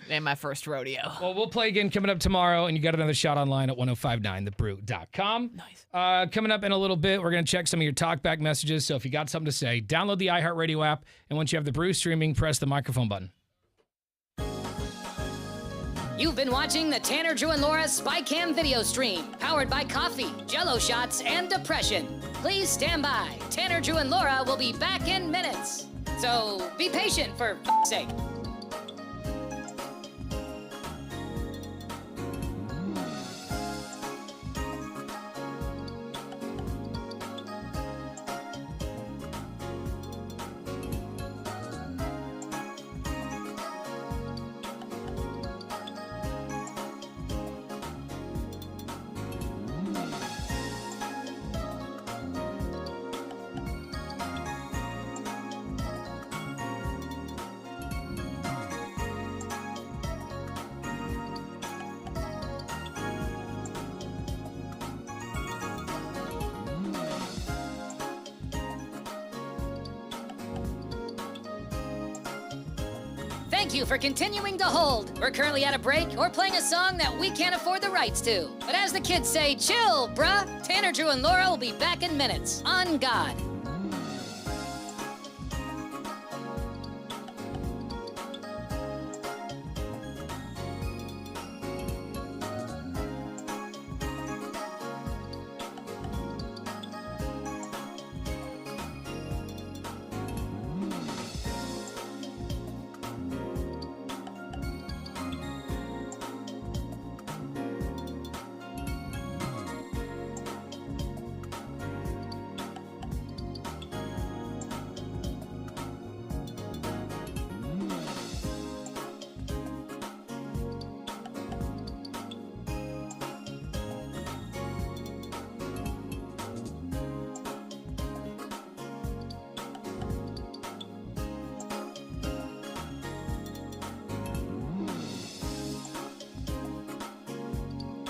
Speaker 2: Ain't my first rodeo.
Speaker 1: Well, we'll play again coming up tomorrow, and you got another shot online at 1059thebrew.com.
Speaker 2: Nice.
Speaker 1: Coming up in a little bit, we're going to check some of your talkback messages. So if you got something to say, download the iHeartRadio app, and once you have the Brew streaming, press the microphone button.
Speaker 7: You've been watching the Tanner, Drew, and Laura SpyCam video stream, powered by coffee, Jell-O shots, and depression. Please stand by. Tanner, Drew, and Laura will be back in minutes. So be patient, for f***'s sake. Thank you for continuing to hold. We're currently at a break or playing a song that we can't afford the rights to. But as the kids say, chill, bruh. Tanner, Drew, and Laura will be back in minutes. On God.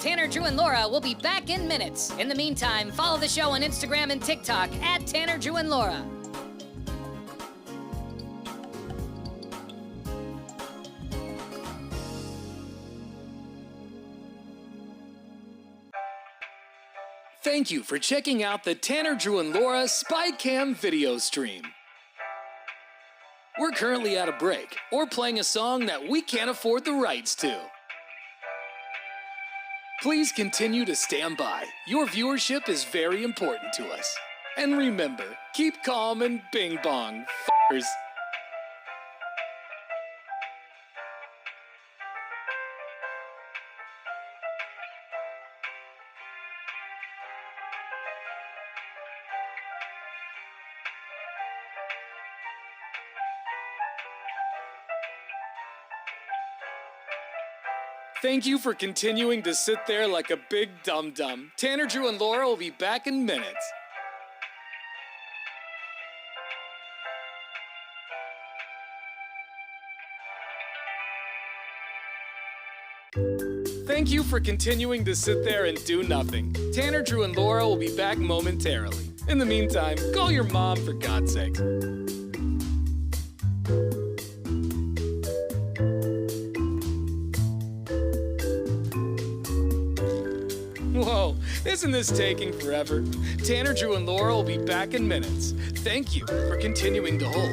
Speaker 7: Tanner, Drew, and Laura will be back in minutes. In the meantime, follow the show on Instagram and TikTok at Tanner, Drew, and Laura.
Speaker 8: Thank you for checking out the Tanner, Drew, and Laura SpyCam video stream. We're currently at a break or playing a song that we can't afford the rights to. Please continue to stand by. Your viewership is very important to us. And remember, keep calm and bing bong, f***ers. Thank you for continuing to sit there like a big dum-dum. Tanner, Drew, and Laura will be back in minutes. Thank you for continuing to sit there and do nothing. Tanner, Drew, and Laura will be back momentarily. In the meantime, call your mom for God's sake. Whoa, isn't this taking forever? Tanner, Drew, and Laura will be back in minutes. Thank you for continuing to hold.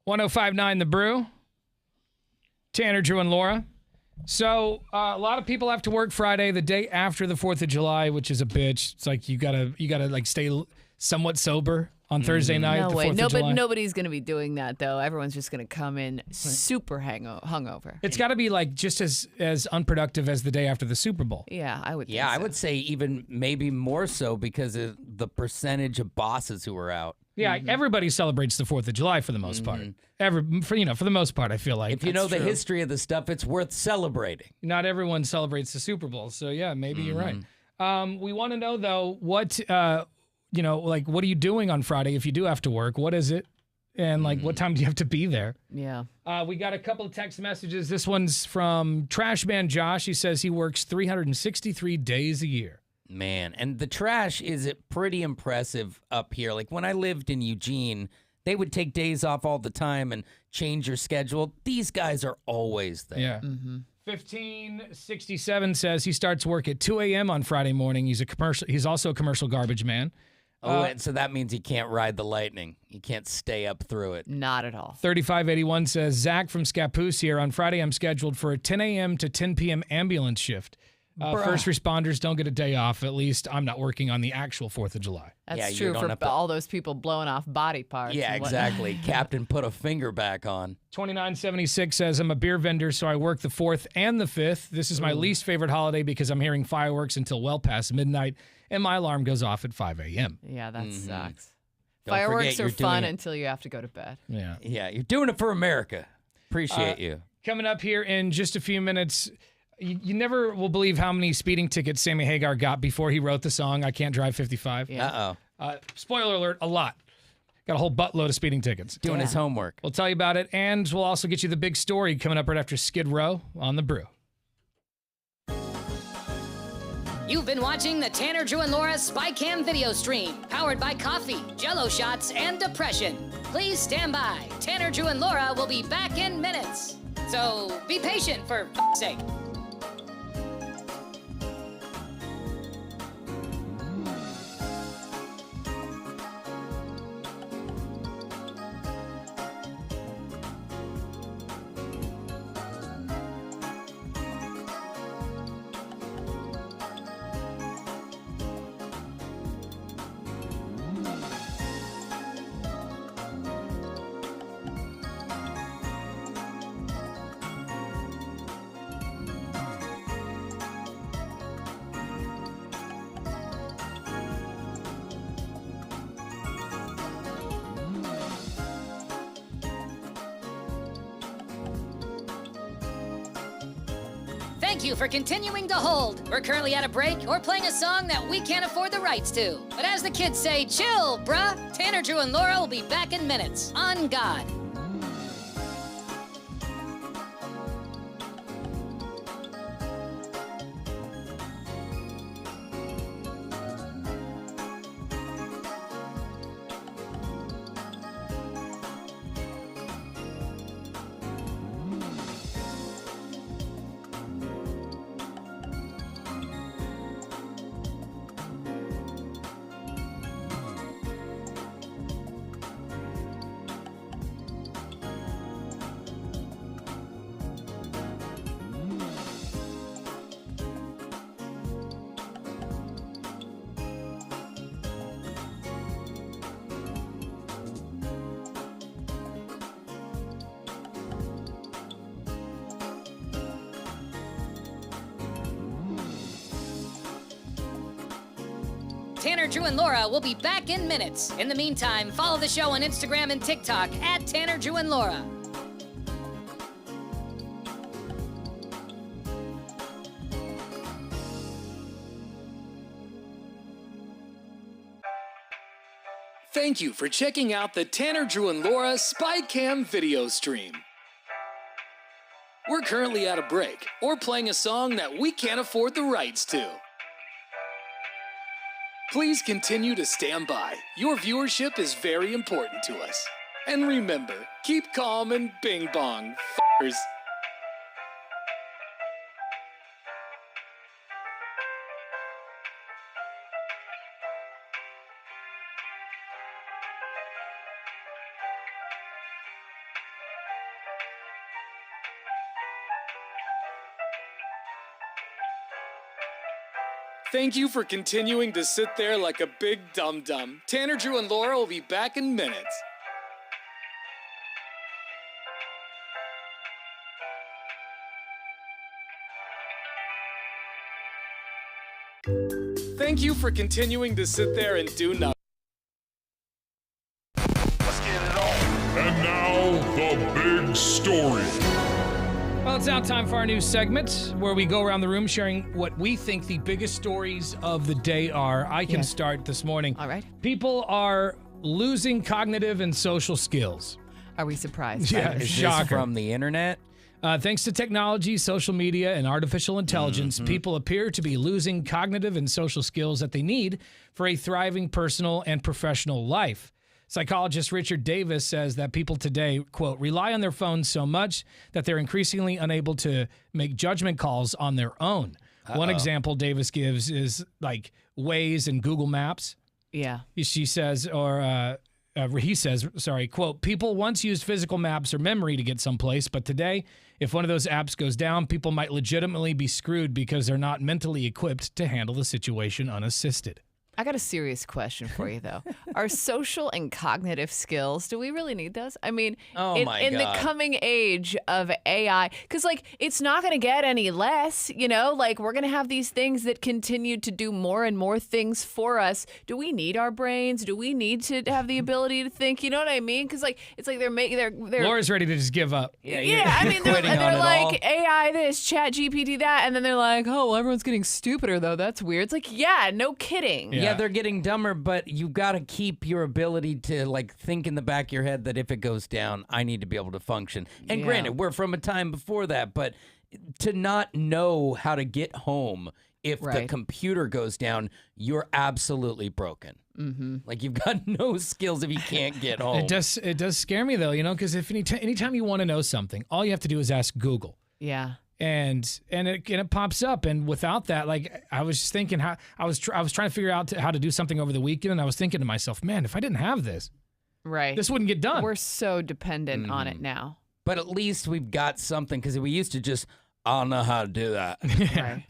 Speaker 1: 1059 The Brew. Tanner, Drew, and Laura. So a lot of people have to work Friday, the day after the 4th of July, which is a bitch. It's like you gotta like stay somewhat sober on Thursday night.
Speaker 2: No
Speaker 1: the
Speaker 2: way.
Speaker 1: 4th of July.
Speaker 2: Nobody's going to be doing that, though. Everyone's just going to come in super hungover.
Speaker 1: It's got to be like just as unproductive as the day after the Super Bowl.
Speaker 2: Yeah, I would.
Speaker 3: Yeah, I would say even maybe more so because of the percentage of bosses who are out.
Speaker 1: Yeah, everybody celebrates the 4th of July for the most part. For the most part, I feel like.
Speaker 3: If you know the history of the stuff, it's worth celebrating.
Speaker 1: Not everyone celebrates the Super Bowl, so yeah, maybe you're right. We want to know though what what are you doing on Friday if you do have to work? What is it? And like what time do you have to be there?
Speaker 2: Yeah.
Speaker 1: We got a couple of text messages. This one's from Trash Man Josh. He says he works 363 days a year.
Speaker 3: Man, and the trash is pretty impressive up here. Like when I lived in Eugene, they would take days off all the time and change your schedule. These guys are always there.
Speaker 1: Yeah. 1567 says he starts work at 2 a.m. on Friday morning. He's also a commercial garbage man.
Speaker 3: And so that means he can't ride the lightning. He can't stay up through it.
Speaker 2: Not at all.
Speaker 1: 3581 says, Zach from Scappoose here. On Friday, I'm scheduled for a 10 a.m. to 10 p.m. ambulance shift. First responders don't get a day off. At least I'm not working on the actual 4th of July.
Speaker 2: That's true for all those people blowing off body parts.
Speaker 3: Yeah, exactly. Captain put a finger back on.
Speaker 1: 2976 says, I'm a beer vendor, so I work the 4th and the 5th. This is my least favorite holiday because I'm hearing fireworks until well past midnight, and my alarm goes off at 5 a.m.
Speaker 2: Yeah, that sucks.
Speaker 3: Don't
Speaker 2: Fireworks
Speaker 3: forget,
Speaker 2: are fun until you have to go to bed.
Speaker 1: Yeah.
Speaker 3: Yeah, you're doing it for America. Appreciate you.
Speaker 1: Coming up here in just a few minutes, you never will believe how many speeding tickets Sammy Hagar got before he wrote the song I Can't Drive 55.
Speaker 2: Yeah.
Speaker 1: Spoiler alert, a lot. Got a whole buttload of speeding tickets.
Speaker 3: Doing his homework.
Speaker 1: We'll tell you about it, and we'll also get you the big story coming up right after Skid Row on The Brew.
Speaker 7: You've been watching the Tanner, Drew, and Laura SpyCam video stream, powered by coffee, Jell-O shots, and depression. Please stand by. Tanner, Drew, and Laura will be back in minutes. So be patient, for f***'s sake. Thank you for continuing to hold. We're currently at a break or playing a song that we can't afford the rights to. But as the kids say, chill, bruh. Tanner, Drew, and Laura will be back in minutes. On God. Tanner, Drew, and Laura will be back in minutes. In the meantime, follow the show on Instagram and TikTok at Tanner, Drew, and Laura.
Speaker 8: Thank you for checking out the Tanner, Drew, and Laura SpyCam video stream. We're currently at a break or playing a song that we can't afford the rights to. Please continue to stand by. Your viewership is very important to us. And remember, keep calm and bing bong, f***ers. Thank you for continuing to sit there like a big dum-dum. Tanner, Drew, and Laura will be back in minutes. Thank you for continuing to sit there and do nothing.
Speaker 4: And now, the big story.
Speaker 1: Well, it's now time for our new segment where we go around the room sharing what we think the biggest stories of the day are. I can start this morning.
Speaker 2: All right.
Speaker 1: People are losing cognitive and social skills.
Speaker 2: Are we surprised?
Speaker 1: Yeah,
Speaker 3: Is
Speaker 1: shocker.
Speaker 3: this from the internet?
Speaker 1: Thanks to technology, social media, and artificial intelligence, people appear to be losing cognitive and social skills that they need for a thriving personal and professional life. Psychologist Richard Davis says that people today, quote, rely on their phones so much that they're increasingly unable to make judgment calls on their own. One example Davis gives is like Waze and Google Maps.
Speaker 2: Yeah.
Speaker 1: She says, he says, quote, people once used physical maps or memory to get someplace, but today, if one of those apps goes down, people might legitimately be screwed because they're not mentally equipped to handle the situation unassisted.
Speaker 2: I got a serious question for you, though. Are social and cognitive skills, do we really need those? I mean, in the coming age of AI, because, like, it's not going to get any less, you know? Like, we're going to have these things that continue to do more and more things for us. Do we need our brains? Do we need to have the ability to think? You know what I mean? Because, like, it's like they're
Speaker 1: Laura's ready to just give up.
Speaker 2: Yeah, I mean, they're like, AI this, Chat GPT that, and then they're like, oh, well, everyone's getting stupider, though. That's weird. It's like, yeah, no kidding.
Speaker 3: Yeah, they're getting dumber, but you got to keep your ability to like think in the back of your head that if it goes down, I need to be able to function. And granted, we're from a time before that, but to not know how to get home if the computer goes down, you're absolutely broken. Mm-hmm. Like you've got no skills if you can't get home.
Speaker 1: It does scare me though, you know, because if anytime you want to know something, all you have to do is ask Google.
Speaker 2: Yeah.
Speaker 1: And it pops up, and without that, like I was just thinking how I was trying to figure out how to do something over the weekend, and I was thinking to myself, man, if I didn't have this, this wouldn't get done.
Speaker 2: We're so dependent on it now.
Speaker 3: But at least we've got something, because we used to just, I don't know how to do that.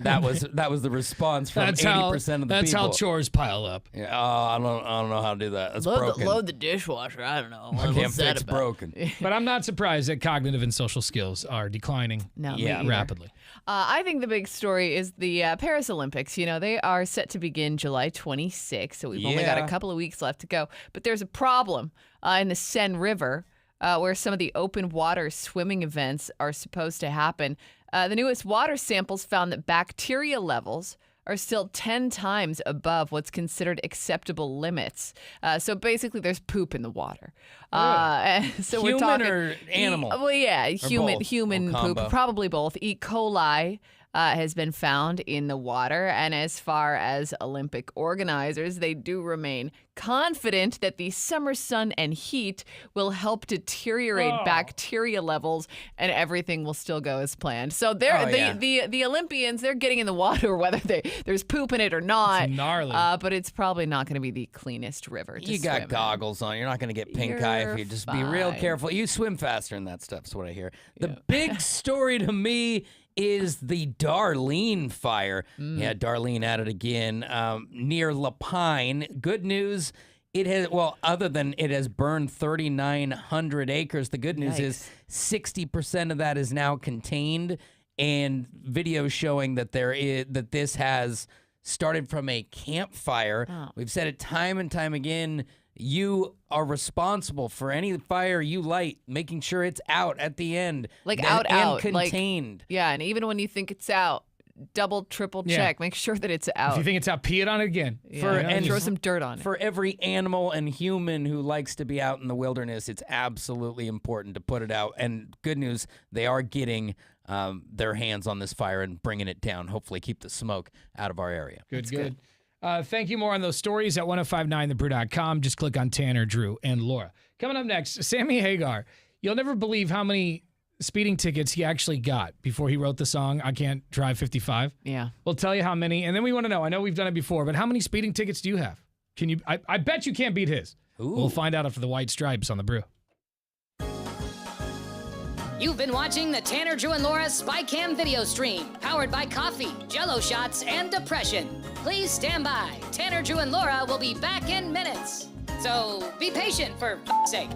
Speaker 3: That was the response from 80% of the people.
Speaker 1: That's how chores pile up.
Speaker 3: Yeah, I don't know how to do that. That's broken.
Speaker 2: Load the dishwasher. I don't know.
Speaker 3: I can't fix broken.
Speaker 1: But I'm not surprised that cognitive and social skills are declining rapidly.
Speaker 2: I think the big story is the Paris Olympics. You know, they are set to begin July 26th, so we've only got a couple of weeks left to go. But there's a problem in the Seine River where some of the open water swimming events are supposed to happen. The newest water samples found that bacteria levels are still 10 times above what's considered acceptable limits. So basically, there's poop in the water. So
Speaker 3: human
Speaker 2: we're talking,
Speaker 3: or animal?
Speaker 2: Well, yeah, human
Speaker 3: both.
Speaker 2: poop, probably both. E. coli has been found in the water. And as far as Olympic organizers, they do remain confident that the summer sun and heat will help deteriorate bacteria levels and everything will still go as planned. So the Olympians, they're getting in the water whether there's poop in it or not.
Speaker 1: It's gnarly.
Speaker 2: But it's probably not going to be the cleanest river to
Speaker 3: You
Speaker 2: swim
Speaker 3: got goggles on. You're not going to get pink eye if you just be real careful. You swim faster in that stuff, is what I hear. The big story to me is the Darlene fire. Yeah, Darlene at it again near La Pine. Good news, it has, other than it has burned 3,900 acres, the good news is 60% of that is now contained, and videos showing that this has started from a campfire. We've said it time and time again. You are responsible for any fire you light, making sure it's out at the end.
Speaker 2: Out.
Speaker 3: Contained.
Speaker 2: And even when you think it's out, double, triple check. Make sure that it's out.
Speaker 1: If you think it's out, pee it on it again.
Speaker 2: And throw some dirt on it.
Speaker 3: For every animal and human who likes to be out in the wilderness, it's absolutely important to put it out. And good news, they are getting their hands on this fire and bringing it down. Hopefully keep the smoke out of our area.
Speaker 1: Good. Thank you. More on those stories at 1059thebrew.com. Just click on Tanner, Drew, and Laura. Coming up next, Sammy Hagar. You'll never believe how many speeding tickets he actually got before he wrote the song, I Can't Drive 55.
Speaker 2: Yeah.
Speaker 1: We'll tell you how many, and then we want to know. I know we've done it before, but how many speeding tickets do you have? Can you? I bet you can't beat his.
Speaker 3: Ooh.
Speaker 1: We'll find out after the white stripes on the brew.
Speaker 7: You've been watching the Tanner, Drew, and Laura SpyCam video stream, powered by coffee, Jell-O shots, and depression. Please stand by. Tanner, Drew, and Laura will be back in minutes. So be patient for f***'s sake.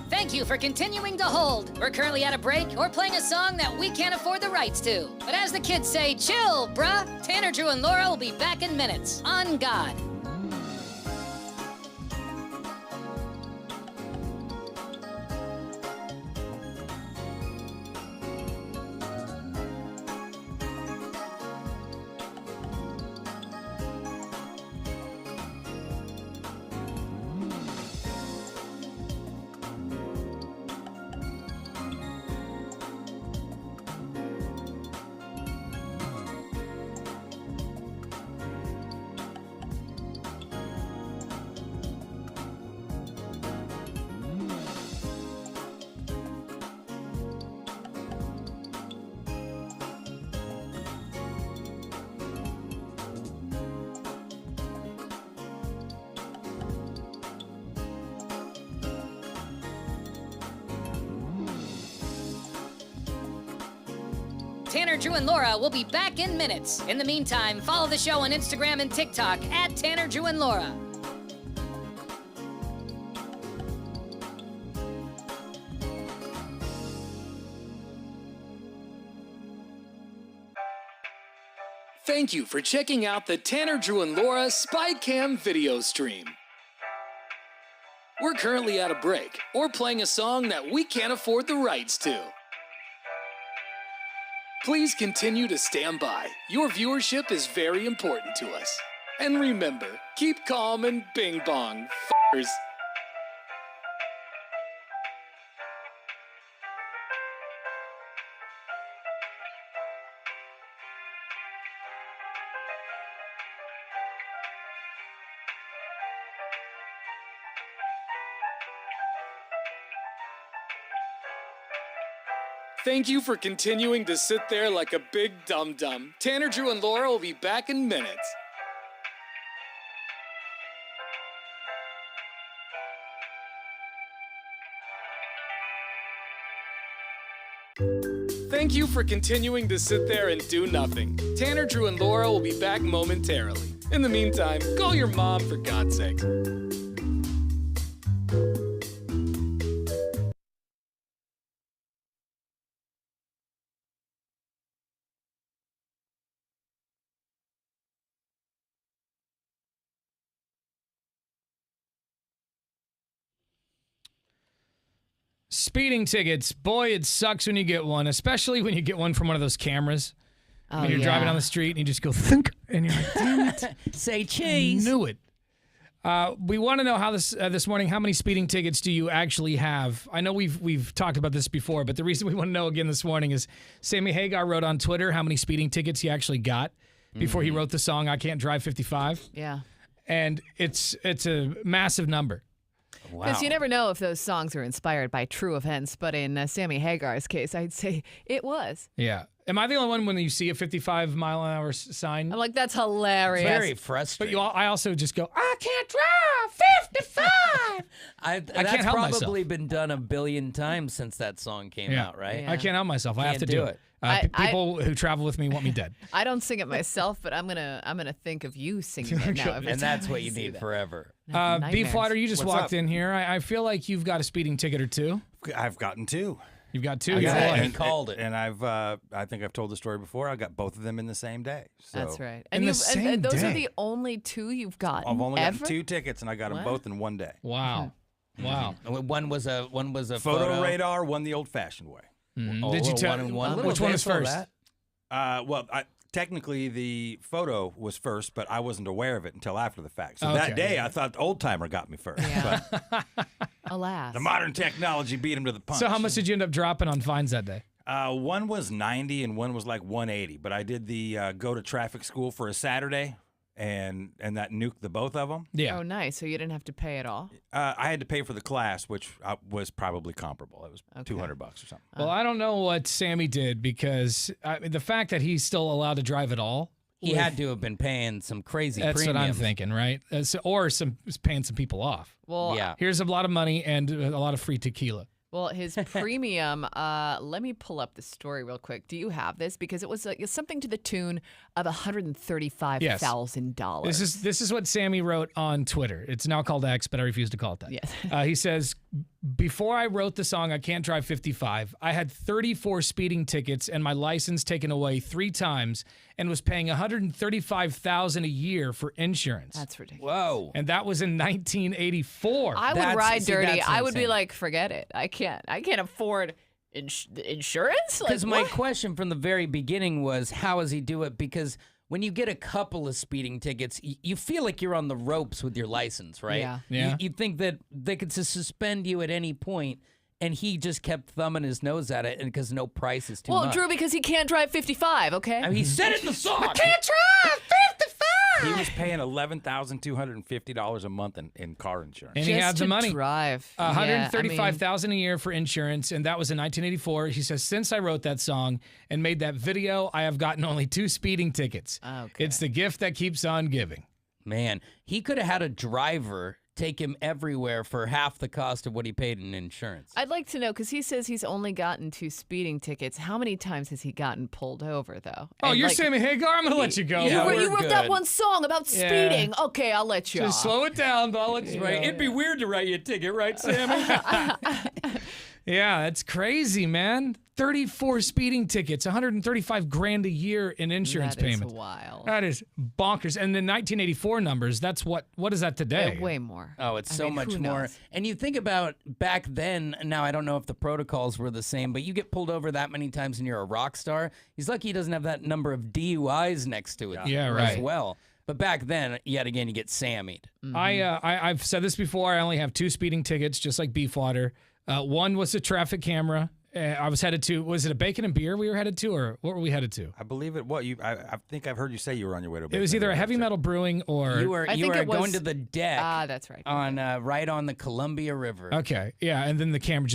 Speaker 7: Thank you for continuing to hold. We're currently at a break or playing a song that we can't afford the rights to. But as the kids say, chill, bruh. Tanner, Drew, and Laura will be back in minutes. On God. Tanner, Drew, and Laura will be back in minutes. In the meantime, follow the show on Instagram and TikTok at Tanner, Drew, and Laura.
Speaker 8: Thank you for checking out the Tanner, Drew, and Laura SpyCam video stream. We're currently at a break or playing a song that we can't afford the rights to. Please continue to stand by. Your viewership is very important to us. And remember, keep calm and bing bong, f***ers. Thank you for continuing to sit there like a big dum-dum. Tanner, Drew, and Laura will be back in minutes. Thank you for continuing to sit there and do nothing. Tanner, Drew, and Laura will be back momentarily. In the meantime, call your mom for God's sake.
Speaker 1: Speeding tickets. Boy, it sucks when you get one, especially when you get one from one of those cameras.
Speaker 2: Oh,
Speaker 1: when you're driving down the street and you just go thunk, and you're like, damn it.
Speaker 3: Say cheese.
Speaker 1: Knew it. We want to know how this morning, how many speeding tickets do you actually have? I know we've talked about this before, but the reason we want to know again this morning is Sammy Hagar wrote on Twitter how many speeding tickets he actually got before he wrote the song I Can't Drive 55.
Speaker 2: Yeah.
Speaker 1: And it's a massive number.
Speaker 2: Because you never know if those songs are inspired by true events, but in Sammy Hagar's case, I'd say it was.
Speaker 1: Yeah. Am I the only one when you see a 55-mile-an-hour sign?
Speaker 2: I'm like, that's hilarious.
Speaker 3: Very frustrating.
Speaker 1: But I also just go, I can't drive 55.
Speaker 3: That's
Speaker 1: can't help
Speaker 3: probably
Speaker 1: myself.
Speaker 3: been done a billion times since that song came out, right?
Speaker 1: I can't help myself. I have to
Speaker 3: Can't
Speaker 1: do
Speaker 3: do
Speaker 1: it.
Speaker 3: it.
Speaker 1: People who travel with me want me dead.
Speaker 2: I don't sing it myself, but I'm gonna think of you singing it now. every
Speaker 3: And
Speaker 2: time
Speaker 3: that's
Speaker 2: I
Speaker 3: what you
Speaker 2: see
Speaker 3: need
Speaker 2: that.
Speaker 3: forever.
Speaker 1: Beef Water, you just
Speaker 16: What's
Speaker 1: walked
Speaker 16: up?
Speaker 1: in here. I feel like you've got a speeding ticket or two.
Speaker 16: I've gotten two.
Speaker 1: You've got two.
Speaker 3: Yeah,
Speaker 1: Yeah.
Speaker 3: he called it.
Speaker 16: And I think I've told the story before. I got both of them in the same day. So
Speaker 2: That's right.
Speaker 1: In
Speaker 2: And,
Speaker 1: the
Speaker 2: you've,
Speaker 1: same
Speaker 2: and those are
Speaker 1: day.
Speaker 2: the only two you've gotten
Speaker 16: I've only
Speaker 2: ever?
Speaker 16: gotten two tickets, and I got them
Speaker 2: What?
Speaker 16: both in one day.
Speaker 1: Wow. Wow.
Speaker 3: One was a
Speaker 16: Photo radar, one the old-fashioned way.
Speaker 3: Oh,
Speaker 1: Did you
Speaker 3: a
Speaker 1: tell
Speaker 3: one and one.
Speaker 1: which one was first?
Speaker 16: Well, technically the photo was first, but I wasn't aware of it until after the fact. So
Speaker 1: Okay.
Speaker 16: that day, I thought the old timer got me first.
Speaker 2: Yeah.
Speaker 16: But
Speaker 2: Alas.
Speaker 16: the modern technology beat him to the punch.
Speaker 1: So how much did you end up dropping on fines that day?
Speaker 16: One was 90 and one was like 180. But I did the go to traffic school for a Saturday, and that nuked the both of them.
Speaker 1: Yeah.
Speaker 2: Oh, nice. So you didn't have to pay at all?
Speaker 16: I had to pay for the class, which was probably comparable. It was $200 or something.
Speaker 1: Well, I don't know what Sammy did because the fact that he's still allowed to drive at all.
Speaker 3: He had to have been paying some crazy
Speaker 1: That's
Speaker 3: premiums.
Speaker 1: what I'm thinking, right? Or paying some people off.
Speaker 2: Well,
Speaker 3: Yeah.
Speaker 1: Here's a lot of money and a lot of free tequila.
Speaker 2: Well, his premium, let me pull up the story real quick. Do you have this? Because it was something to the tune of $135,000.
Speaker 1: This is what Sammy wrote on Twitter. It's now called X, but I refuse to call it that.
Speaker 2: Yes.
Speaker 1: He says, before I wrote the song I Can't Drive 55, I had 34 speeding tickets and my license taken away 3 times and was paying $135,000 a year for insurance.
Speaker 2: That's ridiculous.
Speaker 3: Whoa.
Speaker 1: And that was in 1984.
Speaker 2: I would ride dirty.
Speaker 3: that's
Speaker 2: I would be
Speaker 3: insane.
Speaker 2: like, forget it. I can't afford insurance?
Speaker 3: Because
Speaker 2: Like,
Speaker 3: my
Speaker 2: what?
Speaker 3: question from the very beginning was, how does he do it? Because when you get a couple of speeding tickets, you feel like you're on the ropes with your license, right?
Speaker 2: Yeah.
Speaker 1: Yeah.
Speaker 3: You think that they could just suspend you at any point, and he just kept thumbing his nose at it, and because no price is too
Speaker 2: Well,
Speaker 3: much.
Speaker 2: Drew, because he can't drive 55, okay?
Speaker 3: I mean, he said it in the song.
Speaker 2: I can't drive 55!
Speaker 16: He was paying $11,250 a month in car insurance.
Speaker 1: And he
Speaker 2: Just
Speaker 1: had the
Speaker 2: to
Speaker 1: money.
Speaker 2: drive.
Speaker 1: $135,000 a year for insurance, and that was in 1984. He says, since I wrote that song and made that video, I have gotten only 2 speeding tickets.
Speaker 2: Okay.
Speaker 1: It's the gift that keeps on giving.
Speaker 3: Man, he could have had a driver take him everywhere for half the cost of what he paid in insurance.
Speaker 2: I'd like to know, because he says he's only gotten 2 speeding tickets. How many times has he gotten pulled over, though?
Speaker 1: Oh,
Speaker 2: And,
Speaker 1: you're
Speaker 2: like,
Speaker 1: Sammy Hagar? I'm going to let you go.
Speaker 3: Yeah,
Speaker 2: you
Speaker 3: we're
Speaker 2: wrote that
Speaker 3: good.
Speaker 2: one song about speeding. Okay, I'll let you
Speaker 1: Just
Speaker 2: off.
Speaker 1: slow it down, but I'll let you
Speaker 16: Right.
Speaker 1: go.
Speaker 16: It'd be weird to write you a ticket, right, Sammy?
Speaker 1: Yeah, that's crazy, man. 34 speeding tickets, $135,000 a year in insurance
Speaker 2: That is
Speaker 1: payments.
Speaker 2: wild.
Speaker 1: That is bonkers. And the 1984 numbers, that's what is that today?
Speaker 2: Way more.
Speaker 3: Oh, it's
Speaker 2: I
Speaker 3: so
Speaker 2: mean,
Speaker 3: much
Speaker 2: who
Speaker 3: more.
Speaker 2: knows?
Speaker 3: And you think about back then, now I don't know if the protocols were the same, but you get pulled over that many times and you're a rock star. He's lucky he doesn't have that number of DUIs next to it
Speaker 1: Yeah,
Speaker 3: as
Speaker 1: right.
Speaker 3: well. But back then, yet again, you get Sammied.
Speaker 1: I've said this before. I only have 2 speeding tickets, just like Beefwater. One was a traffic camera. I was headed to, was it a bacon and beer we were headed to, or what were we headed to?
Speaker 16: I believe it. What I think I've heard you say you were on your way to.
Speaker 1: It was either a heavy metal brewing or.
Speaker 3: You were
Speaker 2: I think it
Speaker 3: going
Speaker 2: was-
Speaker 3: to the deck.
Speaker 2: That's right.
Speaker 3: On right on the Columbia River.
Speaker 1: Okay, yeah, and then the camera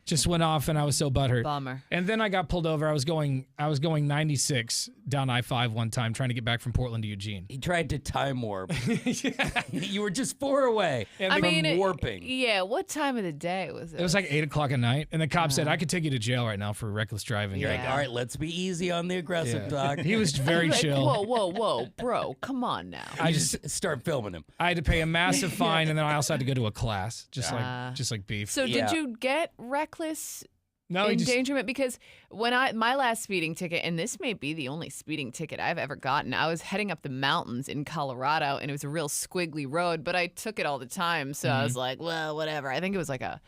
Speaker 1: just went off, and I was so butthurt.
Speaker 2: Bummer.
Speaker 1: And then I got pulled over. I was going 96 down I-5 one time, trying to get back from Portland to Eugene.
Speaker 3: He tried to time warp. You were just 4 away from warping.
Speaker 2: Yeah, what time of the day was it?
Speaker 1: It was like 8 o'clock at night, and the cop said, I could take you to jail right now for reckless driving.
Speaker 3: You're like, all right, let's be easy on the aggressive
Speaker 1: Yeah.
Speaker 3: dog.
Speaker 1: He was very
Speaker 2: Like,
Speaker 1: chill.
Speaker 2: Whoa, bro, come on now.
Speaker 3: I just start filming him.
Speaker 1: I had to pay a massive fine, and then I also had to go to a class, just like Beef.
Speaker 2: So
Speaker 3: Yeah.
Speaker 2: did you get reckless
Speaker 1: No, he just-
Speaker 2: endangerment? Because when my last speeding ticket, and this may be the only speeding ticket I've ever gotten, I was heading up the mountains in Colorado, and it was a real squiggly road, but I took it all the time, so I was like, well, whatever. I think it was like a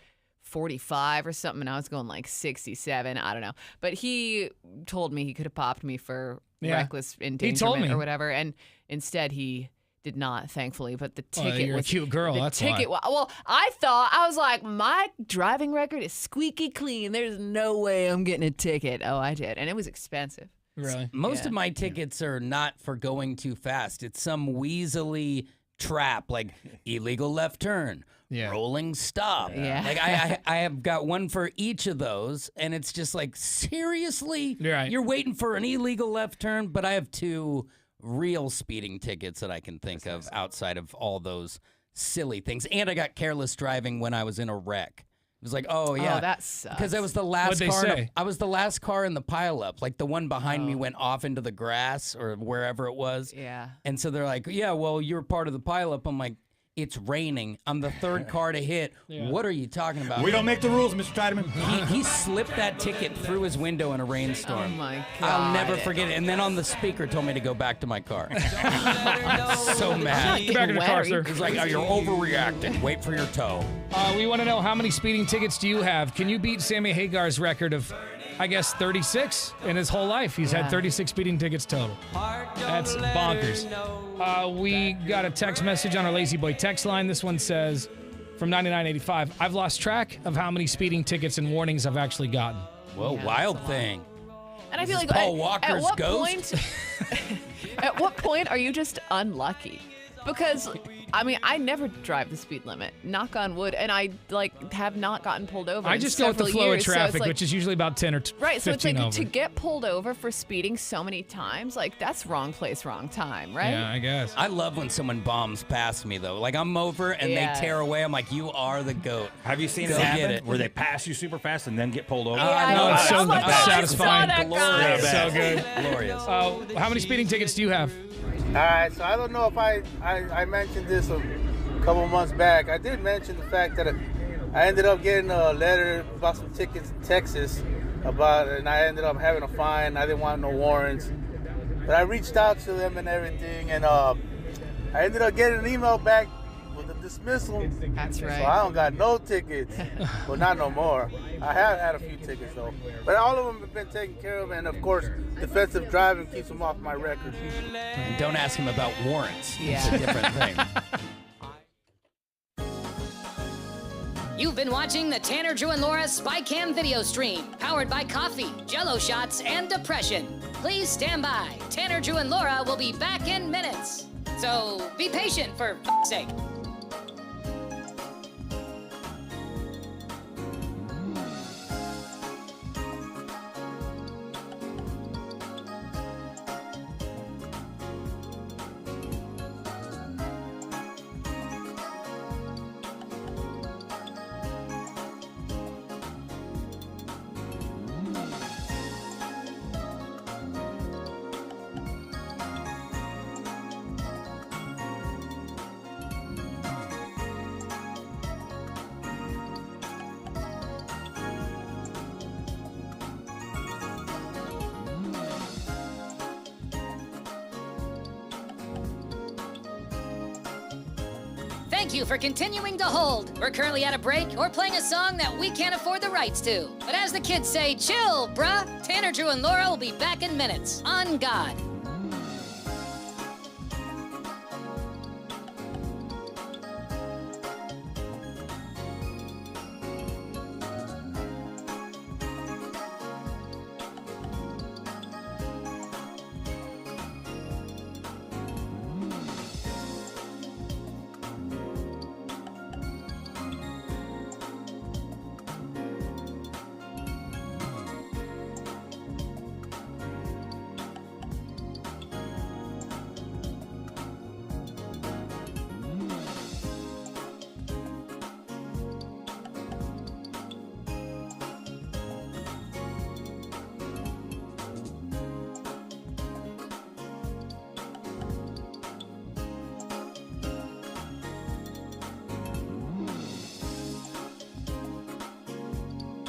Speaker 2: 45 or something, and I was going like 67. I don't know. But he told me he could have popped me for
Speaker 1: Yeah.
Speaker 2: reckless
Speaker 1: He
Speaker 2: endangerment
Speaker 1: told me.
Speaker 2: or whatever, and instead he did not, thankfully. But the
Speaker 1: Well,
Speaker 2: ticket
Speaker 1: you're a
Speaker 2: was
Speaker 1: cute girl,
Speaker 2: The
Speaker 1: that's
Speaker 2: ticket.
Speaker 1: why.
Speaker 2: Well, I was like, my driving record is squeaky clean. There's no way I'm getting a ticket. Oh, I did, and it was expensive.
Speaker 1: Really?
Speaker 3: Most
Speaker 2: Yeah.
Speaker 3: of my tickets are not for going too fast. It's some weaselly trap like illegal left turn, rolling stop.
Speaker 2: Yeah.
Speaker 3: Like I have got one for each of those, and it's just like, seriously?
Speaker 1: Right.
Speaker 3: You're waiting for an illegal left turn, but I have 2 real speeding tickets that I can think of outside of all those silly things. And I got careless driving when I was in a wreck. It was like, oh yeah,
Speaker 2: that sucks.
Speaker 3: because I was the last
Speaker 1: What'd they
Speaker 3: car.
Speaker 1: say?
Speaker 3: I was the last car in the pileup. Like the one behind me went off into the grass or wherever it was.
Speaker 2: Yeah.
Speaker 3: And so they're like, yeah, well, you're part of the pileup. I'm like, it's raining. I'm the 3rd car to hit. What are you talking about?
Speaker 16: We don't make the rules, Mr. Tideman.
Speaker 3: He slipped that ticket through his window in a rainstorm.
Speaker 2: Oh my God.
Speaker 3: I'll never forget it. And then on the speaker told me to go back to my car. So mad.
Speaker 1: Get back in the car, sir.
Speaker 3: He's like, oh, you're overreacting. Wait for your tow.
Speaker 1: We want to know, how many speeding tickets do you have? Can you beat Sammy Hagar's record of, I guess, 36 in his whole life. He's had 36 speeding tickets total. That's bonkers. We got a text message on our Lazy Boy text line. This one says, from 9985, I've lost track of how many speeding tickets and warnings I've actually gotten.
Speaker 3: Whoa, wild thing.
Speaker 2: And I feel like
Speaker 3: Paul Walker's
Speaker 2: ghost? At what point are you just unlucky? Because, I mean, I never drive the speed limit, knock on wood, and I, have not gotten pulled over
Speaker 1: I just go with the flow of traffic, which is usually about 10 or 15
Speaker 2: Right, so it's like
Speaker 1: over.
Speaker 2: to get pulled over for speeding so many times, that's wrong place, wrong time, right?
Speaker 1: Yeah, I guess.
Speaker 3: I love when someone bombs past me, though. Like, I'm over and they tear away. I'm like, you are the GOAT.
Speaker 16: Have you seen
Speaker 3: Go
Speaker 16: it
Speaker 3: get
Speaker 16: happen
Speaker 3: it.
Speaker 16: where they pass you super fast and then get pulled over?
Speaker 1: It's so satisfying.
Speaker 3: Glorious.
Speaker 1: So good.
Speaker 3: Glorious.
Speaker 1: How many speeding tickets do you have?
Speaker 17: All right, so I don't know if I mentioned this a couple months back. I did mention the fact that I ended up getting a letter about some tickets in Texas and I ended up having a fine. I didn't want no warrants. But I reached out to them and everything, and I ended up getting an email back with a dismissal.
Speaker 2: That's right.
Speaker 17: So I don't got no tickets. Well, not no more. I have had a few tickets, though. But all of them have been taken care of, and of course, defensive driving keeps them off my record.
Speaker 3: And don't ask him about warrants.
Speaker 2: Yeah.
Speaker 3: It's a different thing.
Speaker 7: You've been watching the Tanner, Drew, and Laura SpyCam video stream, powered by coffee, Jell-O shots, and depression. Please stand by. Tanner, Drew, and Laura will be back in minutes. So be patient, for f***'s sake. Thank you for continuing to hold. We're currently at a break or playing a song that we can't afford the rights to. But as the kids say, chill, bruh. Tanner, Drew, and Laura will be back in minutes. On God.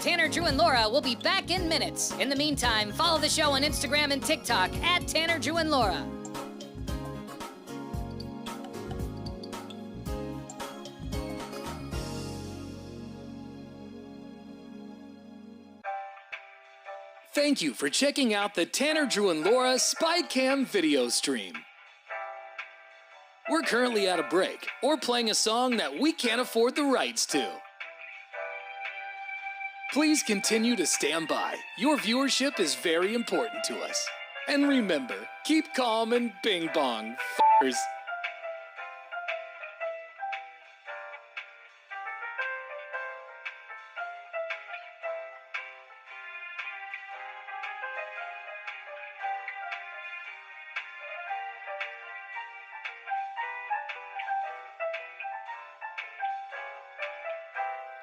Speaker 7: Tanner, Drew, and Laura will be back in minutes. In the meantime, follow the show on Instagram and TikTok at Tanner, Drew, and Laura.
Speaker 8: Thank you for checking out the Tanner, Drew, and Laura SpyCam video stream. We're currently at a break or playing a song that we can't afford the rights to. Please continue to stand by. Your viewership is very important to us. And remember, keep calm and bing bong, f***ers.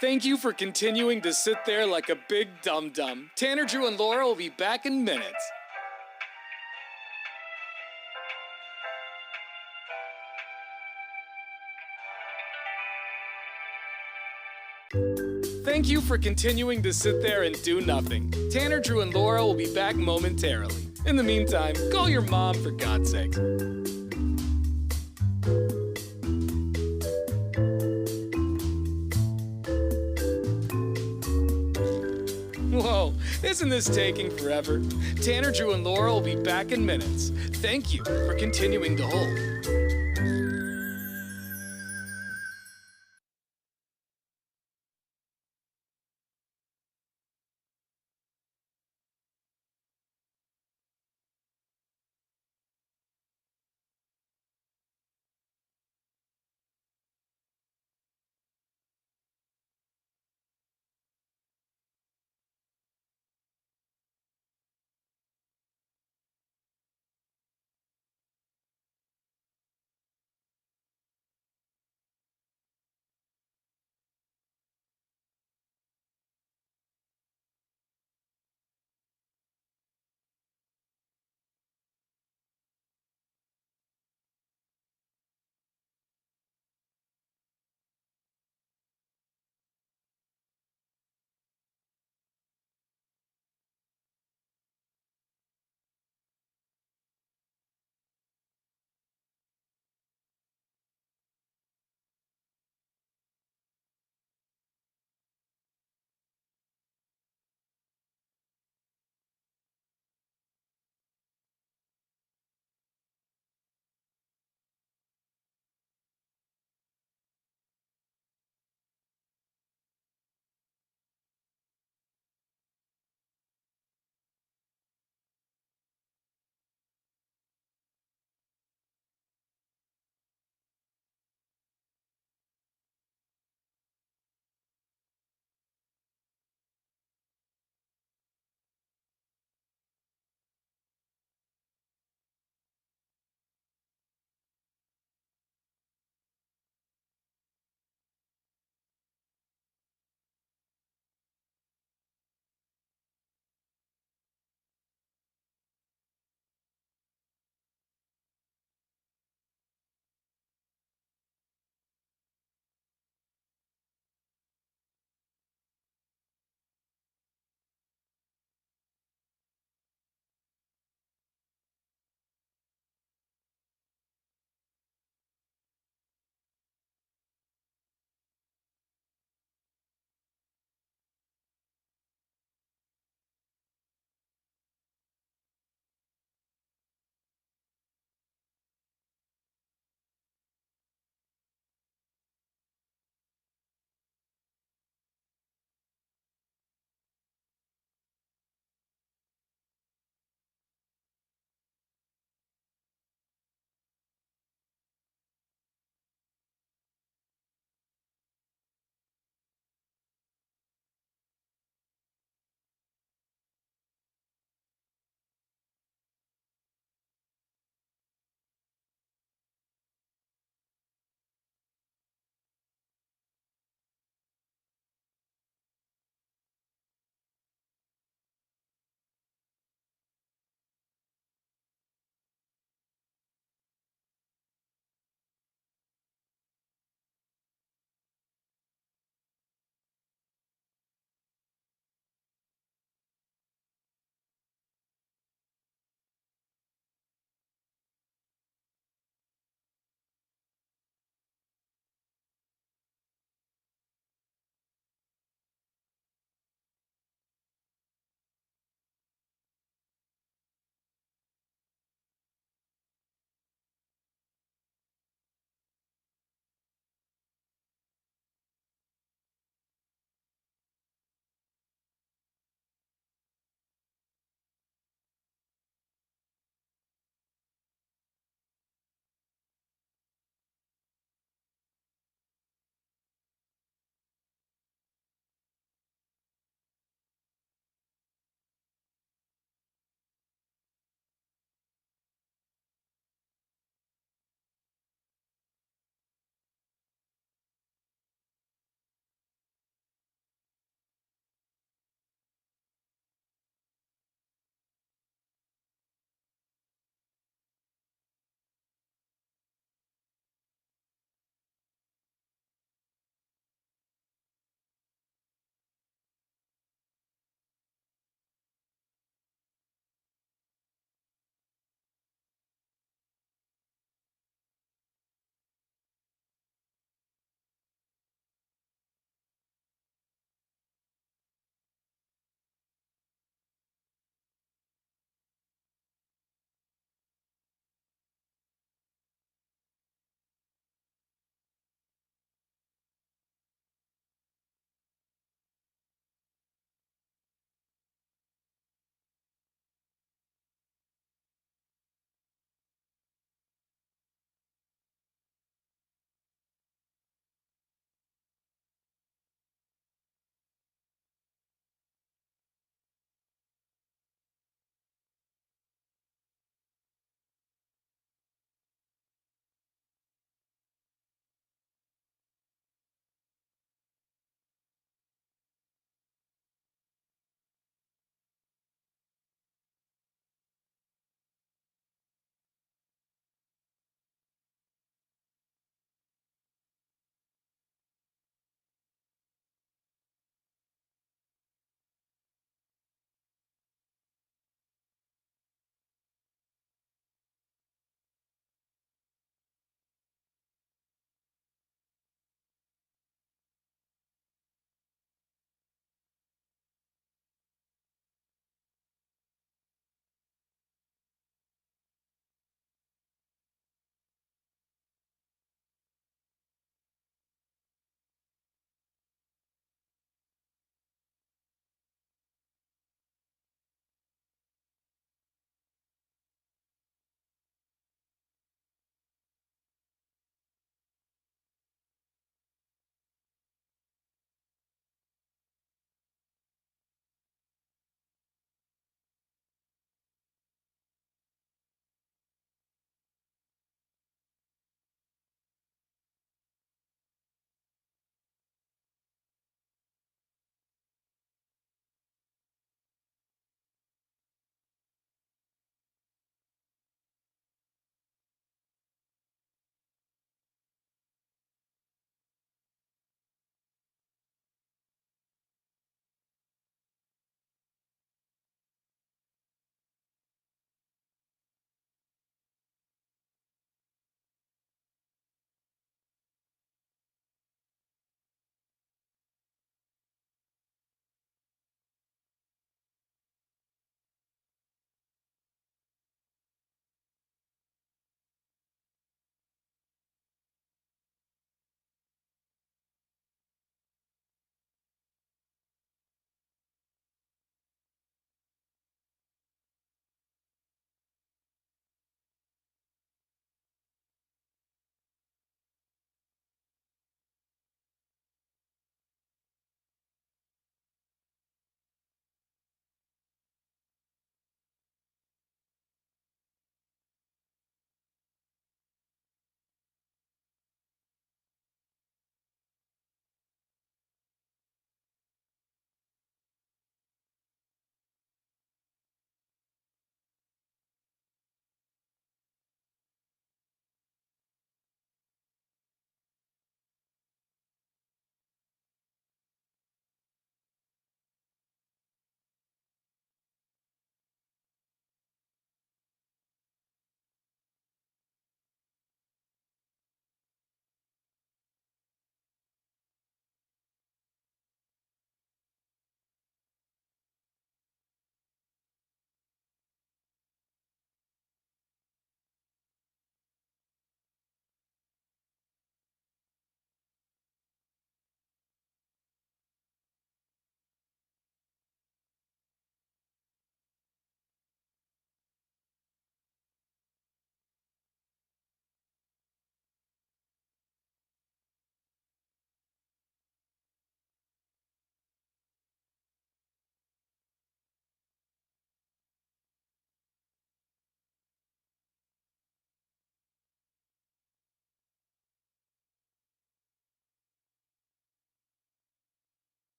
Speaker 8: Thank you for continuing to sit there like a big dum-dum. Tanner, Drew, and Laura will be back in minutes. Thank you for continuing to sit there and do nothing. Tanner, Drew, and Laura will be back momentarily. In the meantime, call your mom for God's sake. Whoa, Isn't this taking forever? Tanner, Drew, and Laura will be back in minutes. Thank you for continuing to hold.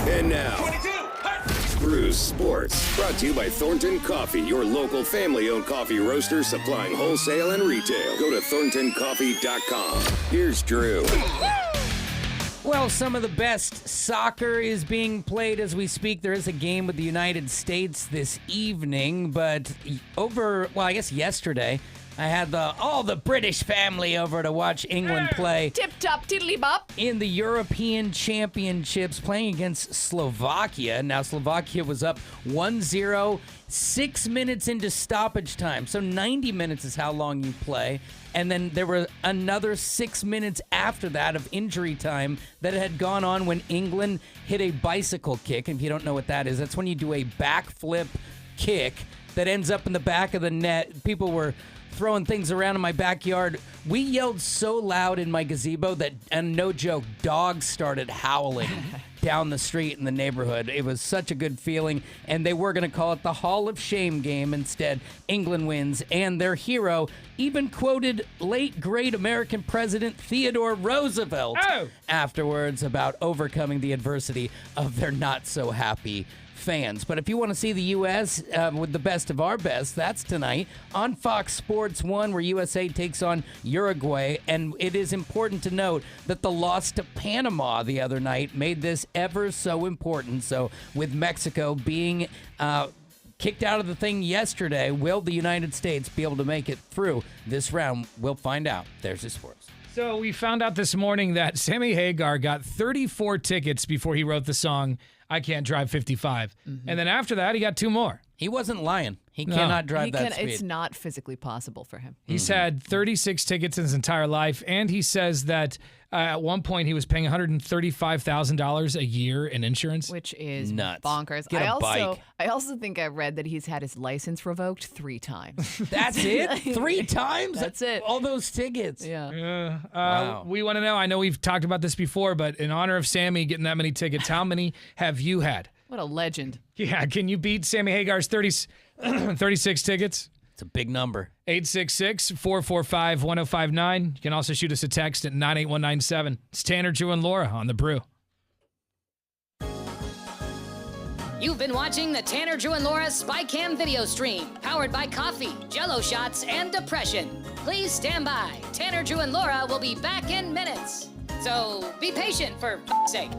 Speaker 9: And now, Brews Sports, brought to you by Thornton Coffee, your local family-owned coffee roaster supplying wholesale and retail. Go to thorntoncoffee.com. Here's Drew.
Speaker 3: Well, some of the best soccer is being played as we speak. There is a game with the United States this evening, but I guess yesterday, I had all the British family over to watch England play.
Speaker 2: Tip-top, tiddly-bop.
Speaker 3: In the European Championships, playing against Slovakia. Now, Slovakia was up 1-0, 6 minutes into stoppage time. So 90 minutes is how long you play. And then there were another 6 minutes after that of injury time that had gone on when England hit a bicycle kick. And if you don't know what that is, that's when you do a backflip kick that ends up in the back of the net. People were throwing things around in my backyard. We yelled so loud in my gazebo that, and no joke, dogs started howling down the street in the neighborhood. It was such a good feeling, and they were going to call it the Hall of Shame game. Instead, England wins, and their hero even quoted late great American President Theodore Roosevelt afterwards about overcoming the adversity of their not-so-happy fans. But if you want to see the U.S. With the best of our best, that's tonight on Fox Sports 1, where USA takes on Uruguay. And it is important to note that the loss to Panama the other night made this ever so important. So with Mexico being kicked out of the thing yesterday, will the United States be able to make it through this round? We'll find out. There's your sports.
Speaker 1: So we found out this morning that Sammy Hagar got 34 tickets before he wrote the song I Can't Drive 55.
Speaker 2: Mm-hmm.
Speaker 1: And then after that, he got 2 more.
Speaker 3: He wasn't lying. He cannot drive that speed.
Speaker 2: It's not physically possible for him.
Speaker 1: He's had 36 tickets in his entire life, and he says that at one point he was paying $135,000 a year in insurance.
Speaker 2: Which is
Speaker 3: nuts.
Speaker 2: Bonkers.
Speaker 3: Get a bike.
Speaker 2: I also think I read that he's had his license revoked 3 times.
Speaker 3: That's it? 3 times?
Speaker 2: That's it.
Speaker 3: All those tickets.
Speaker 2: Yeah.
Speaker 3: Wow.
Speaker 1: We want to know, I know we've talked about this before, but in honor of Sammy getting that many tickets, how many have you had?
Speaker 2: What a legend.
Speaker 1: Yeah, can you beat Sammy Hagar's 36 tickets?
Speaker 3: It's a big number.
Speaker 1: 866-445-1059. You can also shoot us a text at 98197. It's Tanner, Drew, and Laura on The Brew.
Speaker 7: You've been watching the Tanner, Drew, and Laura SpyCam video stream, powered by coffee, Jell-O shots, and depression. Please stand by. Tanner, Drew, and Laura will be back in minutes. So be patient, for f***'s sake.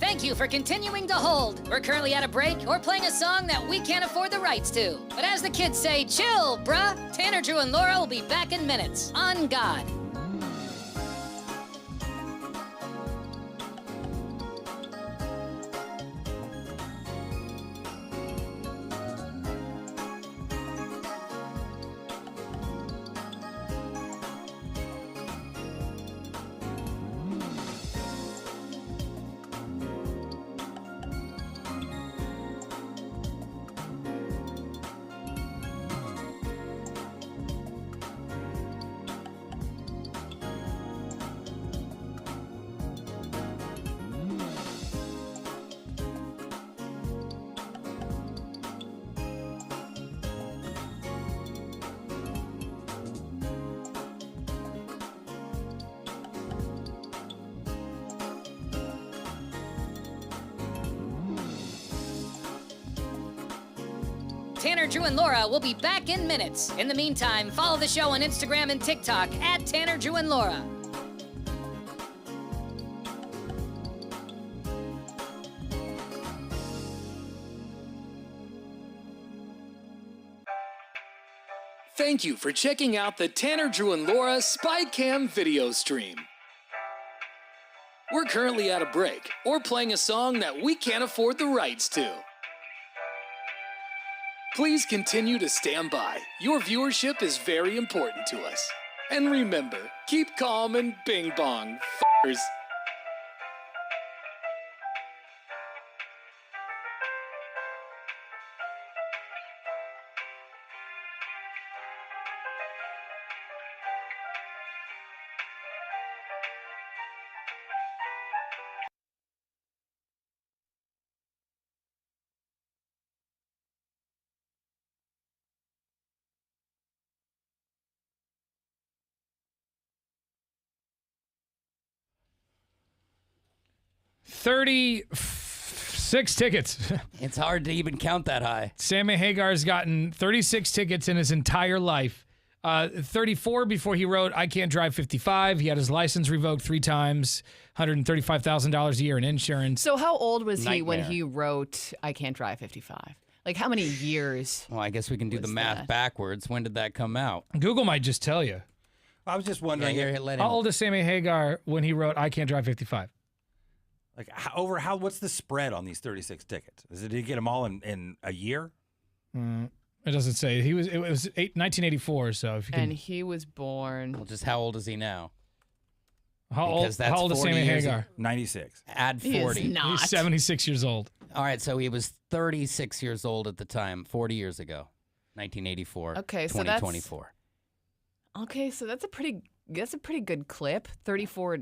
Speaker 7: Thank you for continuing to hold. We're currently at a break or playing a song that we can't afford the rights to. But as the kids say, chill, bruh. Tanner, Drew, and Laura will be back in minutes. On God. Tanner, Drew, and Laura will be back in minutes. In the meantime, follow the show on Instagram and TikTok at Tanner, Drew, and Laura.
Speaker 8: Thank you for checking out the Tanner, Drew, and Laura SpyCam video stream. We're currently at a break or playing a song that we can't afford the rights to. Please continue to stand by. Your viewership is very important to us. And remember, keep calm and bing bong, f***ers.
Speaker 1: $36 tickets.
Speaker 3: It's hard to even count that high.
Speaker 1: Sammy Hagar's gotten 36 tickets in his entire life. 34 before he wrote I Can't Drive 55. He had his license revoked 3 times, $135,000 a year in insurance.
Speaker 2: So how old was he when
Speaker 3: Nightmare.
Speaker 2: he wrote I Can't Drive 55? Like how many years?
Speaker 3: Well, I guess we can do the math backwards. When did that come out?
Speaker 1: Google might just tell you.
Speaker 16: I was just wondering,
Speaker 1: How old is Sammy Hagar when he wrote I Can't Drive 55?
Speaker 16: like, what's the spread on these 36 tickets? Did he get them all in a year?
Speaker 1: It doesn't say. It was 1984. So if you can,
Speaker 2: And he was born.
Speaker 3: Well, just how old is he now?
Speaker 1: how old
Speaker 3: Because that's
Speaker 1: is
Speaker 3: 40
Speaker 1: Sammy
Speaker 3: years-
Speaker 1: Hagar?
Speaker 16: 96.
Speaker 3: Add
Speaker 2: He is
Speaker 3: 40.
Speaker 2: not.
Speaker 1: He's 76 years old.
Speaker 3: All right, so he was 36 years old at the time, 40 years ago, 1984.
Speaker 2: Okay, so that's-
Speaker 3: 2024.
Speaker 2: Okay, so that's a pretty good clip. 34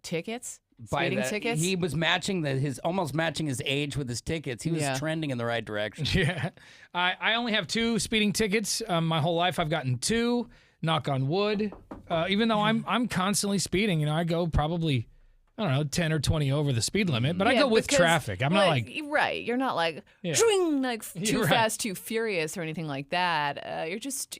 Speaker 2: tickets.
Speaker 3: By
Speaker 2: Speeding
Speaker 3: that,
Speaker 2: tickets.
Speaker 3: he was matching almost matching his age with his tickets. He was
Speaker 2: Yeah.
Speaker 3: trending in the right direction.
Speaker 1: Yeah, I only have 2 speeding tickets. My whole life I've gotten 2. Knock on wood. Even though I'm constantly speeding, I go probably 10 or 20 over the speed limit, but I
Speaker 2: Yeah,
Speaker 1: go with
Speaker 2: because,
Speaker 1: traffic. I'm not like
Speaker 2: right. You're not like
Speaker 1: Yeah.
Speaker 2: "Dring," like
Speaker 1: You're
Speaker 2: too
Speaker 1: right.
Speaker 2: fast, too furious, or anything like that. You're just.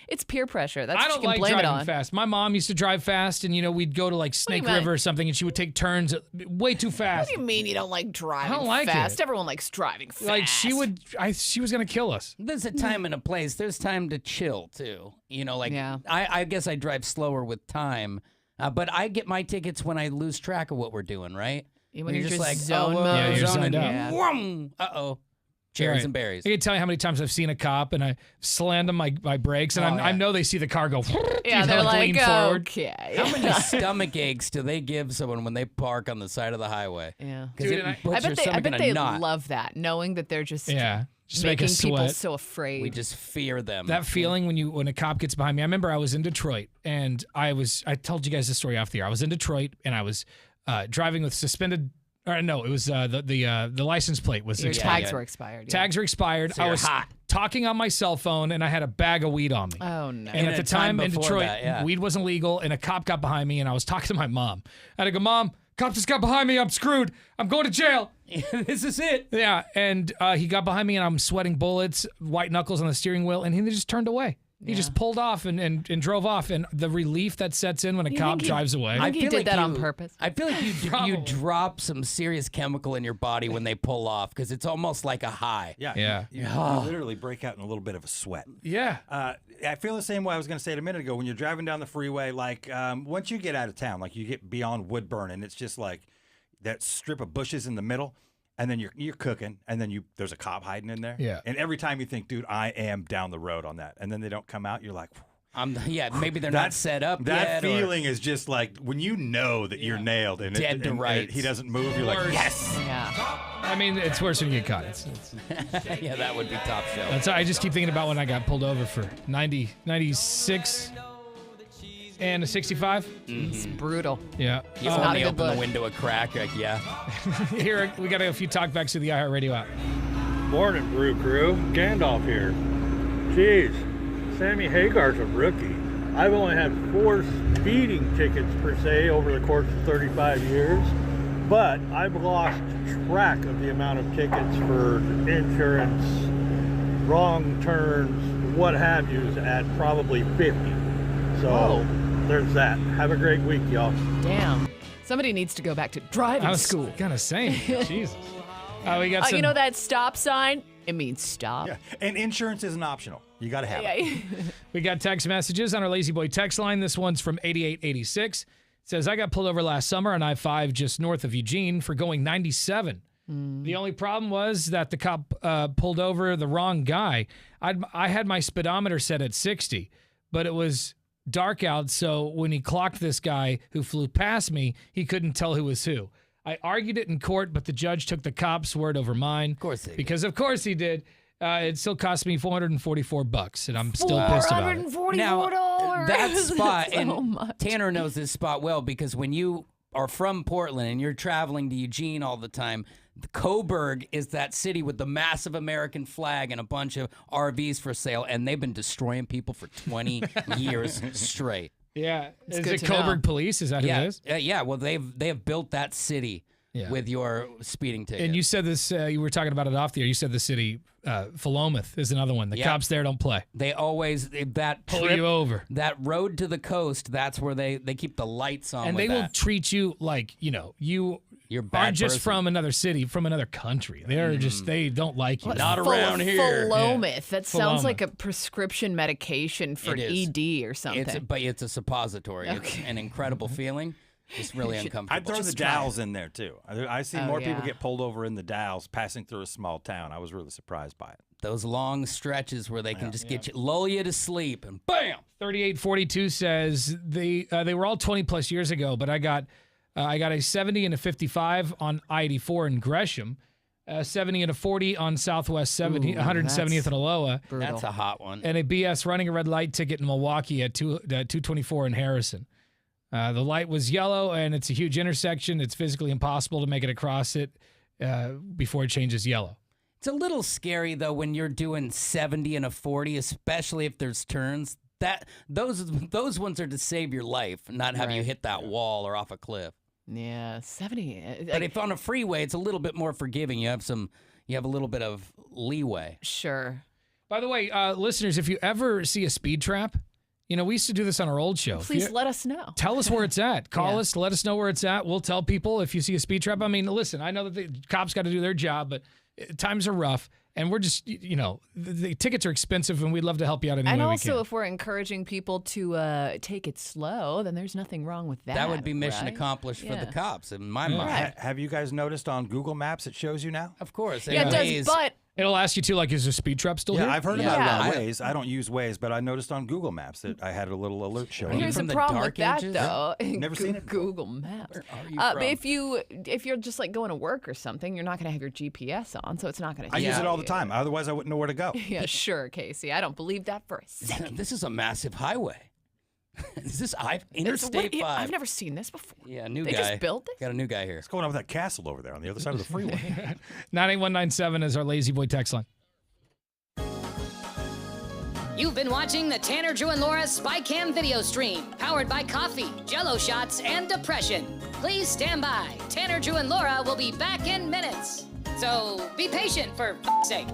Speaker 2: It's peer pressure. That's
Speaker 1: I
Speaker 2: what
Speaker 1: don't
Speaker 2: you can
Speaker 1: like
Speaker 2: blame it
Speaker 1: driving
Speaker 2: on.
Speaker 1: fast. My mom used to drive fast, and we'd go to like Snake
Speaker 2: mean?
Speaker 1: River or something, and she would take turns way too
Speaker 2: What
Speaker 1: fast.
Speaker 2: do you mean you don't like driving
Speaker 1: I don't like
Speaker 2: fast?
Speaker 1: it.
Speaker 2: Everyone likes driving fast.
Speaker 1: Like she was gonna kill us.
Speaker 3: There's a time and a place. There's time to chill too.
Speaker 2: Yeah.
Speaker 3: I guess I drive slower with time, but I get my tickets when I lose track of what we're doing. Right?
Speaker 2: When
Speaker 3: you're
Speaker 2: you're
Speaker 3: just
Speaker 2: just
Speaker 3: like
Speaker 2: zone mode.
Speaker 1: Yeah, you're
Speaker 3: zoning
Speaker 1: zoned out.
Speaker 3: in. Whoom! Uh-oh. Cherries
Speaker 1: Right.
Speaker 3: and berries.
Speaker 1: I can tell you how many times I've seen a cop and I slammed on my brakes, and I know they see the car go.
Speaker 2: Yeah, they're like,
Speaker 1: lean forward.
Speaker 2: okay.
Speaker 3: How many stomach aches do they give someone when they park on the side of the highway?
Speaker 2: Yeah.
Speaker 3: Because
Speaker 1: Dude,
Speaker 3: it
Speaker 1: and
Speaker 3: puts your
Speaker 2: I
Speaker 3: stomach
Speaker 2: bet
Speaker 3: in
Speaker 2: they
Speaker 3: a knot.
Speaker 2: love that, knowing that they're just
Speaker 1: Just make
Speaker 2: making
Speaker 1: us
Speaker 2: people
Speaker 1: sweat.
Speaker 2: so afraid.
Speaker 3: We just fear them.
Speaker 1: That feeling when a cop gets behind me. I remember I was in Detroit, and I told you guys the story off the air. I was in Detroit, and I was driving with suspended. Or no, it was the license plate was
Speaker 2: Your
Speaker 1: expired.
Speaker 2: tags were expired. Yeah.
Speaker 1: Tags were expired.
Speaker 3: So
Speaker 1: I
Speaker 3: you're
Speaker 1: was
Speaker 3: hot.
Speaker 1: talking on my cell phone, and I had a bag of weed on me.
Speaker 2: Oh no.
Speaker 1: And at
Speaker 3: a
Speaker 1: the time in
Speaker 3: before
Speaker 1: Detroit,
Speaker 3: that, yeah.
Speaker 1: weed wasn't legal, and a cop got behind me, and I was talking to my mom. I had to go, Mom, cop just got behind me. I'm screwed. I'm going to jail.
Speaker 3: This is it.
Speaker 1: Yeah, and he got behind me, and I'm sweating bullets, white knuckles on the steering wheel, and he just turned away. He just pulled off and drove off, and the relief that sets in when a cop drives away.
Speaker 2: I think he did that on purpose.
Speaker 3: I feel like you drop some serious chemical in your body when they pull off because it's almost like a high.
Speaker 1: Yeah.
Speaker 16: You literally break out in a little bit of a sweat.
Speaker 1: Yeah.
Speaker 16: I feel the same way I was going to say it a minute ago. When you're driving down the freeway, like once you get out of town, like you get beyond Woodburn, and it's just like that strip of bushes in the middle, and then you're cooking, and then there's a cop hiding in there.
Speaker 1: Yeah.
Speaker 16: And every time you think, dude, I am down the road on that, and then they don't come out, you're like,
Speaker 3: maybe they're not set up
Speaker 16: That
Speaker 3: yet, or-
Speaker 16: feeling is just like when you know that you're nailed and
Speaker 3: Dead to rights.
Speaker 16: he doesn't move, you're like,
Speaker 1: Worse.
Speaker 16: yes.
Speaker 2: Yeah.
Speaker 1: I mean, it's worse when you get caught.
Speaker 3: Yeah, that would be top show.
Speaker 1: That's I just keep thinking about when I got pulled over for 96 and a 65.
Speaker 2: It's brutal.
Speaker 1: Yeah.
Speaker 3: You
Speaker 2: not
Speaker 3: only
Speaker 2: a good
Speaker 3: open the
Speaker 2: look.
Speaker 3: window a crack, like, yeah.
Speaker 1: Here, we got a few talkbacks to the iHeartRadio app.
Speaker 18: Morning, Brew Crew. Gandalf here. Jeez, Sammy Hagar's a rookie. I've only had 4 speeding tickets per se over the course of 35 years, but I've lost track of the amount of tickets for insurance, wrong turns, what have you, at probably 50. So there's that. Have a great week, y'all.
Speaker 2: Damn. Somebody needs to go back to driving
Speaker 1: I was
Speaker 2: school.
Speaker 1: kind of saying, Jesus. We got some.
Speaker 2: You know that stop sign? It means stop.
Speaker 16: Yeah. And insurance isn't optional. You got to have it.
Speaker 1: We got text messages on our Lazy Boy text line. This one's from 8886. Says, I got pulled over last summer on I-5 just north of Eugene for going 97. The only problem was that the cop pulled over the wrong guy. I had my speedometer set at 60, but it was dark out, so when he clocked this guy who flew past me, he couldn't tell who was who. I argued it in court, but the judge took the cop's word over mine. Of course he did. Because of course he did. It still cost me $444, and I'm still pissed about it.
Speaker 2: $444.
Speaker 3: That spot,
Speaker 2: So
Speaker 3: and
Speaker 2: much.
Speaker 3: Tanner knows this spot well because when you are from Portland and you're traveling to Eugene all the time, Coburg is that city with the massive American flag and a bunch of RVs for sale, and they've been destroying people for 20 years straight.
Speaker 1: Yeah.
Speaker 2: It's
Speaker 1: Is
Speaker 2: good
Speaker 1: it
Speaker 2: to
Speaker 1: Coburg
Speaker 2: know.
Speaker 1: Police? Is that who
Speaker 3: Yeah,
Speaker 1: it is?
Speaker 3: yeah. Well, they have built that city with your speeding ticket.
Speaker 1: And you said this, you were talking about it off the air. You said the city, Philomath is another one. The
Speaker 3: Yeah.
Speaker 1: cops there don't play.
Speaker 3: They always, that
Speaker 1: Pull
Speaker 3: trip,
Speaker 1: you over.
Speaker 3: that road to the coast, that's where they keep the lights on.
Speaker 1: And
Speaker 3: with
Speaker 1: they will
Speaker 3: that.
Speaker 1: treat you like, you're
Speaker 3: bad
Speaker 1: aren't just
Speaker 3: person.
Speaker 1: from another city, from another country. They're just, they don't like you.
Speaker 3: Not around here.
Speaker 2: Philomath. That sounds
Speaker 1: Philomath.
Speaker 2: like a prescription medication for
Speaker 3: It is.
Speaker 2: ED or something.
Speaker 3: But it's a suppository. It's
Speaker 2: Okay.
Speaker 3: an incredible feeling. It's really uncomfortable.
Speaker 16: I'd throw the Dalles in there too. I see
Speaker 2: Oh,
Speaker 16: more people
Speaker 2: yeah.
Speaker 16: get pulled over in the Dalles passing through a small town. I was really surprised by it.
Speaker 3: Those long stretches where they can just get you, lull you to sleep, and bam.
Speaker 1: 3842 says they were all 20 plus years ago, but I got a 70 and a 55 on I-84 in Gresham, 70 and a 40 on Southwest 70,
Speaker 2: Ooh,
Speaker 1: 170th and Aloha,
Speaker 3: That's a hot one.
Speaker 1: and a BS running a red light ticket in Milwaukee at 224 in Harrison. The light was yellow, and it's a huge intersection. It's physically impossible to make it across it before it changes yellow.
Speaker 3: It's a little scary though when you're doing 70 and a 40, especially if there's turns. Those ones are to save your life, not have you hit that wall or off a cliff.
Speaker 2: Yeah, 70.
Speaker 3: But if on a freeway, it's a little bit more forgiving. You have a little bit of leeway.
Speaker 2: Sure.
Speaker 1: By the way, listeners, if you ever see a speed trap, we used to do this on our old show.
Speaker 2: Please let us know.
Speaker 1: Tell us where it's at. Call
Speaker 2: Yeah.
Speaker 1: us. Let us know where it's at. We'll tell people if you see a speed trap. I mean, listen, I know that the cops got to do their job, but times are rough, and we're just, the tickets are expensive, and we'd love to help you out any
Speaker 2: And
Speaker 1: way we
Speaker 2: also,
Speaker 1: can.
Speaker 2: if we're encouraging people to take it slow, then there's nothing wrong with that.
Speaker 3: That would be mission
Speaker 2: right?
Speaker 3: accomplished for the
Speaker 2: Yeah.
Speaker 3: cops in my mind.
Speaker 16: Have you guys noticed on Google Maps it shows you now?
Speaker 3: Of course.
Speaker 2: Yeah, it does, but
Speaker 1: It'll ask you too, like, is the speed trap still here?
Speaker 16: Yeah, I've heard
Speaker 2: Yeah.
Speaker 16: about it on
Speaker 3: Yeah.
Speaker 16: Waze. I don't use Waze, but I noticed on Google Maps that I had a little alert showing.
Speaker 2: here's the
Speaker 3: from the
Speaker 2: problem
Speaker 3: dark
Speaker 2: with that,
Speaker 3: ages?
Speaker 2: though.
Speaker 16: Never seen it.
Speaker 2: Google Maps.
Speaker 3: Where are you
Speaker 2: But
Speaker 3: from?
Speaker 2: if you're just like going to work or something, you're not going to have your GPS on, so it's not going to.
Speaker 16: I use it all the time. Otherwise, I wouldn't know where to go.
Speaker 2: Yeah, sure, Casey. I don't believe that for a second.
Speaker 3: This is a massive highway. Is this
Speaker 2: It's-
Speaker 3: Interstate 5?
Speaker 2: I've never seen this before.
Speaker 3: Yeah, new
Speaker 2: They
Speaker 3: guy.
Speaker 2: just built this?
Speaker 3: Got a new guy here.
Speaker 16: What's going on with that castle over there on the other side of the freeway?
Speaker 1: 98197 is our Lazy Boy text line.
Speaker 7: You've been watching the Tanner, Drew, and Laura SpyCam video stream, powered by coffee, Jell-O shots, and depression. Please stand by. Tanner, Drew, and Laura will be back in minutes. So be patient, for f***'s sake.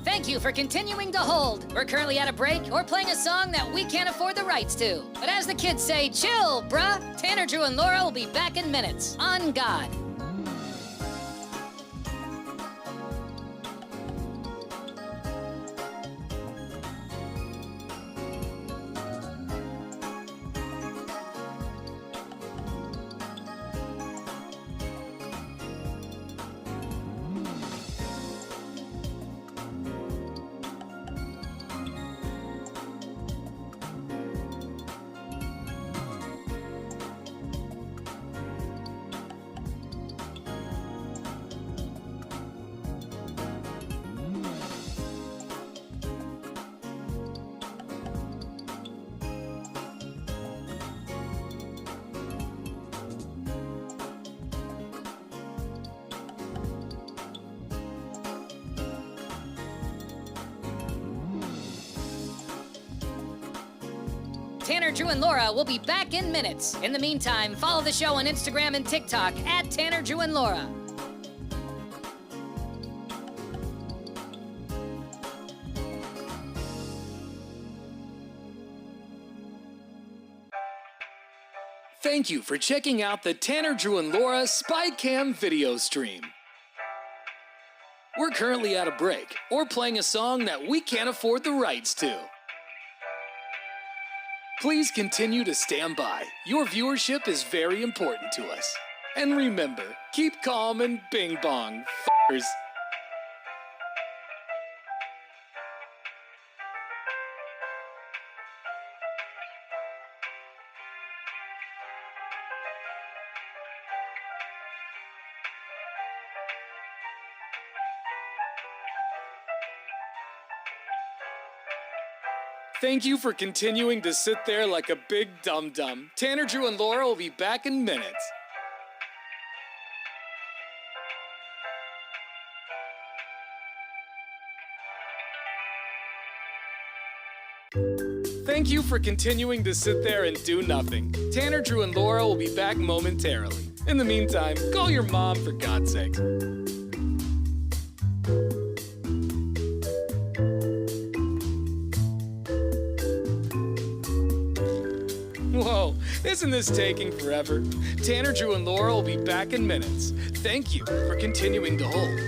Speaker 7: Thank you for continuing to hold. We're currently at a break or playing a song that we can't afford the rights to. But as the kids say, chill, bruh. Tanner, Drew, and Laura will be back in minutes. On God. Tanner, Drew, and Laura will be back in minutes. In the meantime, follow the show on Instagram and TikTok at Tanner, Drew, and Laura.
Speaker 8: Thank you for checking out the Tanner, Drew, and Laura SpyCam video stream. We're currently at a break or playing a song that we can't afford the rights to. Please continue to stand by. Your viewership is very important to us. And remember, keep calm and bing bong, f***ers. Thank you for continuing to sit there like a big dum-dum. Tanner, Drew, and Laura will be back in minutes. Thank you for continuing to sit there and do nothing. Tanner, Drew, and Laura will be back momentarily. In the meantime, call your mom for God's sake. Whoa, isn't this taking forever? Tanner, Drew, and Laura will be back in minutes. Thank you for continuing to hold.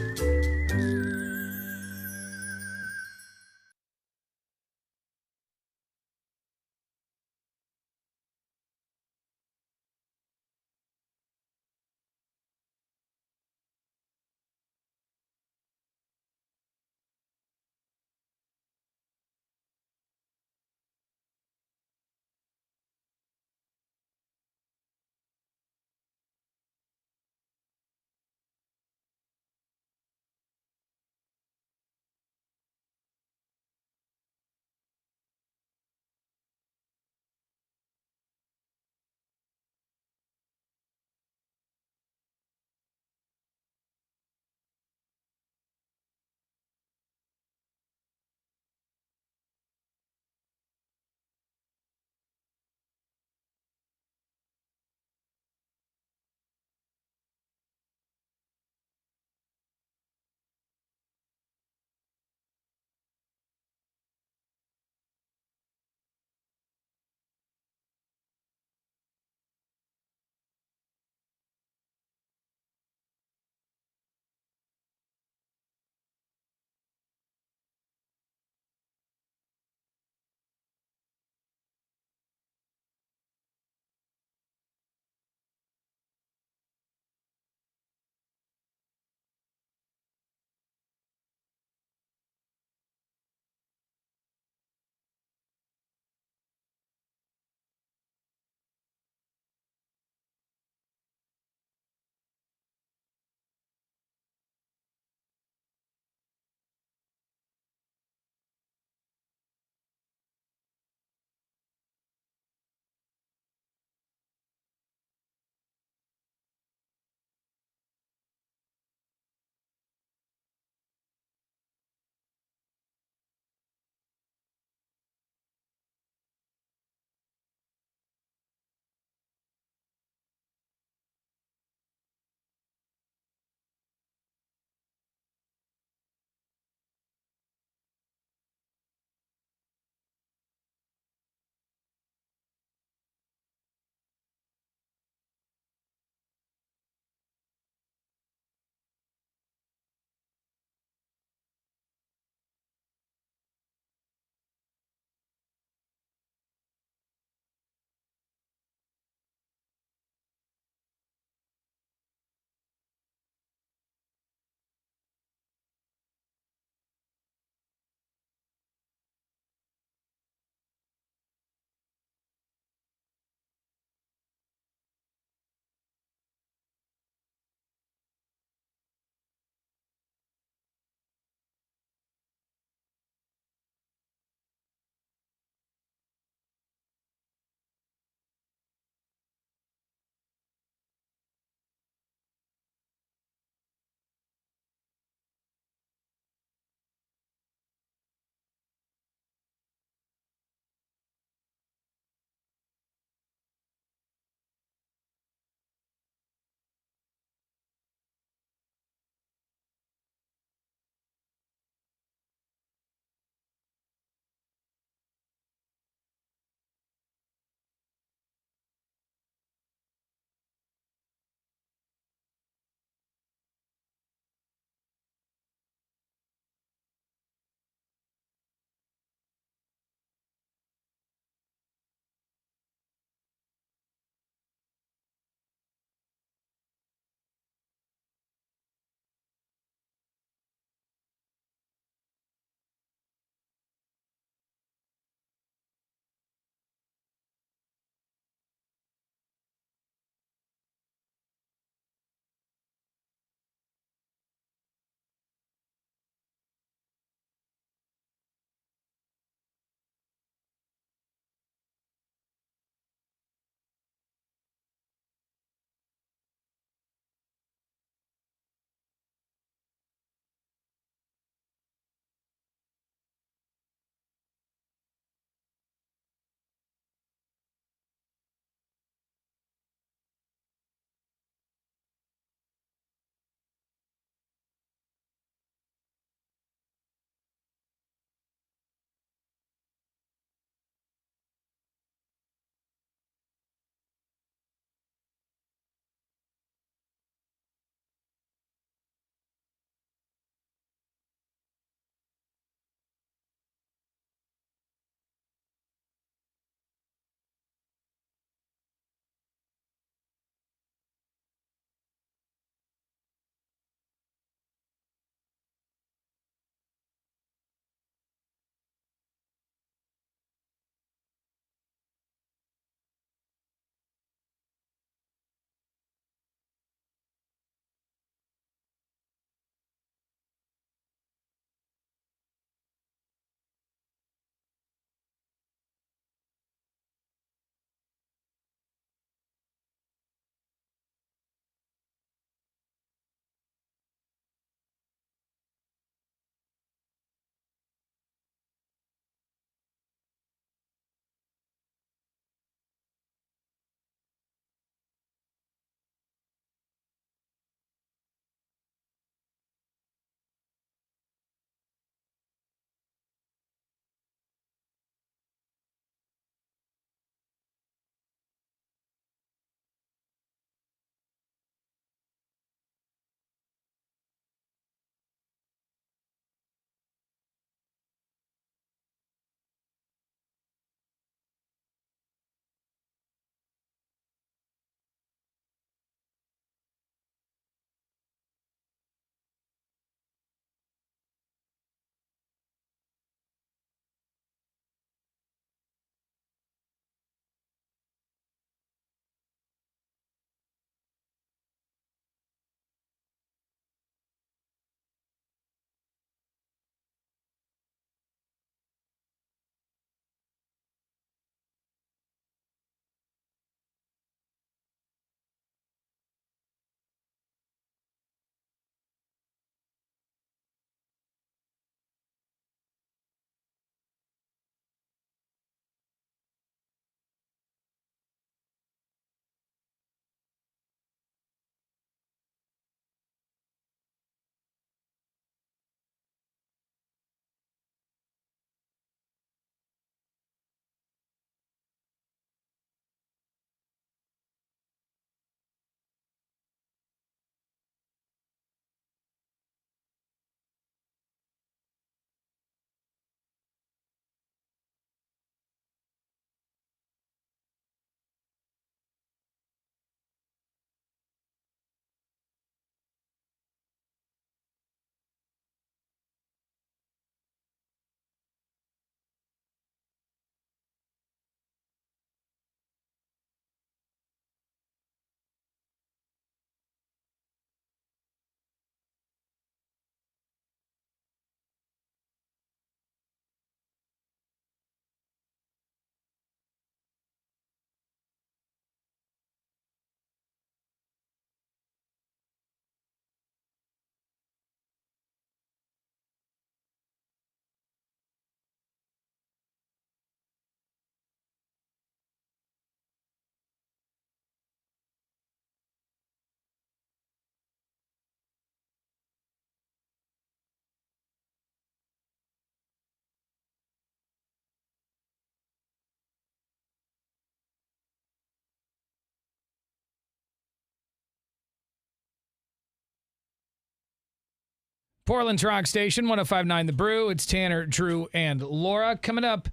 Speaker 1: Portland's Rock Station, 105.9 The Brew. It's Tanner, Drew, and Laura. Coming up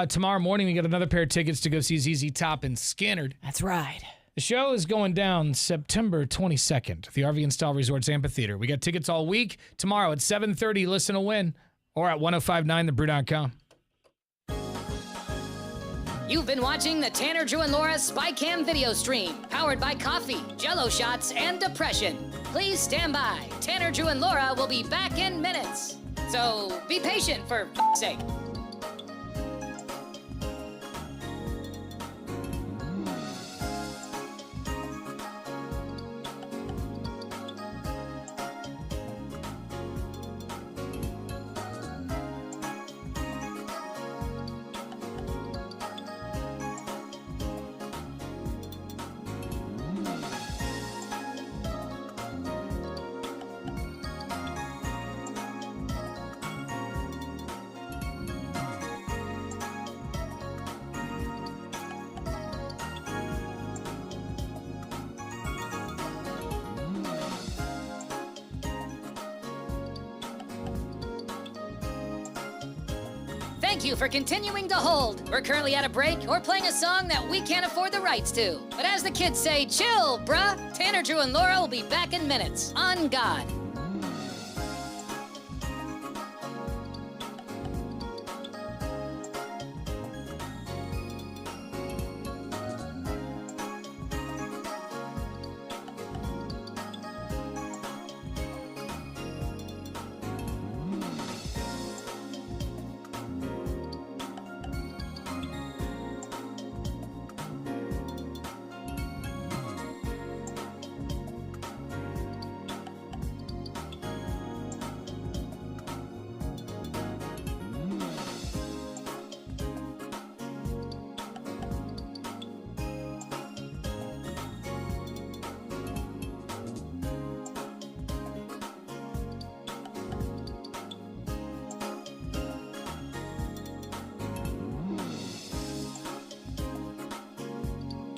Speaker 1: tomorrow morning, we got another pair of tickets to go see ZZ Top and Skinnerd.
Speaker 2: That's right.
Speaker 1: The show is going down September 22nd, the RV and Style Resorts Amphitheater. We got tickets all week. Tomorrow at 7:30, listen to win, or at 1059thebrew.com.
Speaker 7: You've been watching the Tanner, Drew, and Laura SpyCam video stream, powered by coffee, Jello shots, and depression. Please stand by. Tanner, Drew, and Laura will be back in minutes. So be patient, for f***'s sake. Thank you for continuing to hold. We're currently at a break or playing a song that we can't afford the rights to. But as the kids say, chill, bruh. Tanner, Drew, and Laura will be back in minutes. On God.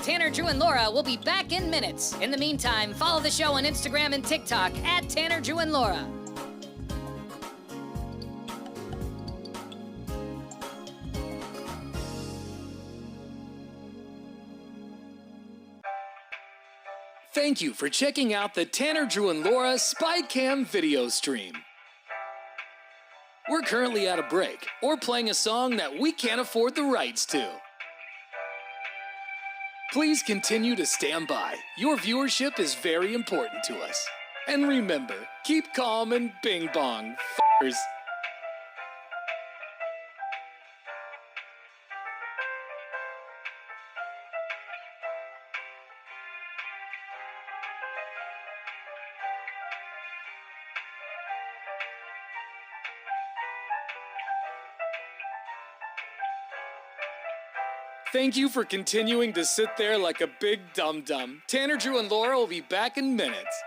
Speaker 7: Tanner, Drew, and Laura will be back in minutes. In the meantime, follow the show on Instagram and TikTok at Tanner, Drew, and Laura.
Speaker 8: Thank you for checking out the Tanner, Drew, and Laura SpyCam video stream. We're currently at a break or playing a song that we can't afford the rights to. Please continue to stand by. Your viewership is very important to us. And remember, keep calm and bing bong, f***ers. Thank you for continuing to sit there like a big dum-dum. Tanner, Drew, and Laura will be back in minutes.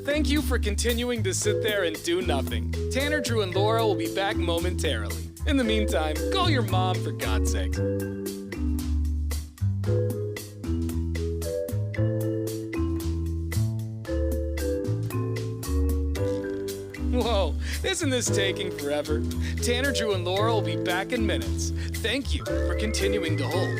Speaker 8: Thank you for continuing to sit there and do nothing. Tanner, Drew, and Laura will be back momentarily. In the meantime, call your mom for God's sake. Whoa, isn't this taking forever? Tanner, Drew, and Laura will be back in minutes. Thank you for continuing to hold.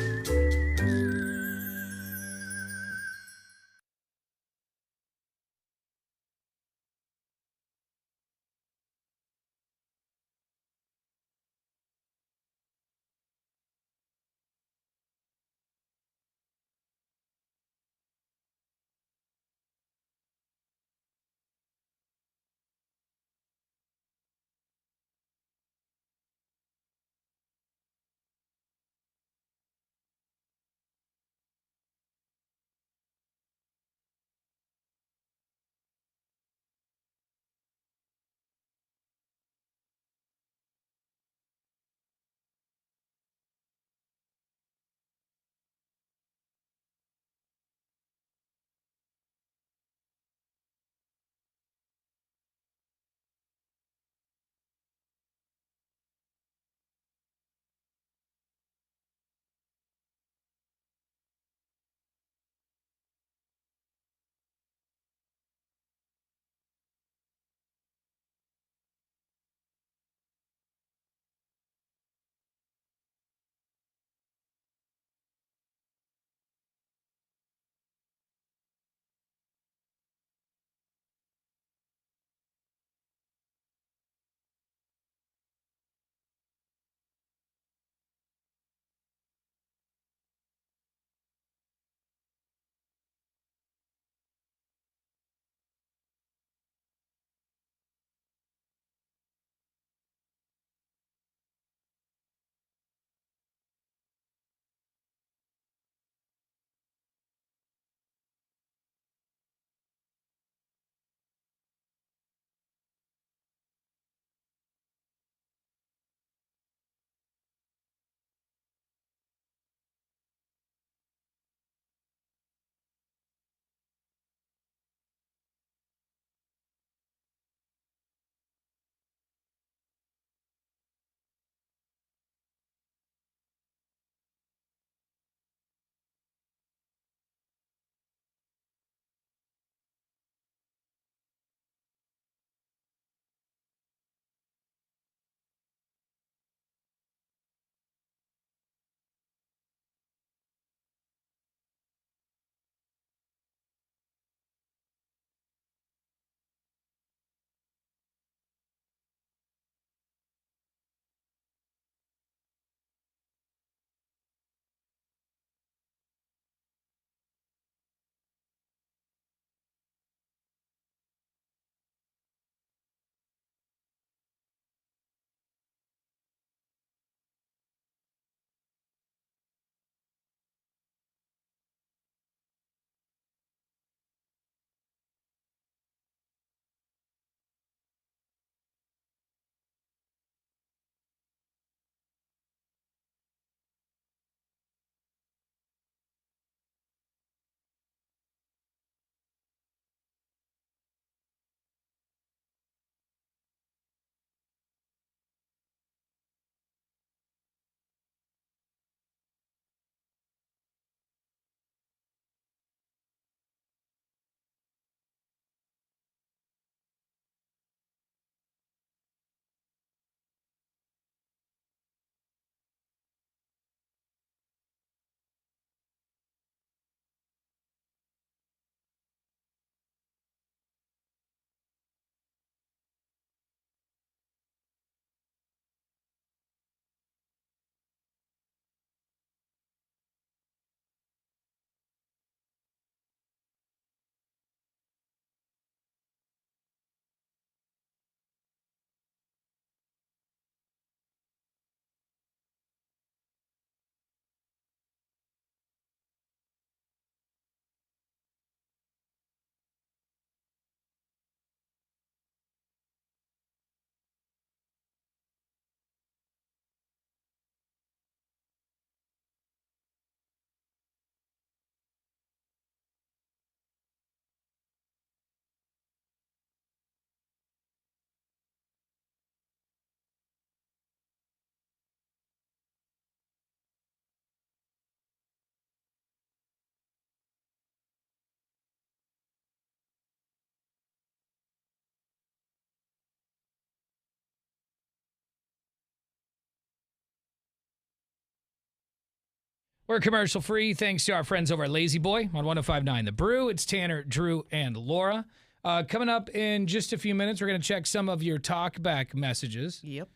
Speaker 1: We're commercial free thanks to our friends over at Lazy Boy on 105.9 The Brew. It's Tanner, Drew, and Laura. Coming up in just a few minutes, we're going to check some of your talkback messages.
Speaker 2: Yep.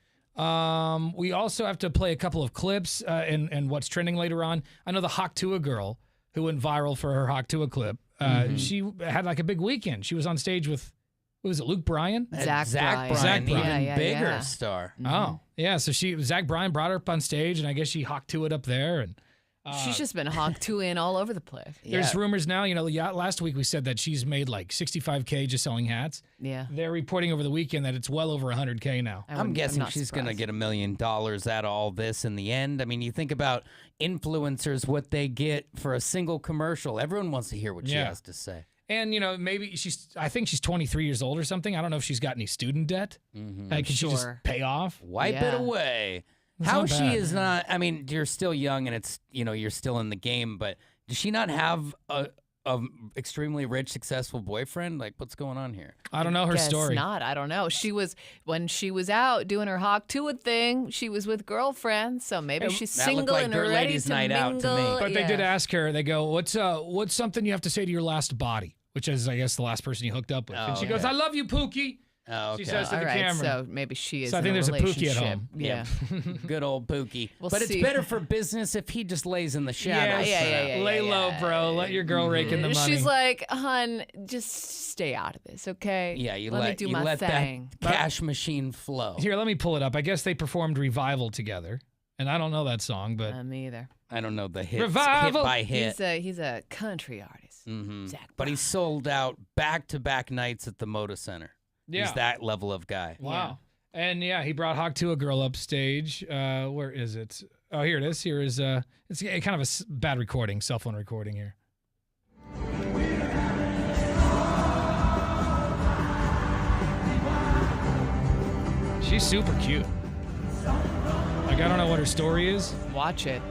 Speaker 1: We also have to play a couple of clips and what's trending later on. I know the Hawk Tua girl who went viral for her Hawk Tua clip. She had like a big weekend. She was on stage with, what was it, Luke Bryan?
Speaker 3: Zach Bryan, even bigger star.
Speaker 1: Oh, yeah. So Zach Bryan brought her up on stage, and I guess she Hawk Tua'd up there. And
Speaker 2: she's just been Hawk Tua all over the place.
Speaker 1: There's rumors now, last week we said that she's made like $65K just selling hats.
Speaker 2: Yeah.
Speaker 1: They're reporting over the weekend that it's well over $100K now.
Speaker 3: I'm guessing she's going to get $1 million out of all this in the end. I mean, you think about influencers, what they get for a single commercial. Everyone wants to hear what she has to say.
Speaker 1: And, maybe I think she's 23 years old or something. I don't know if she's got any student debt. Can she just pay off?
Speaker 3: Wipe it away. How she is not, I mean, you're still young and it's, you're still in the game, but does she not have a extremely rich, successful boyfriend? Like, what's going on here?
Speaker 1: I don't know her story.
Speaker 2: Not. I don't know. When she was out doing her Hawk Tua thing, she was with girlfriends, so maybe she's single and ready to mingle.
Speaker 1: But they did ask her, they go, what's something you have to say to your last body? Which is, I guess, the last person you hooked up with. And she goes, I love you, Pookie.
Speaker 3: Oh, okay.
Speaker 1: She says to the camera.
Speaker 2: So maybe she is.
Speaker 1: So I think there's a Pookie at home.
Speaker 2: Yeah.
Speaker 3: Good old Pookie.
Speaker 2: But
Speaker 3: it's better for business if he just lays in the shadows.
Speaker 2: Yeah.
Speaker 1: Lay low, bro. Let your girl rake in the money.
Speaker 2: She's like, hun, just stay out of this, okay?
Speaker 3: Yeah,
Speaker 2: let me do my thing.
Speaker 3: That cash machine flow.
Speaker 1: Here, let me pull it up. I guess they performed Revival together. And I don't know that song, but...
Speaker 2: Me either.
Speaker 3: I don't know the hits.
Speaker 1: Revival.
Speaker 3: Hit by hit.
Speaker 2: He's a country artist. Zach
Speaker 3: but he sold out back-to-back nights at the Moda Center.
Speaker 1: Yeah.
Speaker 3: He's that level of guy.
Speaker 1: Wow. Yeah. And he brought Hawk Tua girl up stage. Where is it? Oh, here it is. Here is it's kind of a bad recording, cell phone recording here. She's super cute. Like, I don't know what her story is.
Speaker 2: Watch it.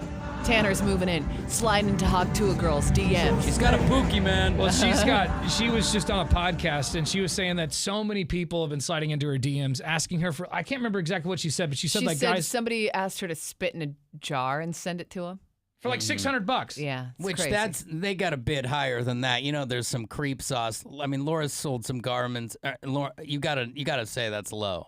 Speaker 2: Tanner's moving in, sliding into Hawk Tua girl's DM.
Speaker 3: She's got a Pookie, man.
Speaker 1: Well, she was just on a podcast, and she was saying that so many people have been sliding into her DMs, asking her for, I can't remember exactly what she said, but she said guys.
Speaker 2: Somebody asked her to spit in a jar and send it to him.
Speaker 1: For like $600.
Speaker 2: Yeah.
Speaker 3: Which
Speaker 2: crazy.
Speaker 3: they got a bid higher than that. There's some creep sauce. I mean, Laura's sold some garments. Laura, you gotta say that's low.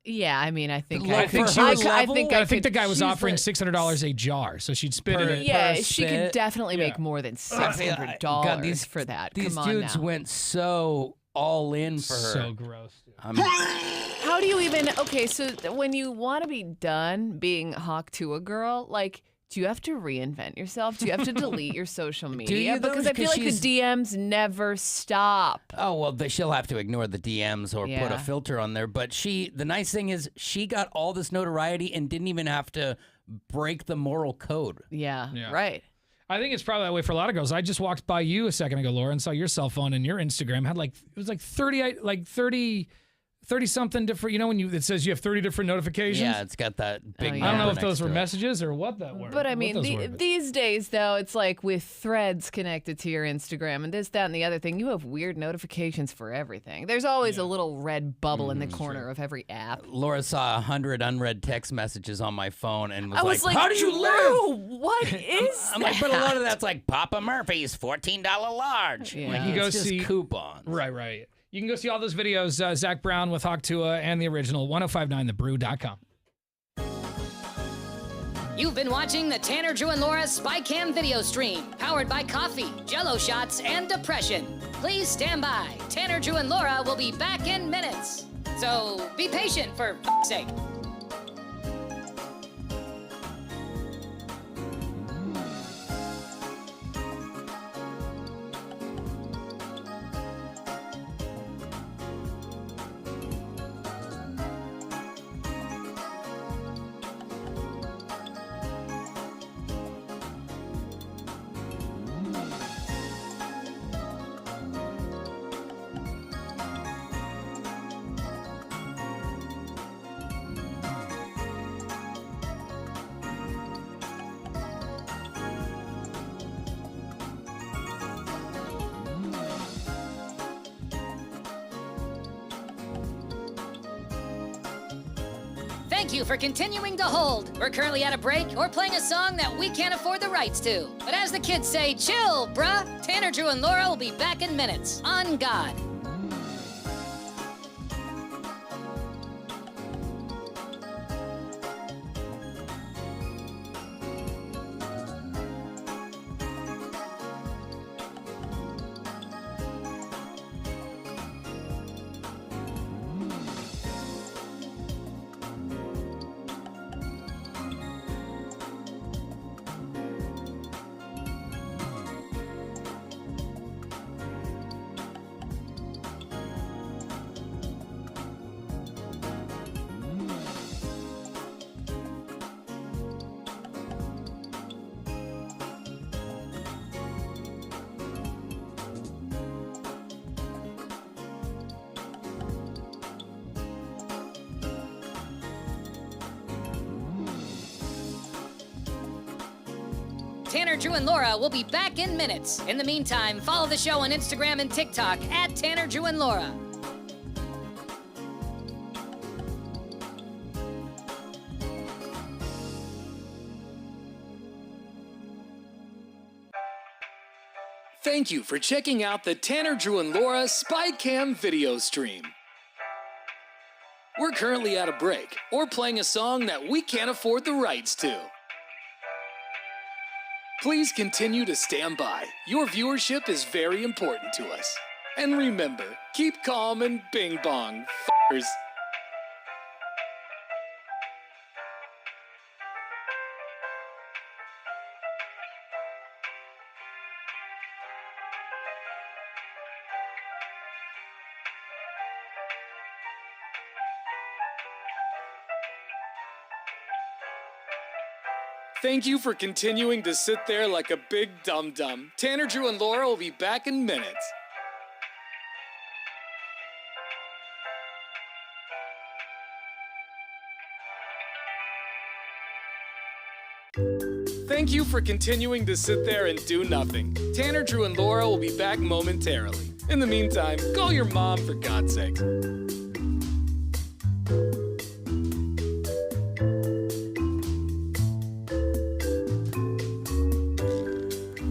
Speaker 2: Yeah, I mean, I think
Speaker 1: the guy was offering $600 a jar, so she'd spit in it.
Speaker 2: Yeah, she could definitely make more than $600 for that.
Speaker 3: These
Speaker 2: Come on
Speaker 3: dudes
Speaker 2: now.
Speaker 3: went so all in for her.
Speaker 1: So gross.
Speaker 2: How do you even? Okay, so when you want to be done being Hawk Tua girl, like, do you have to reinvent yourself? Do you have to delete your social media? Because I feel like the DMs never stop.
Speaker 3: Oh, well, she'll have to ignore the DMs or put a filter on there. But the nice thing is she got all this notoriety and didn't even have to break the moral code.
Speaker 2: Yeah. Right.
Speaker 1: I think it's probably that way for a lot of girls. I just walked by you a second ago, Laura, and saw your cell phone and your Instagram had it was 30-something different, when it says you have 30 different notifications?
Speaker 3: Yeah, it's got that big number.
Speaker 1: I don't know if those were messages or what that were.
Speaker 2: But I mean, these days, though, it's like with threads connected to your Instagram and this, that, and the other thing, you have weird notifications for everything. There's always a little red bubble in the corner of every app.
Speaker 3: Laura saw 100 unread text messages on my phone and was
Speaker 2: like,
Speaker 3: how did you live?
Speaker 2: What is
Speaker 3: I'm like, but a lot of that's like Papa Murphy's $14 large.
Speaker 2: Yeah.
Speaker 3: Like, you go see coupons.
Speaker 1: Right. You can go see all those videos, Zach Brown with Hawk Tua and the original 1059thebrew.com.
Speaker 7: You've been watching the Tanner, Drew, and Laura SpyCam video stream, powered by coffee, Jell-O shots, and depression. Please stand by. Tanner, Drew, and Laura will be back in minutes. So be patient, for f***'s sake. Thank you for continuing to hold. We're currently at a break or playing a song that we can't afford the rights to. But as the kids say, chill, bruh. Tanner, Drew, and Laura will be back in minutes. On God. Tanner, Drew, and Laura will be back in minutes. In the meantime, follow the show on Instagram and TikTok at Tanner, Drew, and Laura.
Speaker 8: Thank you for checking out the Tanner, Drew, and Laura SpyCam video stream. We're currently at a break or playing a song that we can't afford the rights to. Please continue to stand by. Your viewership is very important to us. And remember, keep calm and bing bong, f***ers. Thank you for continuing to sit there like a big dum-dum. Tanner, Drew, and Laura will be back in minutes. Thank you for continuing to sit there and do nothing. Tanner, Drew, and Laura will be back momentarily. In the meantime, call your mom for God's sake.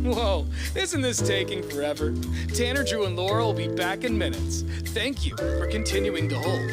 Speaker 8: Whoa, isn't this taking forever? Tanner, Drew, and Laura will be back in minutes. Thank you for continuing to hold.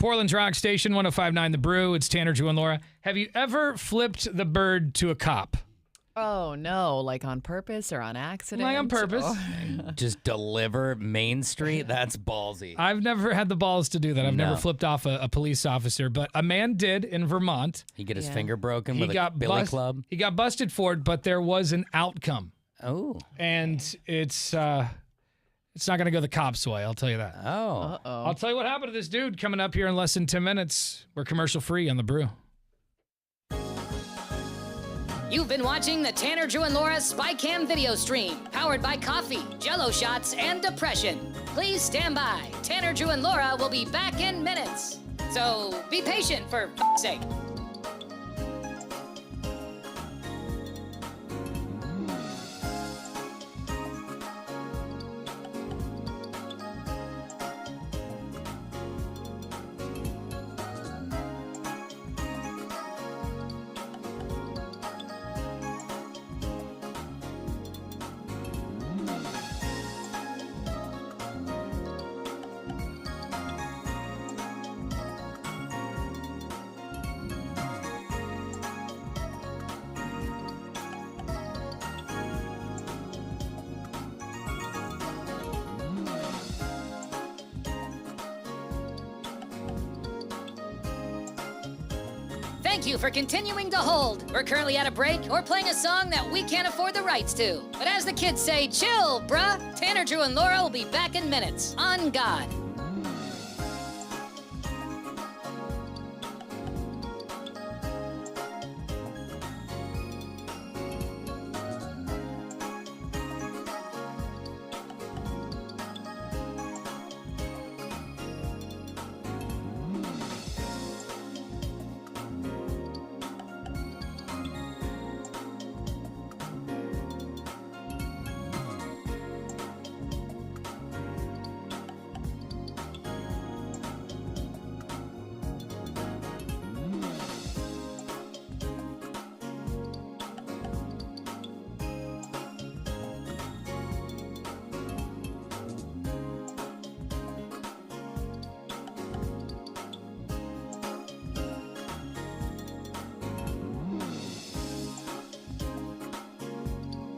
Speaker 1: Portland's Rock Station, 105.9 The Brew. It's Tanner, Drew, and Laura. Have you ever flipped the bird to a cop?
Speaker 2: Oh, no. Like on purpose or on accident?
Speaker 1: Like on purpose.
Speaker 3: Just deliver Main Street? That's ballsy.
Speaker 1: I've never had the balls to do that. I've never flipped off a police officer, but a man did in Vermont.
Speaker 3: He get his finger broken with a billy club?
Speaker 1: He got busted for it, but there was an outcome.
Speaker 3: Oh.
Speaker 1: And it's not going to go the cops' way, I'll tell you that.
Speaker 3: Oh.
Speaker 2: Uh-oh.
Speaker 1: I'll tell you what happened to this dude coming up here in less than 10 minutes. We're commercial free on The Brew.
Speaker 7: You've been watching the Tanner, Drew, and Laura SpyCam video stream, powered by coffee, Jello shots, and depression. Please stand by. Tanner, Drew, and Laura will be back in minutes. So be patient, for f***'s sake. Thank you for continuing to hold. We're currently at a break or playing a song that we can't afford the rights to. But as the kids say, chill, bruh. Tanner, Drew, and Laura will be back in minutes. On God.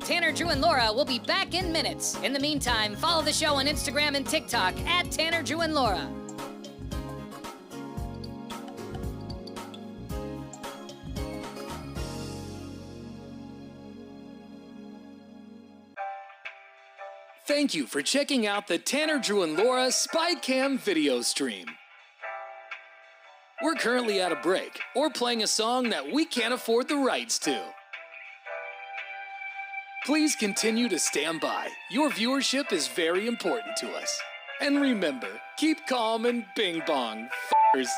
Speaker 7: Tanner, Drew, and Laura will be back in minutes. In the meantime, follow the show on Instagram and TikTok at Tanner, Drew, and Laura.
Speaker 8: Thank you for checking out the Tanner, Drew, and Laura SpyCam video stream. We're currently at a break or playing a song that we can't afford the rights to. Please continue to stand by. Your viewership is very important to us. And remember, keep calm and bing bong, f***ers.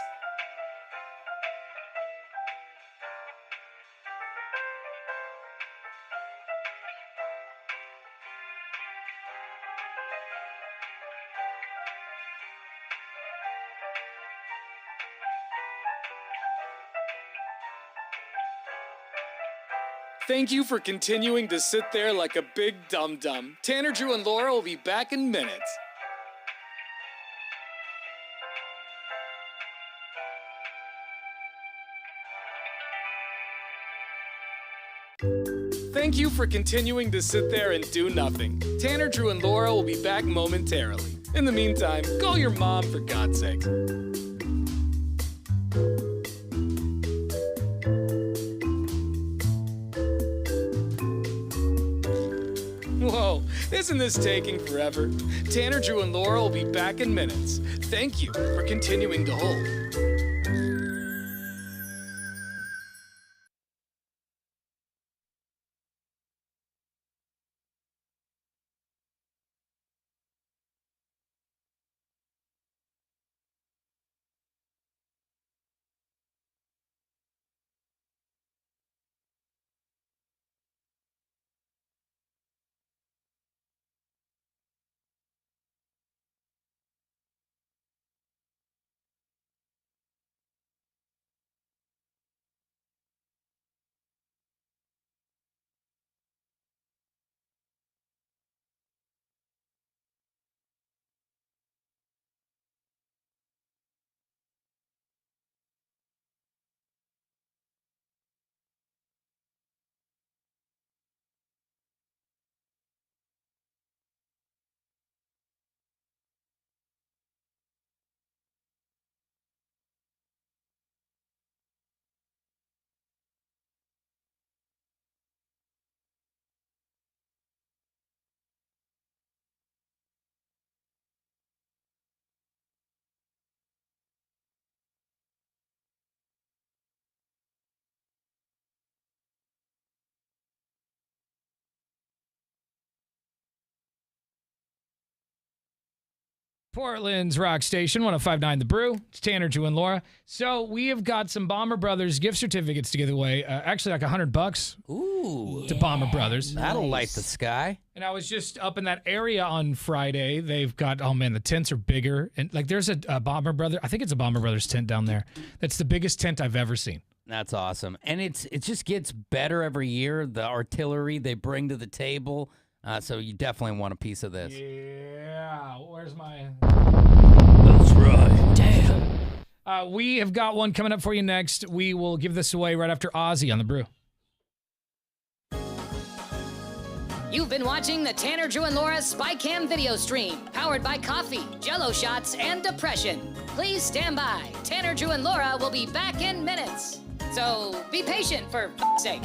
Speaker 8: Thank you for continuing to sit there like a big dum-dum. Tanner, Drew, and Laura will be back in minutes. Thank you for continuing to sit there and do nothing. Tanner, Drew, and Laura will be back momentarily. In the meantime, call your mom for God's sake. Whoa, isn't this taking forever? Tanner, Drew, and Laura will be back in minutes. Thank you for continuing to hold.
Speaker 1: Portland's Rock Station, 105.9 The Brew. It's Tanner, Drew, and Laura. So we have got some Bomber Brothers gift certificates to give away. Actually, like $100.
Speaker 3: Ooh.
Speaker 1: To Bomber Brothers.
Speaker 3: That'll light the sky.
Speaker 1: And I was just up in that area on Friday. They've got, oh man, the tents are bigger. And like there's a Bomber Brother, I think it's a Bomber Brothers tent down there. That's the biggest tent I've ever seen.
Speaker 3: That's awesome. And it just gets better every year, the artillery they bring to the table. So you definitely want a piece of this.
Speaker 1: Yeah, where's my...
Speaker 3: That's right.
Speaker 1: Damn. We have got one coming up for you next. We will give this away right after Ozzy on The Brew.
Speaker 7: You've been watching the Tanner, Drew, and Laura SpyCam video stream, powered by coffee, Jello shots, and depression. Please stand by. Tanner, Drew, and Laura will be back in minutes. So be patient, for f***'s sake.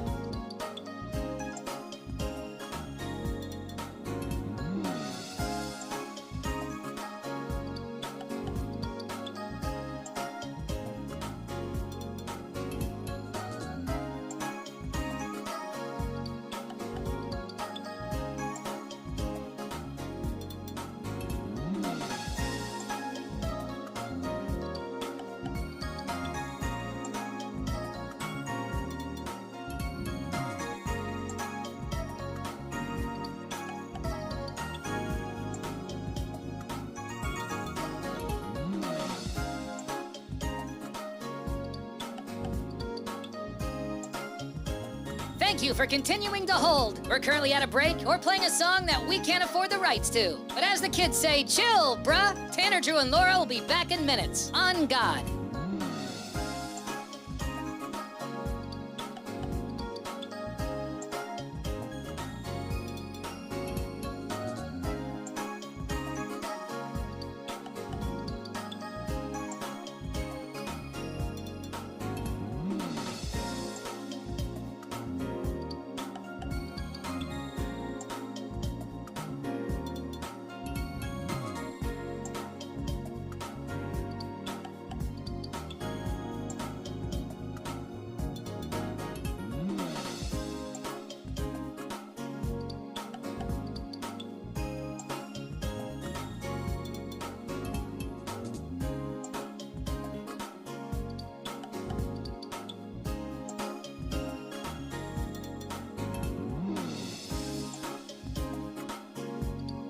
Speaker 7: Thank you for continuing to hold. We're currently at a break or playing a song that we can't afford the rights to. But as the kids say, chill, bruh. Tanner, Drew, and Laura will be back in minutes. On God.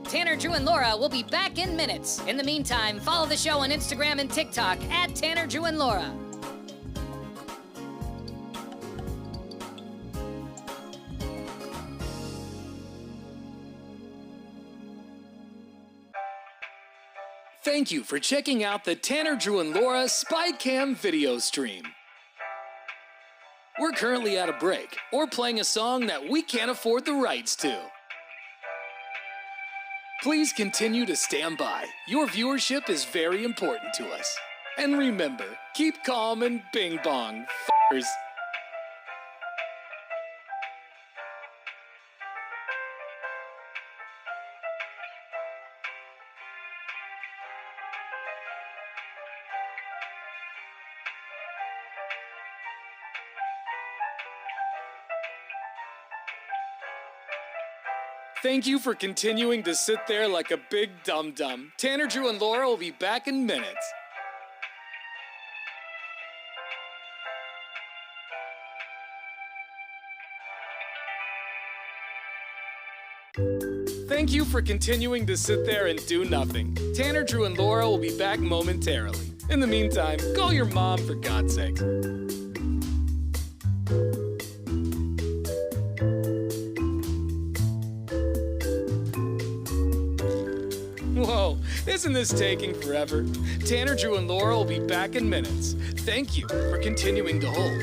Speaker 7: Tanner, Drew, and Laura will be back in minutes. In the meantime, follow the show on Instagram and TikTok at Tanner, Drew, and Laura.
Speaker 8: Thank you for checking out the Tanner, Drew, and Laura SpyCam video stream. We're currently at a break or playing a song that we can't afford the rights to. Please continue to stand by. Your viewership is very important to us. And remember, keep calm and bing bong, f***ers. Thank you for continuing to sit there like a big dum-dum. Tanner, Drew, and Laura will be back in minutes. Thank you for continuing to sit there and do nothing. Tanner, Drew, and Laura will be back momentarily. In the meantime, call your mom for God's sake. Whoa, isn't this taking forever? Tanner, Drew, and Laura will be back in minutes. Thank you for continuing to hold.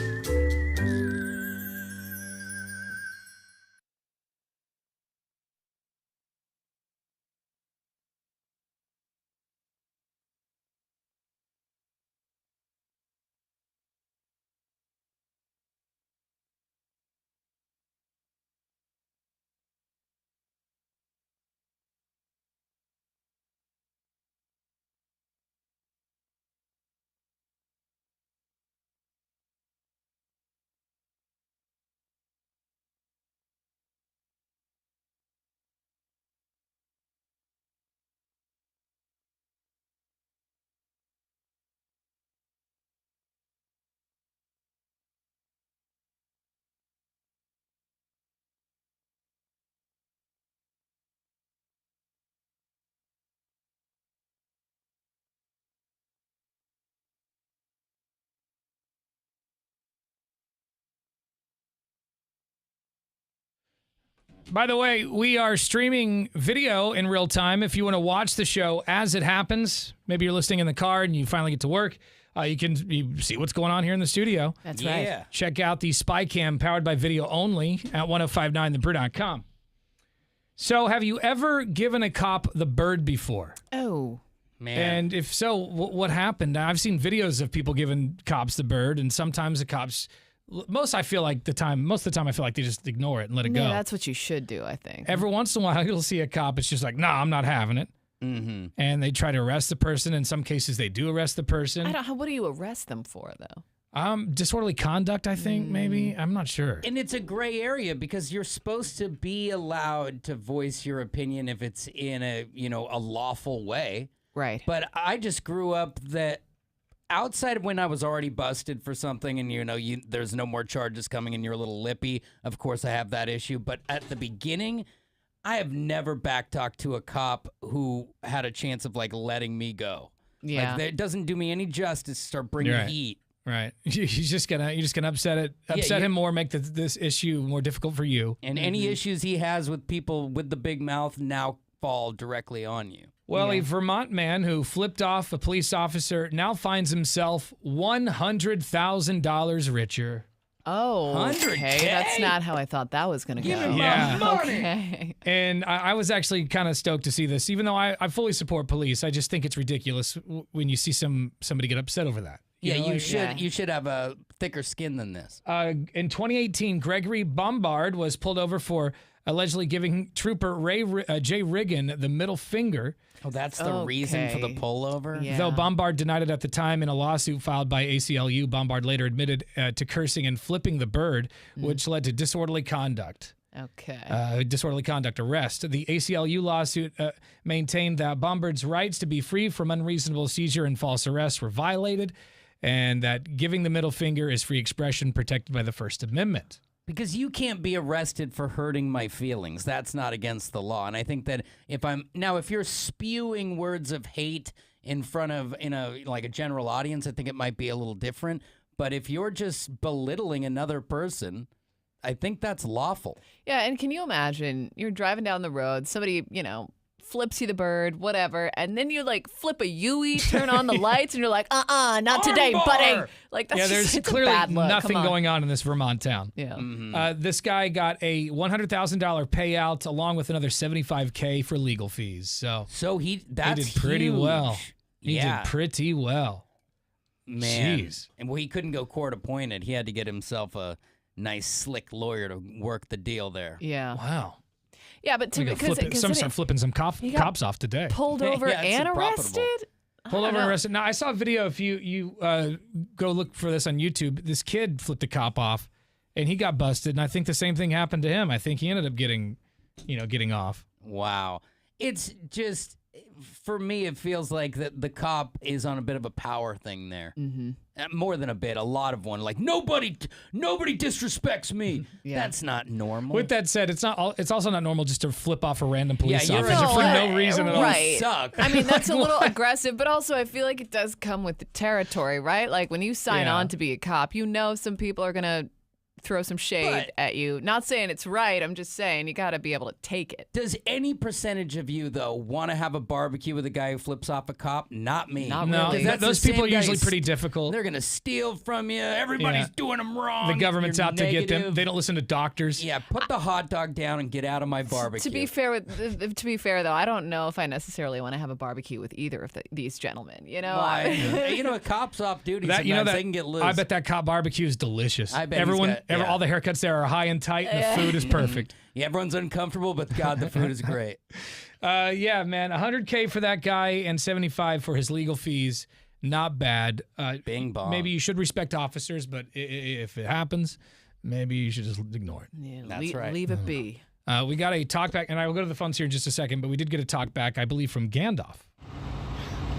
Speaker 1: By the way, we are streaming video in real time. If you want to watch the show as it happens, maybe you're listening in the car and you finally get to work, you can see what's going on here in the studio.
Speaker 2: That's right.
Speaker 3: Yeah.
Speaker 1: Check out the SpyCam powered by video only at 1059thebrew.com. So have you ever given a cop the bird before?
Speaker 2: Oh.
Speaker 3: Man.
Speaker 1: And if so, what happened? I've seen videos of people giving cops the bird, and sometimes the cops... Most of the time, I feel like they just ignore it and let it go.
Speaker 2: That's what you should do, I think.
Speaker 1: Every once in a while, you'll see a cop. It's just like, nah, I'm not having it.
Speaker 3: Mm-hmm.
Speaker 1: And they try to arrest the person. In some cases, they do arrest the person.
Speaker 2: What do you arrest them for, though?
Speaker 1: Disorderly conduct, I think, maybe. I'm not sure.
Speaker 3: And it's a gray area because you're supposed to be allowed to voice your opinion if it's in a lawful way.
Speaker 2: Right.
Speaker 3: But I just grew up that outside of when I was already busted for something and, there's no more charges coming and you're a little lippy, of course I have that issue. But at the beginning, I have never backtalked to a cop who had a chance of, letting me go.
Speaker 2: Yeah.
Speaker 3: It doesn't do me any justice to start bringing heat.
Speaker 1: Right. You're just gonna upset him more, make this issue more difficult for you.
Speaker 3: And any issues he has with people with the big mouth now fall directly on you.
Speaker 1: Well, a Vermont man who flipped off a police officer now finds himself $100,000 richer.
Speaker 2: Oh,
Speaker 3: 100K?
Speaker 2: okay. That's not how I thought that was going to go.
Speaker 3: Give me my money.
Speaker 2: Okay.
Speaker 1: And I was actually kind of stoked to see this, even though I fully support police. I just think it's ridiculous when you see somebody get upset over that.
Speaker 3: You should have a thicker skin than this.
Speaker 1: In 2018, Gregory Bombard was pulled over for allegedly giving Trooper Jay Riggin the middle finger.
Speaker 3: Oh, that's the reason for the pullover?
Speaker 2: Yeah.
Speaker 1: Though Bombard denied it at the time in a lawsuit filed by ACLU, Bombard later admitted to cursing and flipping the bird, which led to disorderly conduct.
Speaker 2: Okay.
Speaker 1: Disorderly conduct arrest. The ACLU lawsuit maintained that Bombard's rights to be free from unreasonable seizure and false arrest were violated, and that giving the middle finger is free expression protected by the First Amendment.
Speaker 3: Because you can't be arrested for hurting my feelings. That's not against the law. And I think that if you're spewing words of hate in front of a general audience, I think it might be a little different. But if you're just belittling another person, I think that's lawful.
Speaker 2: Yeah, and can you imagine you're driving down the road, somebody, flips you the bird, whatever, and then you flip a U-E, turn on the lights, and you're like, not today, buddy. That's
Speaker 1: there's
Speaker 2: it's
Speaker 1: clearly
Speaker 2: a bad look.
Speaker 1: nothing going on in this Vermont town.
Speaker 2: Yeah.
Speaker 3: Mm-hmm.
Speaker 1: This guy got a $100,000 payout along with another $75K for legal fees. So
Speaker 3: he
Speaker 1: did pretty
Speaker 3: huge.
Speaker 1: well. He
Speaker 3: Yeah.
Speaker 1: did pretty well.
Speaker 3: Man.
Speaker 1: Jeez.
Speaker 3: And he couldn't go court appointed. He had to get himself a nice, slick lawyer to work the deal there.
Speaker 2: Yeah.
Speaker 1: Wow.
Speaker 2: Yeah, but
Speaker 1: Some start flipping some cops off today.
Speaker 2: Pulled over
Speaker 3: Yeah, it's
Speaker 2: and
Speaker 3: profitable.
Speaker 2: arrested?
Speaker 1: Pulled over and arrested. Now, I saw a video. If you go look for this on YouTube, this kid flipped a cop off, and he got busted. And I think the same thing happened to him. I think he ended up getting off.
Speaker 3: Wow. It's just, for me, it feels like the cop is on a bit of a power thing there.
Speaker 2: Mm-hmm.
Speaker 3: More than a bit, a lot of one. Like, nobody disrespects me.
Speaker 2: Yeah.
Speaker 3: That's not normal.
Speaker 1: With that said, it's also not normal just to flip off a random police
Speaker 3: you're
Speaker 1: officer for no reason at all.
Speaker 2: Right.
Speaker 3: You suck.
Speaker 2: I mean, that's a little aggressive, but also I feel like it does come with the territory, right? Like when you sign on to be a cop, some people are going to throw some shade at you. Not saying it's right. I'm just saying you got to be able to take it.
Speaker 3: Does any percentage of you, though, want to have a barbecue with a guy who flips off a cop? Not me.
Speaker 2: Not
Speaker 1: No,
Speaker 2: really.
Speaker 3: That's
Speaker 1: those
Speaker 3: the
Speaker 1: people are
Speaker 3: same
Speaker 1: usually
Speaker 3: guys.
Speaker 1: pretty difficult.
Speaker 3: They're going to steal from you. Everybody's doing them wrong.
Speaker 1: The government's
Speaker 3: You're
Speaker 1: out to get them.
Speaker 3: negative.
Speaker 1: They don't listen to doctors.
Speaker 3: Yeah, put the hot dog down and get out of my barbecue.
Speaker 2: To be fair, though, I don't know if I necessarily want to have a barbecue with either of these gentlemen.
Speaker 3: Why? A cop's off duty.
Speaker 1: That,
Speaker 3: Sometimes they can get loose.
Speaker 1: I bet that cop barbecue is delicious.
Speaker 3: I bet
Speaker 1: all the haircuts there are high and tight, and the food is perfect.
Speaker 3: Yeah, everyone's uncomfortable, but God, the food is great.
Speaker 1: Yeah, man, $100K for that guy and $75 for his legal fees. Not bad.
Speaker 3: Bing bong.
Speaker 1: Maybe you should respect officers, but if it happens, maybe you should just ignore it.
Speaker 2: Yeah,
Speaker 3: That's right.
Speaker 2: Leave it be.
Speaker 1: We got a talk back, and I will go to the phones here in just a second, but we did get a talk back, I believe, from Gandalf.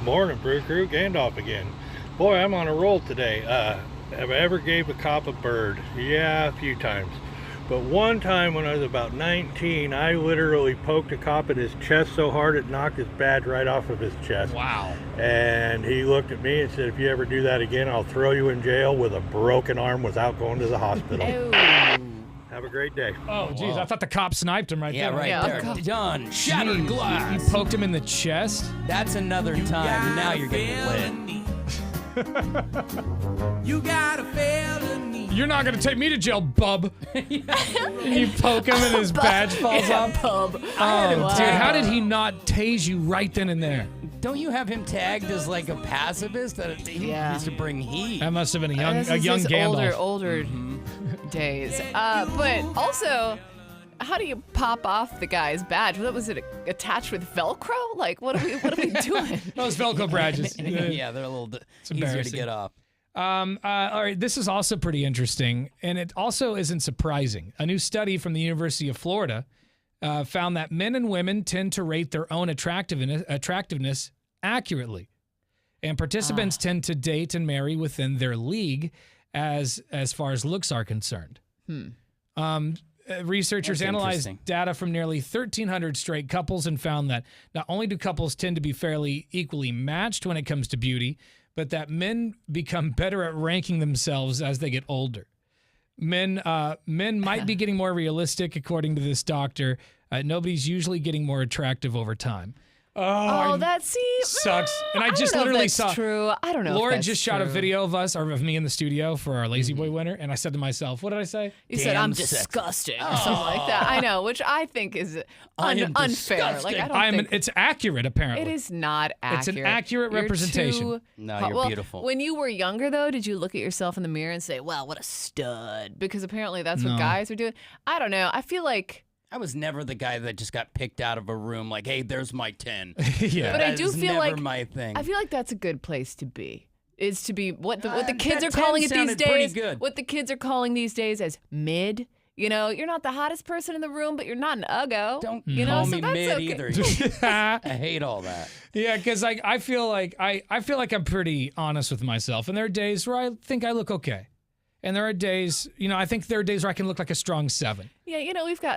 Speaker 18: Morning, Brew Crew. Gandalf again. Boy, I'm on a roll today. Have I ever gave a cop a bird? Yeah, a few times. But one time when I was about 19, I literally poked a cop in his chest so hard it knocked his badge right off of his chest.
Speaker 1: Wow.
Speaker 18: And he looked at me and said, if you ever do that again, I'll throw you in jail with a broken arm without going to the hospital. Have Have a great day.
Speaker 1: Oh, geez. I thought the cop sniped him right there.
Speaker 3: Right there. Done. Shattered glass.
Speaker 1: He poked him in the chest.
Speaker 3: That's another time. Now you're getting lit.
Speaker 19: You got a felony.
Speaker 1: You're not going to take me to jail, bub. You poke him and his badge falls off.
Speaker 2: Bub.
Speaker 1: Oh, dude, how did he not tase you right then and there?
Speaker 3: Don't you have him tagged as like a pacifist? That he needs to bring heat.
Speaker 1: That must have been
Speaker 2: This
Speaker 1: a
Speaker 2: is
Speaker 1: young
Speaker 2: his
Speaker 1: Gandalf.
Speaker 2: older days. But also, how do you pop off the guy's badge? What was it attached with Velcro? Like, what are we doing?
Speaker 1: Those Velcro badges.
Speaker 3: Yeah, they're a little easier to
Speaker 1: embarrassing.
Speaker 3: get off.
Speaker 1: All right, this is also pretty interesting, and it also isn't surprising. A new study from the University of Florida found that men and women tend to rate their own attractiveness accurately, and participants tend to date and marry within their league as far as looks are concerned. Researchers
Speaker 3: That's
Speaker 1: analyzed
Speaker 3: interesting.
Speaker 1: data from nearly 1,300 straight couples and found that not only do couples tend to be fairly equally matched when it comes to beauty, but that men become better at ranking themselves as they get older. Men might be getting more realistic, according to this doctor. Nobody's usually getting more attractive over time.
Speaker 2: Oh, that
Speaker 1: sucks. And I
Speaker 2: don't
Speaker 1: just
Speaker 2: know if
Speaker 1: literally
Speaker 2: that's
Speaker 1: saw.
Speaker 2: true. I don't know.
Speaker 1: Laura
Speaker 2: if that's
Speaker 1: just shot a
Speaker 2: true.
Speaker 1: video of us, or of me in the studio for our Lazy Boy winner, and I said to myself, "What did I say?"
Speaker 2: You said I'm disgusting or something like that. I know, which I think is unfair. Like I don't think
Speaker 1: It's accurate, apparently.
Speaker 2: it is not accurate.
Speaker 1: It's an accurate
Speaker 2: You're
Speaker 1: representation.
Speaker 2: too-
Speaker 3: No, you're
Speaker 2: well,
Speaker 3: beautiful.
Speaker 2: When you were younger, though, did you look at yourself in the mirror and say, "Wow, what a stud"? Because apparently that's
Speaker 3: No.
Speaker 2: what guys are doing. I don't know. I feel like.
Speaker 3: I was never the guy that just got picked out of a room like, hey, there's my 10.
Speaker 1: Yeah.
Speaker 2: But I
Speaker 3: That
Speaker 2: do
Speaker 3: is
Speaker 2: feel
Speaker 3: never
Speaker 2: like
Speaker 3: my thing.
Speaker 2: I feel like that's a good place to be. Is to be what the kids
Speaker 3: that
Speaker 2: are calling it
Speaker 3: 10
Speaker 2: these
Speaker 3: sounded pretty
Speaker 2: days.
Speaker 3: good.
Speaker 2: What the kids are calling these days as mid. You know, you're not the hottest person in the room, but you're not an uggo.
Speaker 3: Don't
Speaker 2: you know,
Speaker 3: call
Speaker 2: so
Speaker 3: me
Speaker 2: that's
Speaker 3: mid
Speaker 2: okay.
Speaker 3: either. I hate all that.
Speaker 1: Yeah, because I feel like I'm pretty honest with myself, and there are days where I think I look okay, and there are days, I think there are days where I can look like a strong 7.
Speaker 2: Yeah,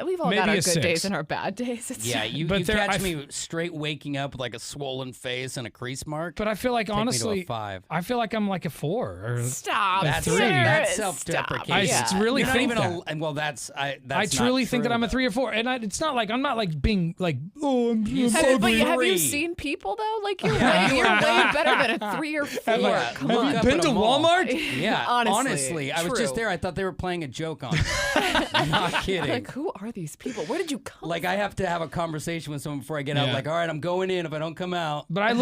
Speaker 2: we've all
Speaker 1: Maybe
Speaker 2: got our
Speaker 1: a
Speaker 2: good
Speaker 1: 6.
Speaker 2: days and our bad days. It's
Speaker 3: Yeah, you
Speaker 1: But there-
Speaker 3: catch
Speaker 1: I
Speaker 3: me straight waking up with like a swollen face and a crease mark.
Speaker 1: But I feel like
Speaker 3: Take me to a
Speaker 1: honestly,
Speaker 3: 5.
Speaker 1: I feel like I'm like a 4 or
Speaker 2: Stop.
Speaker 1: a
Speaker 3: That's
Speaker 1: 3.
Speaker 3: that's self-deprecating.
Speaker 1: I really
Speaker 3: You're not
Speaker 1: think
Speaker 3: even
Speaker 1: that.
Speaker 3: well, that's
Speaker 1: I
Speaker 3: that's
Speaker 1: truly
Speaker 3: not
Speaker 1: think that
Speaker 3: true,
Speaker 1: I'm a 3 or 4, and it's not like I'm not like being like, oh, I'm
Speaker 2: But
Speaker 1: ugly.
Speaker 2: have you seen people though? Like you're way better than a 3 or 4. Come
Speaker 1: have
Speaker 2: on.
Speaker 1: you been to Walmart?
Speaker 3: Yeah,
Speaker 2: Honestly,
Speaker 3: I was just
Speaker 2: true.
Speaker 3: there. I thought they were playing a joke on me. Not kidding.
Speaker 2: Like who are these people? Where did you come?
Speaker 3: Like I have to have a conversation with someone before I get out.
Speaker 1: Yeah.
Speaker 3: Like, all right, I'm going in. If I don't come out,
Speaker 1: But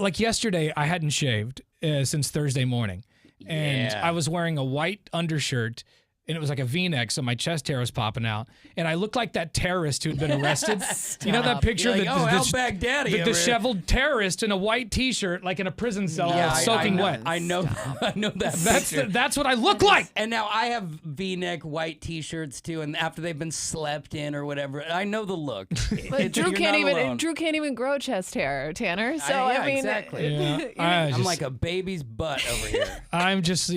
Speaker 1: like yesterday, I hadn't shaved since Thursday morning, and
Speaker 3: Yeah.
Speaker 1: I was wearing a white undershirt, and it was like a V-neck, so my chest hair was popping out, and I looked like that terrorist who had been arrested. You know that picture,
Speaker 3: You're like,
Speaker 1: the
Speaker 3: al-Baghdadi
Speaker 1: the
Speaker 3: over here.
Speaker 1: disheveled terrorist in a white T-shirt, like in a prison cell, soaking wet.
Speaker 3: I know that. picture.
Speaker 1: That's what I look like.
Speaker 3: And now I have V-neck white T-shirts too, and after they've been slept in or whatever, I know the look.
Speaker 2: But Drew can't even grow chest hair, Tanner. So
Speaker 3: yeah,
Speaker 2: I mean,
Speaker 3: exactly.
Speaker 1: Yeah.
Speaker 3: I'm like a baby's butt over here.
Speaker 1: I'm just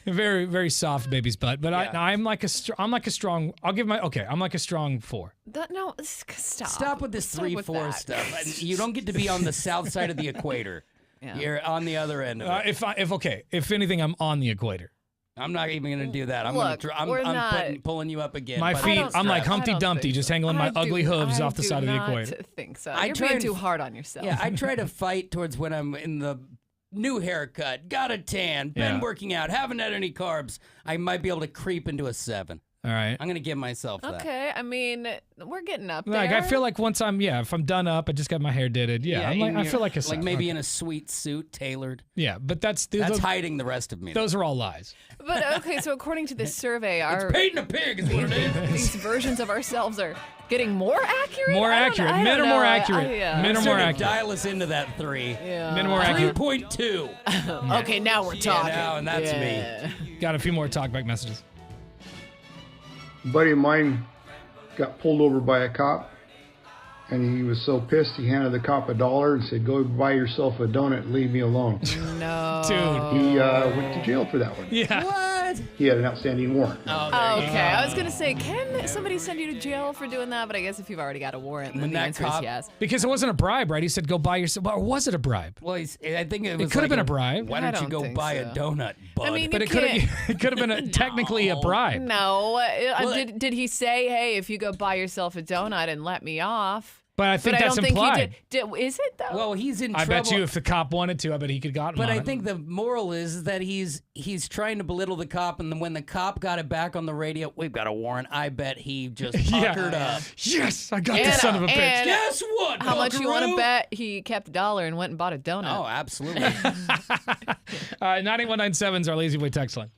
Speaker 1: very very soft baby's butt, but I'm like a strong. I'm like a strong 4.
Speaker 2: no, stop.
Speaker 3: Stop with this 3-4 stuff. You don't get to be on the south side of the equator.
Speaker 2: Yeah.
Speaker 3: You're on the other end of it.
Speaker 1: If anything, I'm on the equator.
Speaker 3: I'm not even going to do that.
Speaker 2: Look, we're not-
Speaker 3: pulling you up again.
Speaker 1: My
Speaker 3: by the
Speaker 1: feet, I'm like
Speaker 3: strap.
Speaker 1: Humpty Dumpty, just hangling my ugly hooves off the side of the
Speaker 2: I
Speaker 1: equator.
Speaker 2: do not think so.
Speaker 3: I
Speaker 2: You're
Speaker 3: try
Speaker 2: being
Speaker 3: and-
Speaker 2: too hard on yourself.
Speaker 3: Yeah, I try to fight towards when I'm in the new haircut, got a tan, been
Speaker 1: Yeah.
Speaker 3: working out, haven't had any carbs. I might be able to creep into a 7.
Speaker 1: All right.
Speaker 3: I'm going to give myself that.
Speaker 2: Okay, I mean, we're getting up
Speaker 1: Like
Speaker 2: there.
Speaker 1: I feel like once if I'm done up, I just got my hair ditted. Yeah, I'm like, I feel like a 7.
Speaker 3: maybe in a sweet suit, tailored.
Speaker 1: Yeah, but that's
Speaker 3: hiding the rest of me.
Speaker 1: Those are all lies.
Speaker 2: But okay, so according to this survey,
Speaker 3: It's painting a pig is what it is.
Speaker 2: these versions of ourselves are getting more accurate.
Speaker 1: More accurate. Men are more accurate. Men are more accurate.
Speaker 3: Dial us into that 3.
Speaker 2: Yeah.
Speaker 1: Men are more accurate.
Speaker 3: 3.2.
Speaker 2: Okay, now we're talking.
Speaker 3: now, and that's me.
Speaker 1: Got a few more talkback messages.
Speaker 20: A buddy of mine got pulled over by a cop, and he was so pissed he handed the cop $1 and said, "Go buy yourself a donut and leave me alone."
Speaker 2: No.
Speaker 1: Dude.
Speaker 20: He went to jail for that one.
Speaker 1: Yeah.
Speaker 3: What?
Speaker 20: He had an outstanding warrant.
Speaker 3: Oh,
Speaker 2: Okay, I was gonna say, can somebody send you to jail for doing that? But I guess if you've already got a warrant, then the answer is yes.
Speaker 1: Because it wasn't a bribe, right? He said, go buy yourself. Or was it a bribe?
Speaker 3: Well, I think it was.
Speaker 1: It could have
Speaker 3: like
Speaker 1: been a bribe.
Speaker 3: Why don't you go buy a donut, bud?
Speaker 2: I mean,
Speaker 1: But it could have been technically a bribe.
Speaker 2: No. Did he say, hey, if you go buy yourself a donut and let me off?
Speaker 1: But I think
Speaker 2: I
Speaker 1: that's
Speaker 2: don't think
Speaker 1: implied.
Speaker 2: he did. Is it though?
Speaker 3: Well, he's in
Speaker 1: I
Speaker 3: trouble.
Speaker 1: bet you if the cop wanted to, I bet he could gotten
Speaker 3: But
Speaker 1: on
Speaker 3: I
Speaker 1: it.
Speaker 3: think the moral is that he's trying to belittle the cop, and then when the cop got it back on the radio, we've got a warrant. I bet he just puckered up.
Speaker 1: Yes, I got this son of a bitch.
Speaker 3: Guess what?
Speaker 2: How much you want to
Speaker 3: buckaroo?
Speaker 2: bet he kept $1 and went and bought a donut?
Speaker 3: Oh, absolutely.
Speaker 1: 9197 is our Lazy Boy text line.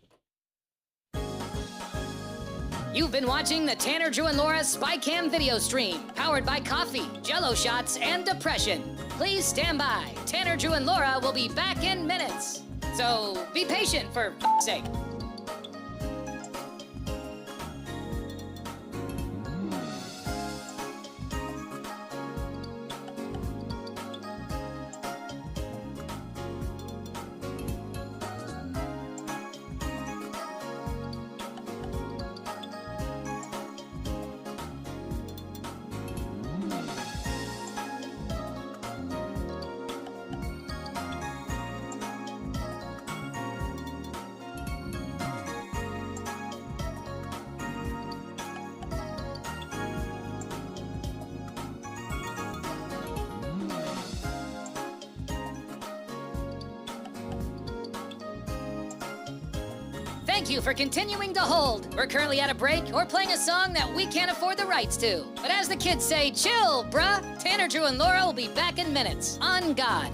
Speaker 7: You've been watching the Tanner, Drew, and Laura SpyCam video stream, powered by coffee, Jello shots, and depression. Please stand by. Tanner, Drew, and Laura will be back in minutes. So be patient, for f***'s sake. Thank you for continuing to hold. We're currently at a break or playing a song that we can't afford the rights to. But as the kids say, chill, bruh. Tanner, Drew, and Laura will be back in minutes. On God.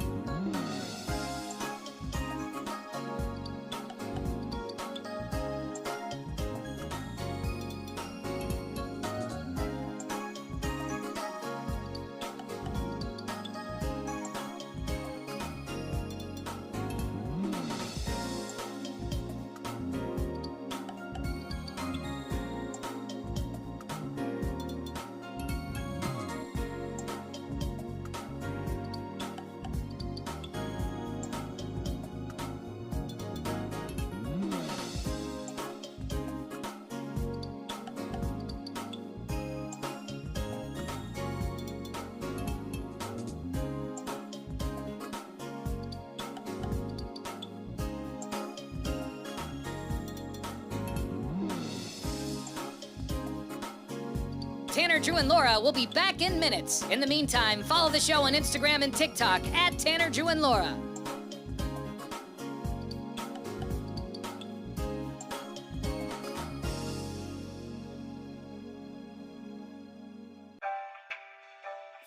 Speaker 7: Tanner, Drew, and Laura will be back in minutes. In the meantime, follow the show on Instagram and TikTok at Tanner, Drew, and Laura.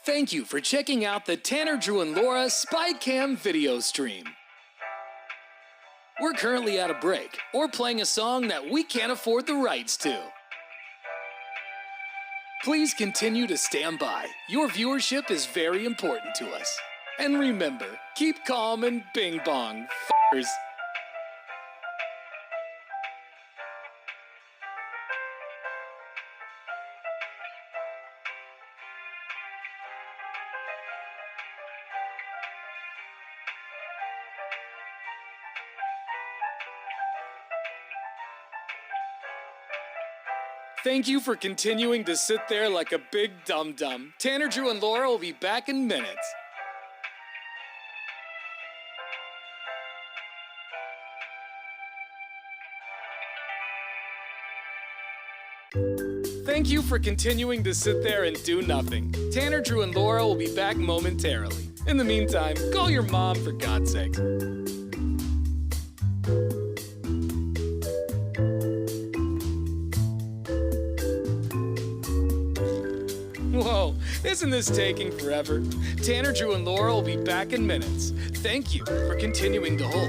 Speaker 8: Thank you for checking out the Tanner, Drew, and Laura SpyCam video stream. We're currently at a break or playing a song that we can't afford the rights to. Please continue to stand by. Your viewership is very important to us. And remember, keep calm and bing bong, f***ers. Thank you for continuing to sit there like a big dum-dum. Tanner, Drew, and Laura will be back in minutes. Thank you for continuing to sit there and do nothing. Tanner, Drew, and Laura will be back momentarily. In the meantime, call your mom for God's sake. Whoa, isn't this taking forever? Tanner, Drew, and Laura will be back in minutes. Thank you for continuing to hold.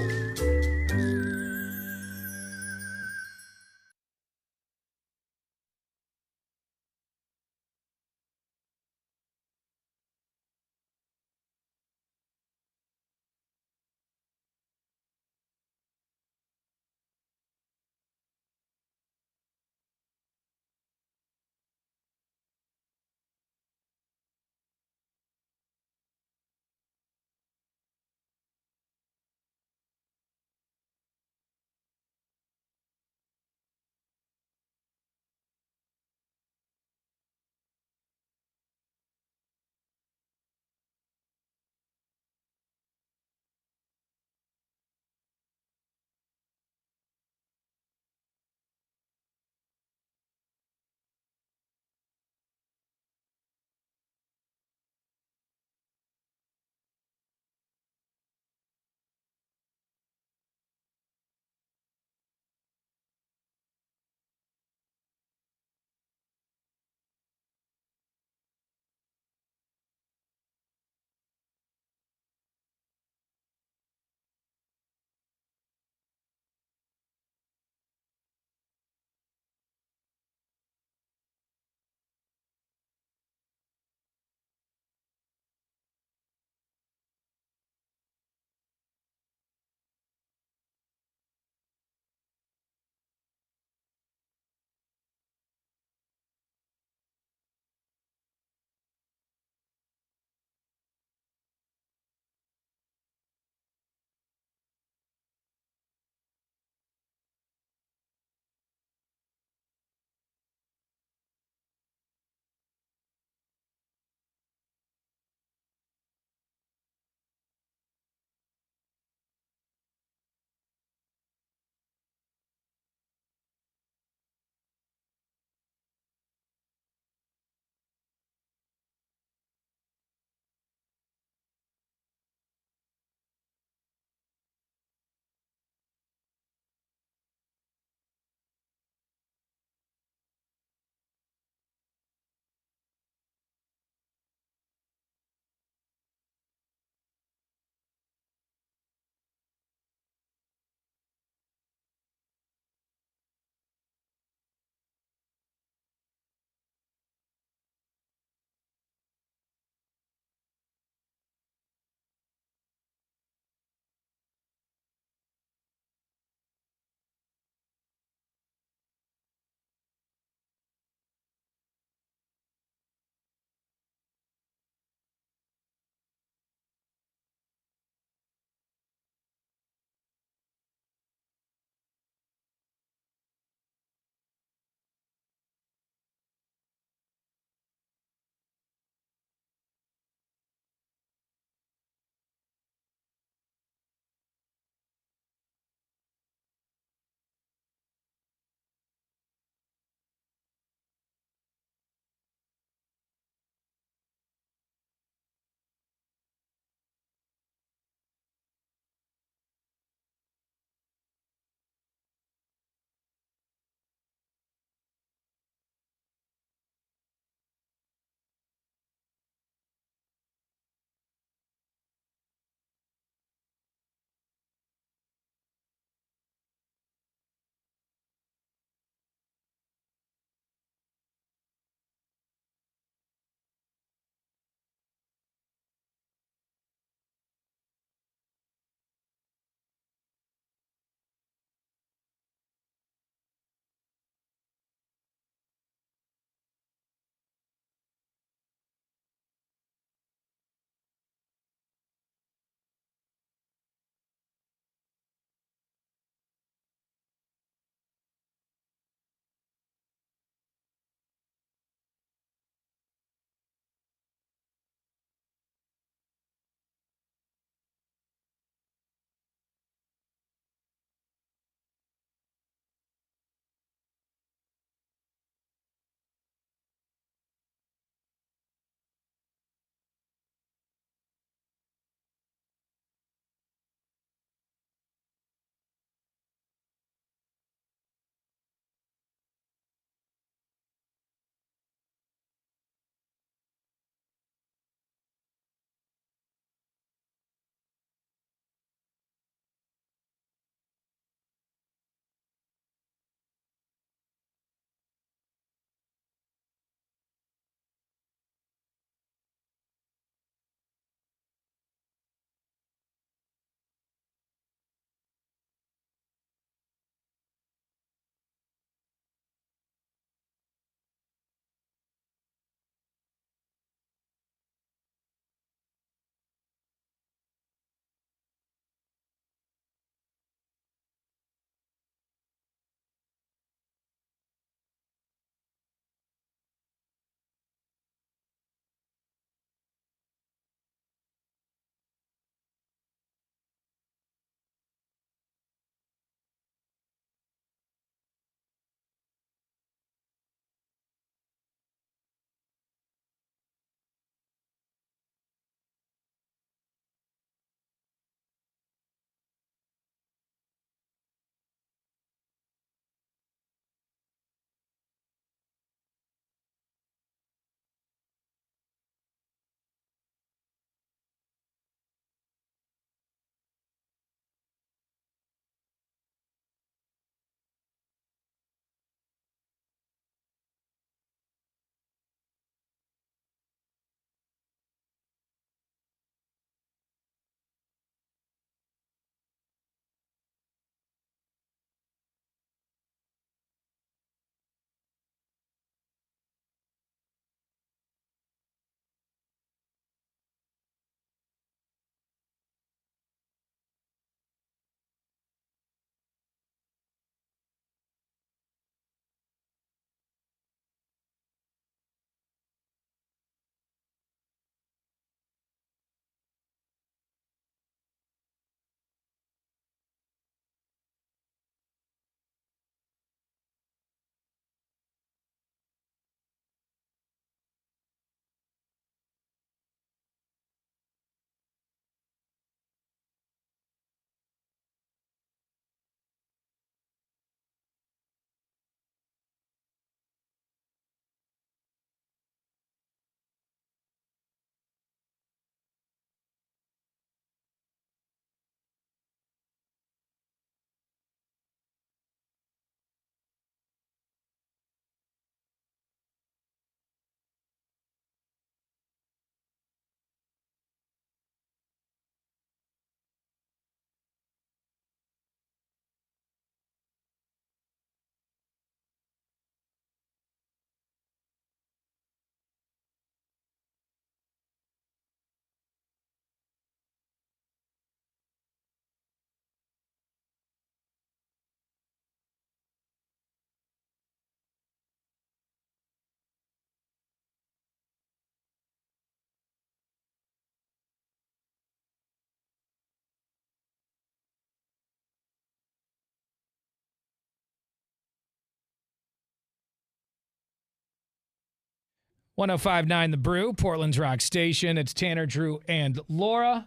Speaker 1: 105.9 The Brew, Portland's rock station. It's Tanner, Drew, and Laura.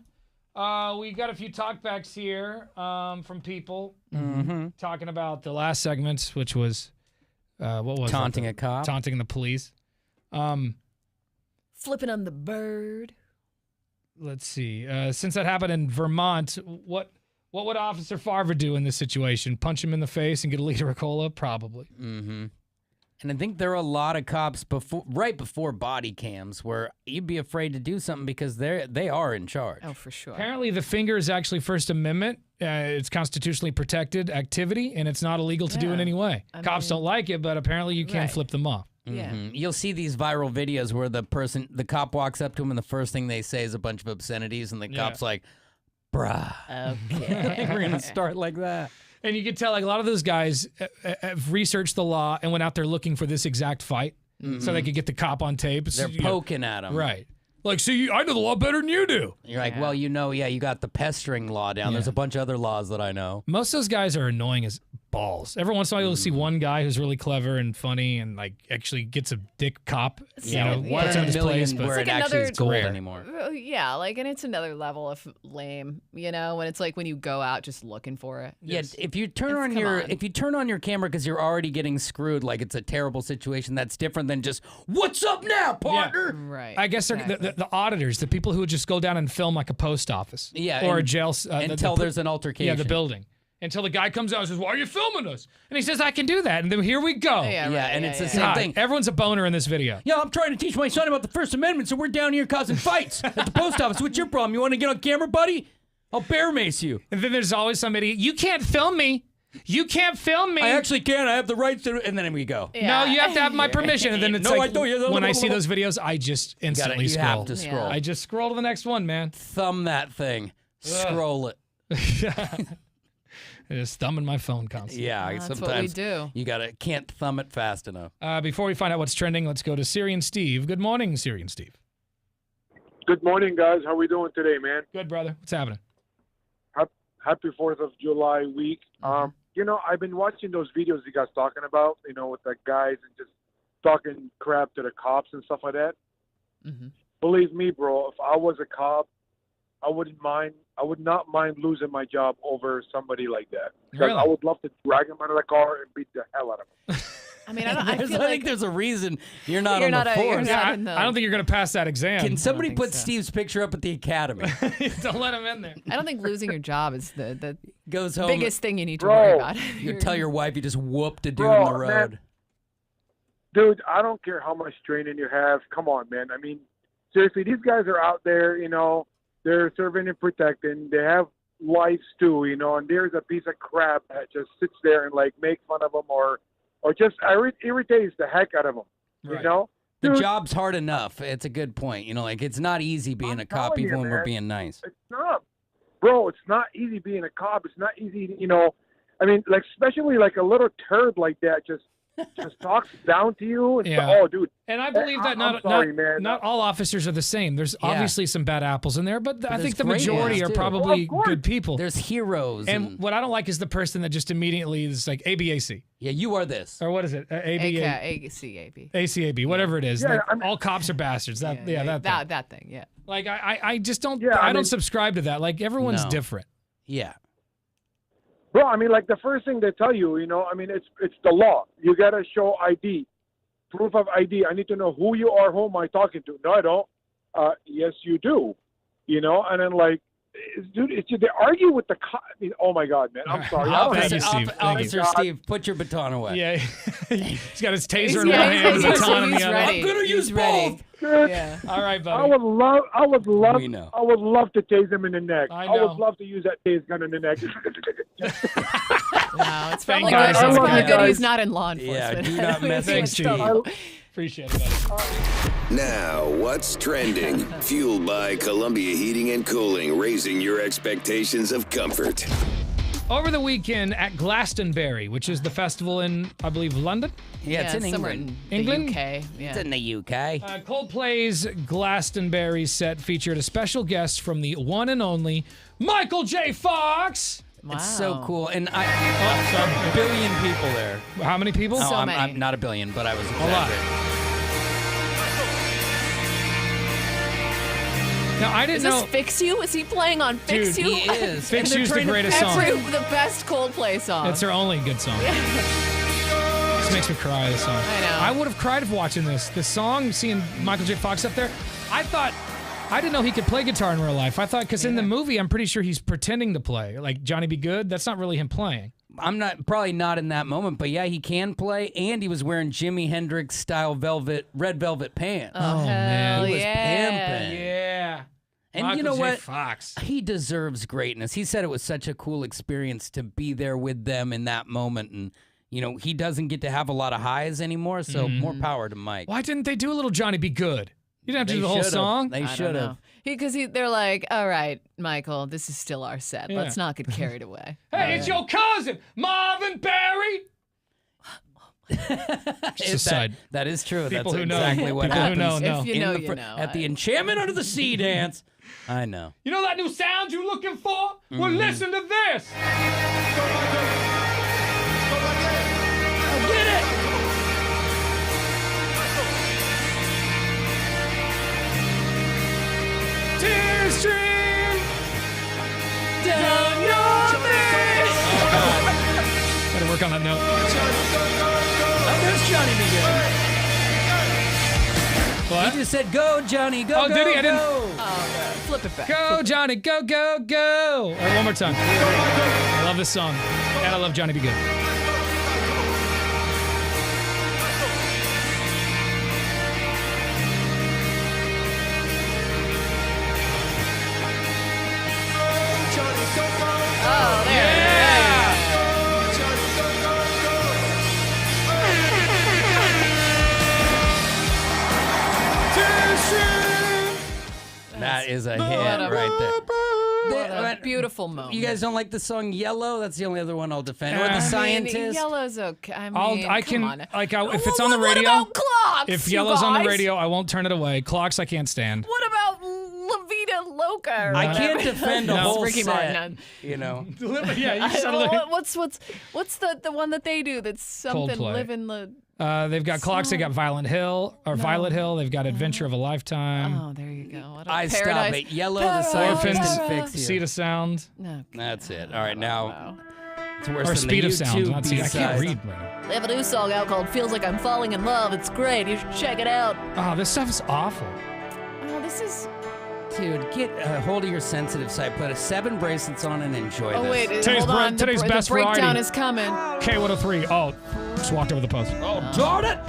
Speaker 1: We got a few talkbacks here from people talking about the last segment, which was, what was
Speaker 3: Taunting
Speaker 1: it?
Speaker 3: a cop.
Speaker 1: Taunting the police.
Speaker 2: Flipping on the bird.
Speaker 1: Let's see. Since that happened in Vermont, what would Officer Farver do in this situation? Punch him in the face and get a liter of cola? Probably.
Speaker 3: Mm-hmm. And I think there are a lot of cops right before body cams where you'd be afraid to do something because they are in charge.
Speaker 2: Oh, for sure.
Speaker 1: Apparently, the finger is actually First Amendment. It's constitutionally protected activity, and it's not illegal to do in any way. Cops don't like it, but apparently you can flip them off.
Speaker 2: Yeah.
Speaker 3: You'll see these viral videos where the cop walks up to him and the first thing they say is a bunch of obscenities, and the cop's like, bruh.
Speaker 2: Okay.
Speaker 3: We're going to start like that.
Speaker 1: And you can tell, like, a lot of those guys have researched the law and went out there looking for this exact fight so they could get the cop on tape.
Speaker 3: They're poking at him.
Speaker 1: Right. Like, see, I know the law better than you do.
Speaker 3: You're like, well, you got the pestering law down. There's a bunch of other laws that I know.
Speaker 1: Most of those guys are annoying as balls. Every once in a while, you'll see one guy who's really clever and funny and, like, actually gets a dick cop. Puts him in his place. But
Speaker 3: where it actually is gold anymore.
Speaker 2: Yeah, like, and it's another level of lame, when it's like when you go out just looking for it.
Speaker 3: Yeah, if you turn on your camera because you're already getting screwed, like it's a terrible situation, that's different than just, what's up now, partner?
Speaker 2: Yeah. Right.
Speaker 1: I guess the auditors, the people who would just go down and film like a post office.
Speaker 3: Yeah.
Speaker 1: Or a jail.
Speaker 3: Until there's an altercation.
Speaker 1: Yeah, the building. Until the guy comes out and says, why are you filming us? And he says, I can do that. And then here we go.
Speaker 3: It's the same thing.
Speaker 1: Everyone's a boner in this video.
Speaker 3: Yeah, I'm trying to teach my son about the First Amendment, so we're down here causing fights at the post office. What's your problem? You want to get on camera, buddy? I'll bear mace you.
Speaker 1: And then there's always somebody, you can't film me. You can't film me.
Speaker 3: I actually can. I have the right to. And then we go.
Speaker 1: No, you have to have my permission. And then it's
Speaker 3: No,
Speaker 1: like,
Speaker 3: I don't.
Speaker 1: when I see those videos, I just instantly scroll.
Speaker 3: You have to scroll.
Speaker 1: I just scroll to the next one, man.
Speaker 3: Thumb that thing. Scroll it.
Speaker 1: Just thumbing my phone constantly.
Speaker 3: Yeah,
Speaker 2: that's
Speaker 3: sometimes
Speaker 2: what we do.
Speaker 3: You can't thumb it fast enough.
Speaker 1: Before we find out what's trending, let's go to Siri and Steve. Good morning, Siri and Steve.
Speaker 21: Good morning, guys. How we doing today, man?
Speaker 1: Good, brother. What's happening?
Speaker 21: Happy 4th of July week. I've been watching those videos you guys talking about, with the guys and just talking crap to the cops and stuff like that.
Speaker 2: Mm-hmm.
Speaker 21: Believe me, bro, if I was a cop, I would not mind losing my job over somebody like that. Because
Speaker 1: Really?
Speaker 21: I would love to drag him out of the car and beat the hell out of him.
Speaker 2: I mean, I feel
Speaker 3: I
Speaker 2: like
Speaker 3: think there's a reason you're not
Speaker 2: You're
Speaker 3: on
Speaker 2: not
Speaker 3: the
Speaker 2: a-
Speaker 3: force.
Speaker 2: you're not
Speaker 1: Yeah,
Speaker 2: in the-
Speaker 1: I don't think you're going to pass that exam.
Speaker 3: Can somebody
Speaker 2: think
Speaker 3: put
Speaker 2: so.
Speaker 3: Steve's picture up at the academy?
Speaker 1: Don't let him in there.
Speaker 2: I don't think losing your job is the
Speaker 3: Goes home.
Speaker 2: biggest thing you need to
Speaker 21: Bro,
Speaker 2: worry about.
Speaker 3: You tell your wife you just whooped a dude
Speaker 21: Bro,
Speaker 3: in the road.
Speaker 21: man. Dude, I don't care how much training you have. Come on, man. I mean, seriously, these guys are out there, they're serving and protecting. They have lives too, and there's a piece of crap that just sits there and like make fun of them or just irritates the heck out of them,
Speaker 1: Right.
Speaker 3: The
Speaker 21: Dude,
Speaker 3: job's hard enough. It's a good point. It's not easy being a cop,
Speaker 21: telling you,
Speaker 3: even when we're
Speaker 21: man.
Speaker 3: being nice.
Speaker 21: It's not, bro. It's not easy being a cop. It's not easy, I mean, like especially like a little turd like that just talks down to you. And
Speaker 1: Yeah.
Speaker 21: Oh, dude.
Speaker 1: And I believe that
Speaker 21: I'm
Speaker 1: not
Speaker 21: sorry, man.
Speaker 1: not all officers are the same. There's obviously some bad apples in there, but I think the
Speaker 3: there's great
Speaker 1: majority
Speaker 3: ones,
Speaker 1: are
Speaker 3: too.
Speaker 1: probably
Speaker 21: Well, of course.
Speaker 1: good people.
Speaker 3: There's heroes.
Speaker 1: And what I don't like is the person that just immediately is like ABAC.
Speaker 3: Yeah, you are this.
Speaker 1: Or what is it?
Speaker 2: ACAB.
Speaker 1: ACAB, whatever it is.
Speaker 21: Yeah,
Speaker 1: Like, all cops are bastards. That thing.
Speaker 2: That thing, yeah.
Speaker 1: Like I just don't
Speaker 21: Yeah,
Speaker 1: I
Speaker 21: I
Speaker 1: don't
Speaker 21: mean-
Speaker 1: subscribe to that. Like everyone's
Speaker 3: No.
Speaker 1: different.
Speaker 3: Yeah.
Speaker 21: Bro, I mean, like the first thing they tell you, I mean, it's the law. You gotta show ID, proof of ID. I need to know who you are, who am I talking to? No, I don't. Yes, you do. And then like, dude, they argue with the cop. I mean, oh my God, man, I'm sorry. I don't
Speaker 1: Thank
Speaker 21: have-
Speaker 1: you, Steve. Thank you.
Speaker 3: Officer Steve, put your baton away.
Speaker 1: Yeah. He's got his taser in
Speaker 2: Yeah,
Speaker 1: one hand and
Speaker 2: he's-
Speaker 1: baton in the
Speaker 2: he's
Speaker 1: other.
Speaker 2: ready.
Speaker 3: I'm gonna
Speaker 2: He's
Speaker 3: use
Speaker 2: ready.
Speaker 3: both.
Speaker 21: Dude,
Speaker 2: Yeah.
Speaker 1: All right,
Speaker 21: I
Speaker 1: buddy.
Speaker 21: would love
Speaker 3: We know.
Speaker 21: I would love to tase him in the neck.
Speaker 1: I
Speaker 21: I
Speaker 1: know.
Speaker 21: would love to use that tase gun in the neck.
Speaker 2: Wow, it's
Speaker 1: Thank
Speaker 2: probably
Speaker 1: God.
Speaker 2: good. It's
Speaker 1: I love
Speaker 2: probably
Speaker 21: you
Speaker 2: good
Speaker 21: guys.
Speaker 2: he's not in law
Speaker 3: Yeah,
Speaker 2: enforcement.
Speaker 3: do not mess with
Speaker 1: Thanks,
Speaker 3: Steve.
Speaker 1: Steve. Appreciate it, buddy.
Speaker 9: Now, what's trending? Fueled by Columbia Heating and Cooling, raising your expectations of comfort.
Speaker 1: Over the weekend at Glastonbury, which is the festival in, I believe, London.
Speaker 3: Yeah, it's in
Speaker 2: somewhere
Speaker 3: England.
Speaker 2: in
Speaker 1: England?
Speaker 2: the UK.
Speaker 3: It's
Speaker 2: Yeah.
Speaker 3: in the UK.
Speaker 1: Coldplay's Glastonbury set featured a special guest from the one and only Michael J. Fox.
Speaker 2: Wow.
Speaker 3: It's so cool. And
Speaker 1: Oh, sorry.
Speaker 3: a billion people there.
Speaker 1: How many people?
Speaker 3: Oh,
Speaker 2: So
Speaker 3: I'm
Speaker 2: many.
Speaker 3: not a billion, but I was
Speaker 1: A lot.
Speaker 3: exaggerating.
Speaker 1: Now, I didn't
Speaker 2: Is
Speaker 1: know.
Speaker 2: this Fix You? Is he playing on Fix
Speaker 1: Dude,
Speaker 2: You?
Speaker 3: he is.
Speaker 1: Fix You's the greatest song.
Speaker 2: The best Coldplay song.
Speaker 1: It's her only good song. This makes me cry, this song.
Speaker 2: I know.
Speaker 1: I would have cried if watching this. This song, seeing Michael J. Fox up there, I didn't know he could play guitar in real life. I thought, because in the movie, I'm pretty sure he's pretending to play. Like Johnny Be Good, that's not really him playing.
Speaker 3: I'm probably not in that moment, but yeah, he can play, and he was wearing Jimi Hendrix style red velvet pants.
Speaker 2: Oh, man.
Speaker 3: He was
Speaker 2: Yeah.
Speaker 3: pimping.
Speaker 1: Yeah.
Speaker 3: And
Speaker 1: Michael
Speaker 3: you know
Speaker 1: J.
Speaker 3: what?
Speaker 1: Fox.
Speaker 3: He deserves greatness. He said it was such a cool experience to be there with them in that moment, and he doesn't get to have a lot of highs anymore, so more power to Mike.
Speaker 1: Why didn't they do a little Johnny Be Good? You didn't have to do the whole
Speaker 3: should've.
Speaker 1: song.
Speaker 3: They should have.
Speaker 2: Because they're like, all right, Michael, this is still our set.
Speaker 1: Yeah.
Speaker 2: Let's not get carried away.
Speaker 1: Hey, it's your cousin, Marvin Berry. Just a side.
Speaker 3: That is true.
Speaker 1: People
Speaker 3: That's
Speaker 1: who know.
Speaker 3: exactly what
Speaker 1: People who
Speaker 3: happens.
Speaker 1: know, know.
Speaker 2: If you
Speaker 3: In
Speaker 2: know,
Speaker 3: the
Speaker 2: you
Speaker 3: fr-
Speaker 2: know.
Speaker 3: At the Enchantment Under the Sea dance. I know.
Speaker 1: You know that new sound you're looking for? Well, listen to this.
Speaker 3: Get it!
Speaker 1: Tears stream
Speaker 2: Down your face.
Speaker 1: Gotta work on that note.
Speaker 3: Oh, there's Johnny B. Good.
Speaker 1: What?
Speaker 3: He just said, go, Johnny, go,
Speaker 1: Oh,
Speaker 3: go,
Speaker 1: did he? I didn't-
Speaker 3: go.
Speaker 2: Flip it back.
Speaker 1: Go, Johnny, go, go, go. All right, one more time. I love this song. And I love Johnny Be Good.
Speaker 2: Oh, there.
Speaker 3: That is a hit
Speaker 2: What a-
Speaker 3: right there.
Speaker 2: What a beautiful moment.
Speaker 3: You guys don't like the song Yellow? That's the only other one I'll defend. Or
Speaker 1: I
Speaker 3: The
Speaker 1: mean,
Speaker 3: Scientist?
Speaker 2: Yellow's okay. I mean,
Speaker 1: I
Speaker 2: come
Speaker 1: can
Speaker 2: on.
Speaker 1: if it's on the
Speaker 2: What
Speaker 1: radio.
Speaker 2: about Clocks,
Speaker 1: If
Speaker 2: you
Speaker 1: Yellow's on the
Speaker 2: guys?
Speaker 1: radio, I won't turn it away. Clocks, I can't stand.
Speaker 2: What about La Vida Loca? Or
Speaker 3: I
Speaker 2: whatever?
Speaker 3: can't defend a
Speaker 2: That's
Speaker 3: whole
Speaker 2: Ricky
Speaker 3: set,
Speaker 2: Martin.
Speaker 3: you know.
Speaker 1: Yeah, you
Speaker 2: I
Speaker 1: sound
Speaker 2: don't know,
Speaker 1: like
Speaker 2: what's the one that they do that's something
Speaker 1: Coldplay.
Speaker 2: live in the
Speaker 1: they've got Clocks. They got Violet Hill. They've got Adventure of a Lifetime.
Speaker 2: Oh, there you go. What a
Speaker 3: I stop
Speaker 2: paradise.
Speaker 3: it. Yellow, The Scientist,
Speaker 1: Orphans,
Speaker 3: and Fix You.
Speaker 1: Seed of Sound.
Speaker 2: No.
Speaker 3: That's it. All right, now it's worse
Speaker 1: Or
Speaker 3: than
Speaker 1: Speed
Speaker 3: the
Speaker 1: of Sound.
Speaker 3: YouTube
Speaker 1: Not Seed. I can't
Speaker 3: B-sides.
Speaker 1: read. Man.
Speaker 2: They have a new song out called "Feels Like I'm Falling in Love." It's great. You should check it out.
Speaker 1: Oh, this stuff is awful.
Speaker 2: Oh, this is.
Speaker 3: Dude, get a hold of your sensitive side. Put 7 bracelets on and enjoy
Speaker 2: Oh
Speaker 3: this.
Speaker 2: wait,
Speaker 1: Today's
Speaker 2: hold on.
Speaker 1: today's
Speaker 2: the
Speaker 1: best
Speaker 2: breakdown
Speaker 1: variety.
Speaker 2: is coming.
Speaker 1: K103. Oh, just walked over the post.
Speaker 3: Oh, darn it!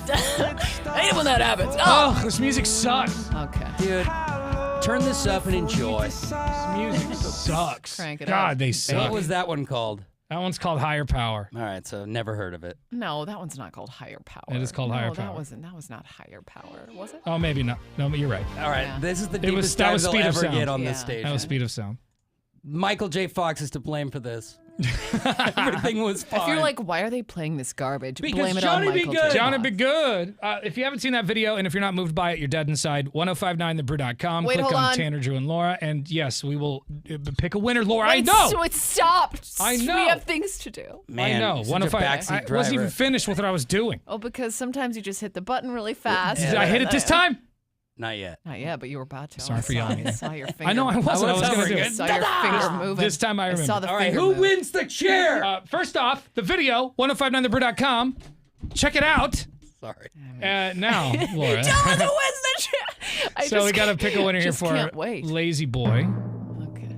Speaker 2: I hate it when that happens.
Speaker 1: Oh, this music sucks.
Speaker 2: Okay.
Speaker 3: Dude, turn this up and enjoy.
Speaker 1: This music sucks.
Speaker 2: Crank it
Speaker 1: God,
Speaker 2: up.
Speaker 1: they
Speaker 3: And
Speaker 1: suck.
Speaker 3: what was that one called?
Speaker 1: That one's called Higher Power.
Speaker 3: All right, so never heard of it.
Speaker 2: No, that one's not called Higher Power.
Speaker 1: It is called Higher
Speaker 2: No,
Speaker 1: Power.
Speaker 2: that was not Higher Power, was it?
Speaker 1: Oh, maybe not. No, but you're right.
Speaker 3: All right,
Speaker 2: Yeah.
Speaker 3: this is the
Speaker 1: It was
Speaker 3: deepest
Speaker 1: that
Speaker 3: dive
Speaker 1: was
Speaker 3: they'll
Speaker 1: Speed of
Speaker 3: ever
Speaker 1: Sound.
Speaker 3: get on
Speaker 2: Yeah.
Speaker 3: this station.
Speaker 1: That was Speed of Sound.
Speaker 3: Michael J. Fox is to blame for this. Everything was fine.
Speaker 2: If you're like, why are they playing this garbage?
Speaker 3: Because
Speaker 2: Blame it
Speaker 3: Johnny
Speaker 2: on
Speaker 3: Be
Speaker 2: Michael
Speaker 3: Good.
Speaker 2: J.
Speaker 1: Johnny
Speaker 2: Fox.
Speaker 1: Be Good. If you haven't seen that video and if you're not moved by it, you're dead inside. 1059thebrew.com.
Speaker 2: Wait,
Speaker 1: Click
Speaker 2: hold
Speaker 1: on
Speaker 2: on.
Speaker 1: Tanner, Drew, and Laura. And yes, we will pick a winner, Laura. I
Speaker 2: Wait,
Speaker 1: know.
Speaker 2: So it stopped.
Speaker 1: I know.
Speaker 2: We have things to do.
Speaker 3: Man,
Speaker 1: I know.
Speaker 3: you're such a
Speaker 1: 105.
Speaker 3: backseat
Speaker 1: I wasn't even
Speaker 3: driver.
Speaker 1: finished with what I was doing.
Speaker 2: Oh, because sometimes you just hit the button really fast.
Speaker 1: Did I hit it this time?
Speaker 3: Not yet.
Speaker 2: Not yet, but you were about to.
Speaker 1: Sorry
Speaker 2: I
Speaker 1: for
Speaker 2: saw-
Speaker 1: yelling.
Speaker 2: I saw your finger.
Speaker 1: I know I wasn't. I was going to do
Speaker 2: I
Speaker 1: it.
Speaker 2: saw your finger moving.
Speaker 1: This time I remember.
Speaker 2: saw the
Speaker 3: All right,
Speaker 2: finger
Speaker 3: who
Speaker 2: move.
Speaker 3: wins the chair?
Speaker 1: First off, the video, 1059thebrew.com. Check it out.
Speaker 3: Sorry.
Speaker 1: Now, Laura.
Speaker 2: Tell us who wins the chair.
Speaker 1: So we got to pick a winner here
Speaker 2: just
Speaker 1: for
Speaker 2: can't wait.
Speaker 1: Lazy Boy.
Speaker 2: Okay.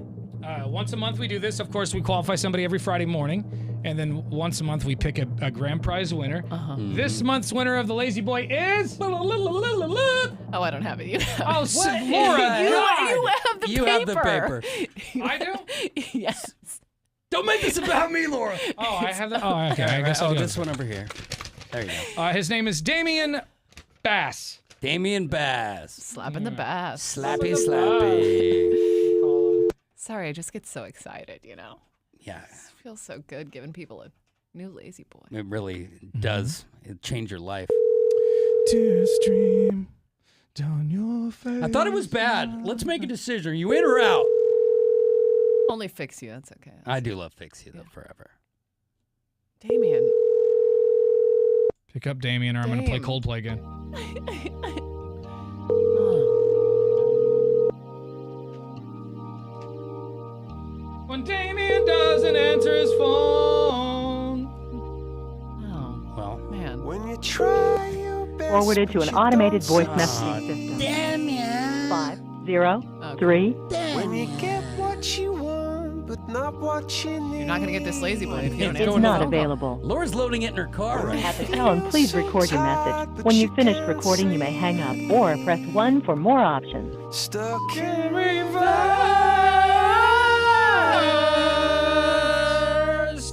Speaker 1: Once a month we do this. Of course, we qualify somebody every Friday morning. And then once a month we pick a grand prize winner.
Speaker 2: Uh-huh.
Speaker 1: This month's winner of the Lazy Boy is...
Speaker 2: Oh, I don't have it. You have it.
Speaker 1: Oh,
Speaker 3: What?
Speaker 1: Laura.
Speaker 2: You
Speaker 1: God.
Speaker 2: have the
Speaker 3: You
Speaker 2: paper.
Speaker 3: have the paper.
Speaker 1: I do?
Speaker 2: Yes.
Speaker 3: Don't make this about me, Laura.
Speaker 1: Oh, I have that. Oh, okay. I guess I
Speaker 3: Oh,
Speaker 1: do.
Speaker 3: this one over here. There you go.
Speaker 1: His name is Damian Bass.
Speaker 3: Damian Bass.
Speaker 2: Slapping the bass.
Speaker 3: Slappy, slappy.
Speaker 2: Sorry, I just get so excited, you know.
Speaker 3: Yeah,
Speaker 2: It feels so good giving people a new Lazy Boy.
Speaker 3: it really does. It change your life.
Speaker 1: Tears stream down your face.
Speaker 3: I thought it was bad. Let's make a decision. Are you in or out?
Speaker 2: Only Fix You. That's okay.
Speaker 3: I do love Fix You, though, forever.
Speaker 2: Damien.
Speaker 1: Pick up Damien or I'm going to play
Speaker 2: Dame.
Speaker 1: Coldplay again. When Damien doesn't answer his phone.
Speaker 2: Oh,
Speaker 3: well,
Speaker 2: man.
Speaker 5: When you try your best,
Speaker 22: Forwarded to an automated voice messaging system.
Speaker 5: Damn ya.
Speaker 22: 503.
Speaker 5: When you get what you want, but not what you need.
Speaker 2: You're not going to get this lazy boy if you don't
Speaker 22: It's
Speaker 2: answer
Speaker 22: not
Speaker 2: the phone.
Speaker 22: available.
Speaker 3: Laura's loading it in her car right
Speaker 22: At the tone, please record your message. When you've finished recording, you may hang up or press 1 for more options.
Speaker 5: Stuck in
Speaker 1: reverse.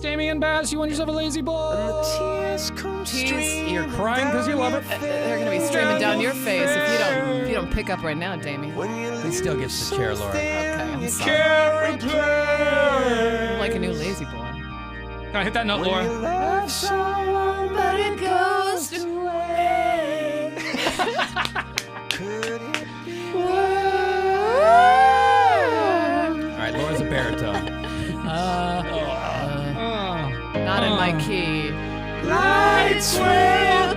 Speaker 1: Damien Bass, you want yourself a lazy boy?
Speaker 5: And the tears come streaming.
Speaker 3: You're crying because you love it.
Speaker 2: They're going to be streaming down your face if you don't pick up right now, Damien.
Speaker 3: He still gets the chair, Laura.
Speaker 2: Okay, I'm sorry.
Speaker 1: Can't replay.
Speaker 2: I'm like a new lazy boy.
Speaker 1: Gotta hit that note, Laura.
Speaker 5: Love someone, but it goes away. Could it be
Speaker 3: All right, Laura's a baritone.
Speaker 2: Not in my key.
Speaker 5: Lights will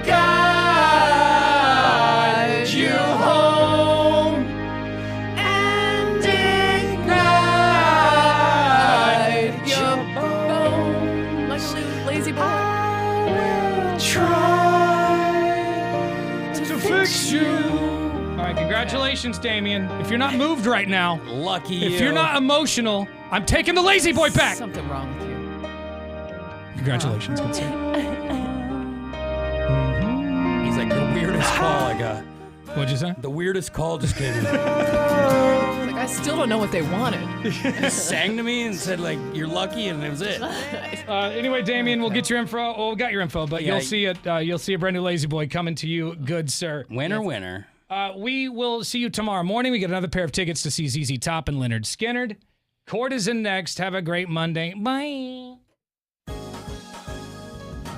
Speaker 5: guide you home and ignite your
Speaker 2: bone. Like a lazy boy.
Speaker 5: I will try
Speaker 1: To fix you. All right, congratulations, Damien. If you're not moved right now,
Speaker 3: lucky you.
Speaker 1: If you're not emotional, I'm taking the lazy boy back.
Speaker 2: Something wrong with you.
Speaker 1: Congratulations, good sir.
Speaker 3: He's like, the weirdest call I got.
Speaker 1: What'd you say?
Speaker 3: The weirdest call just came in.
Speaker 2: Like, I still don't know what they wanted.
Speaker 3: He sang to me and said, like, you're lucky, and that was it.
Speaker 1: Anyway, Damien, we'll get your info. Well, we got your info, but
Speaker 3: Yeah.
Speaker 1: you'll see it. You'll see a brand new lazy boy coming to you, good sir.
Speaker 3: Winner.
Speaker 1: We will see you tomorrow morning. We get another pair of tickets to see ZZ Top and Leonard Skinner. Court is in next. Have a great Monday. Bye.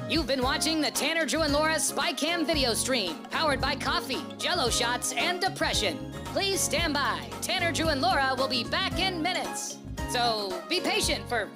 Speaker 7: You've been watching the Tanner, Drew, and Laura SpyCam video stream, powered by coffee, Jello shots, and depression. Please stand by. Tanner, Drew, and Laura will be back in minutes. So be patient for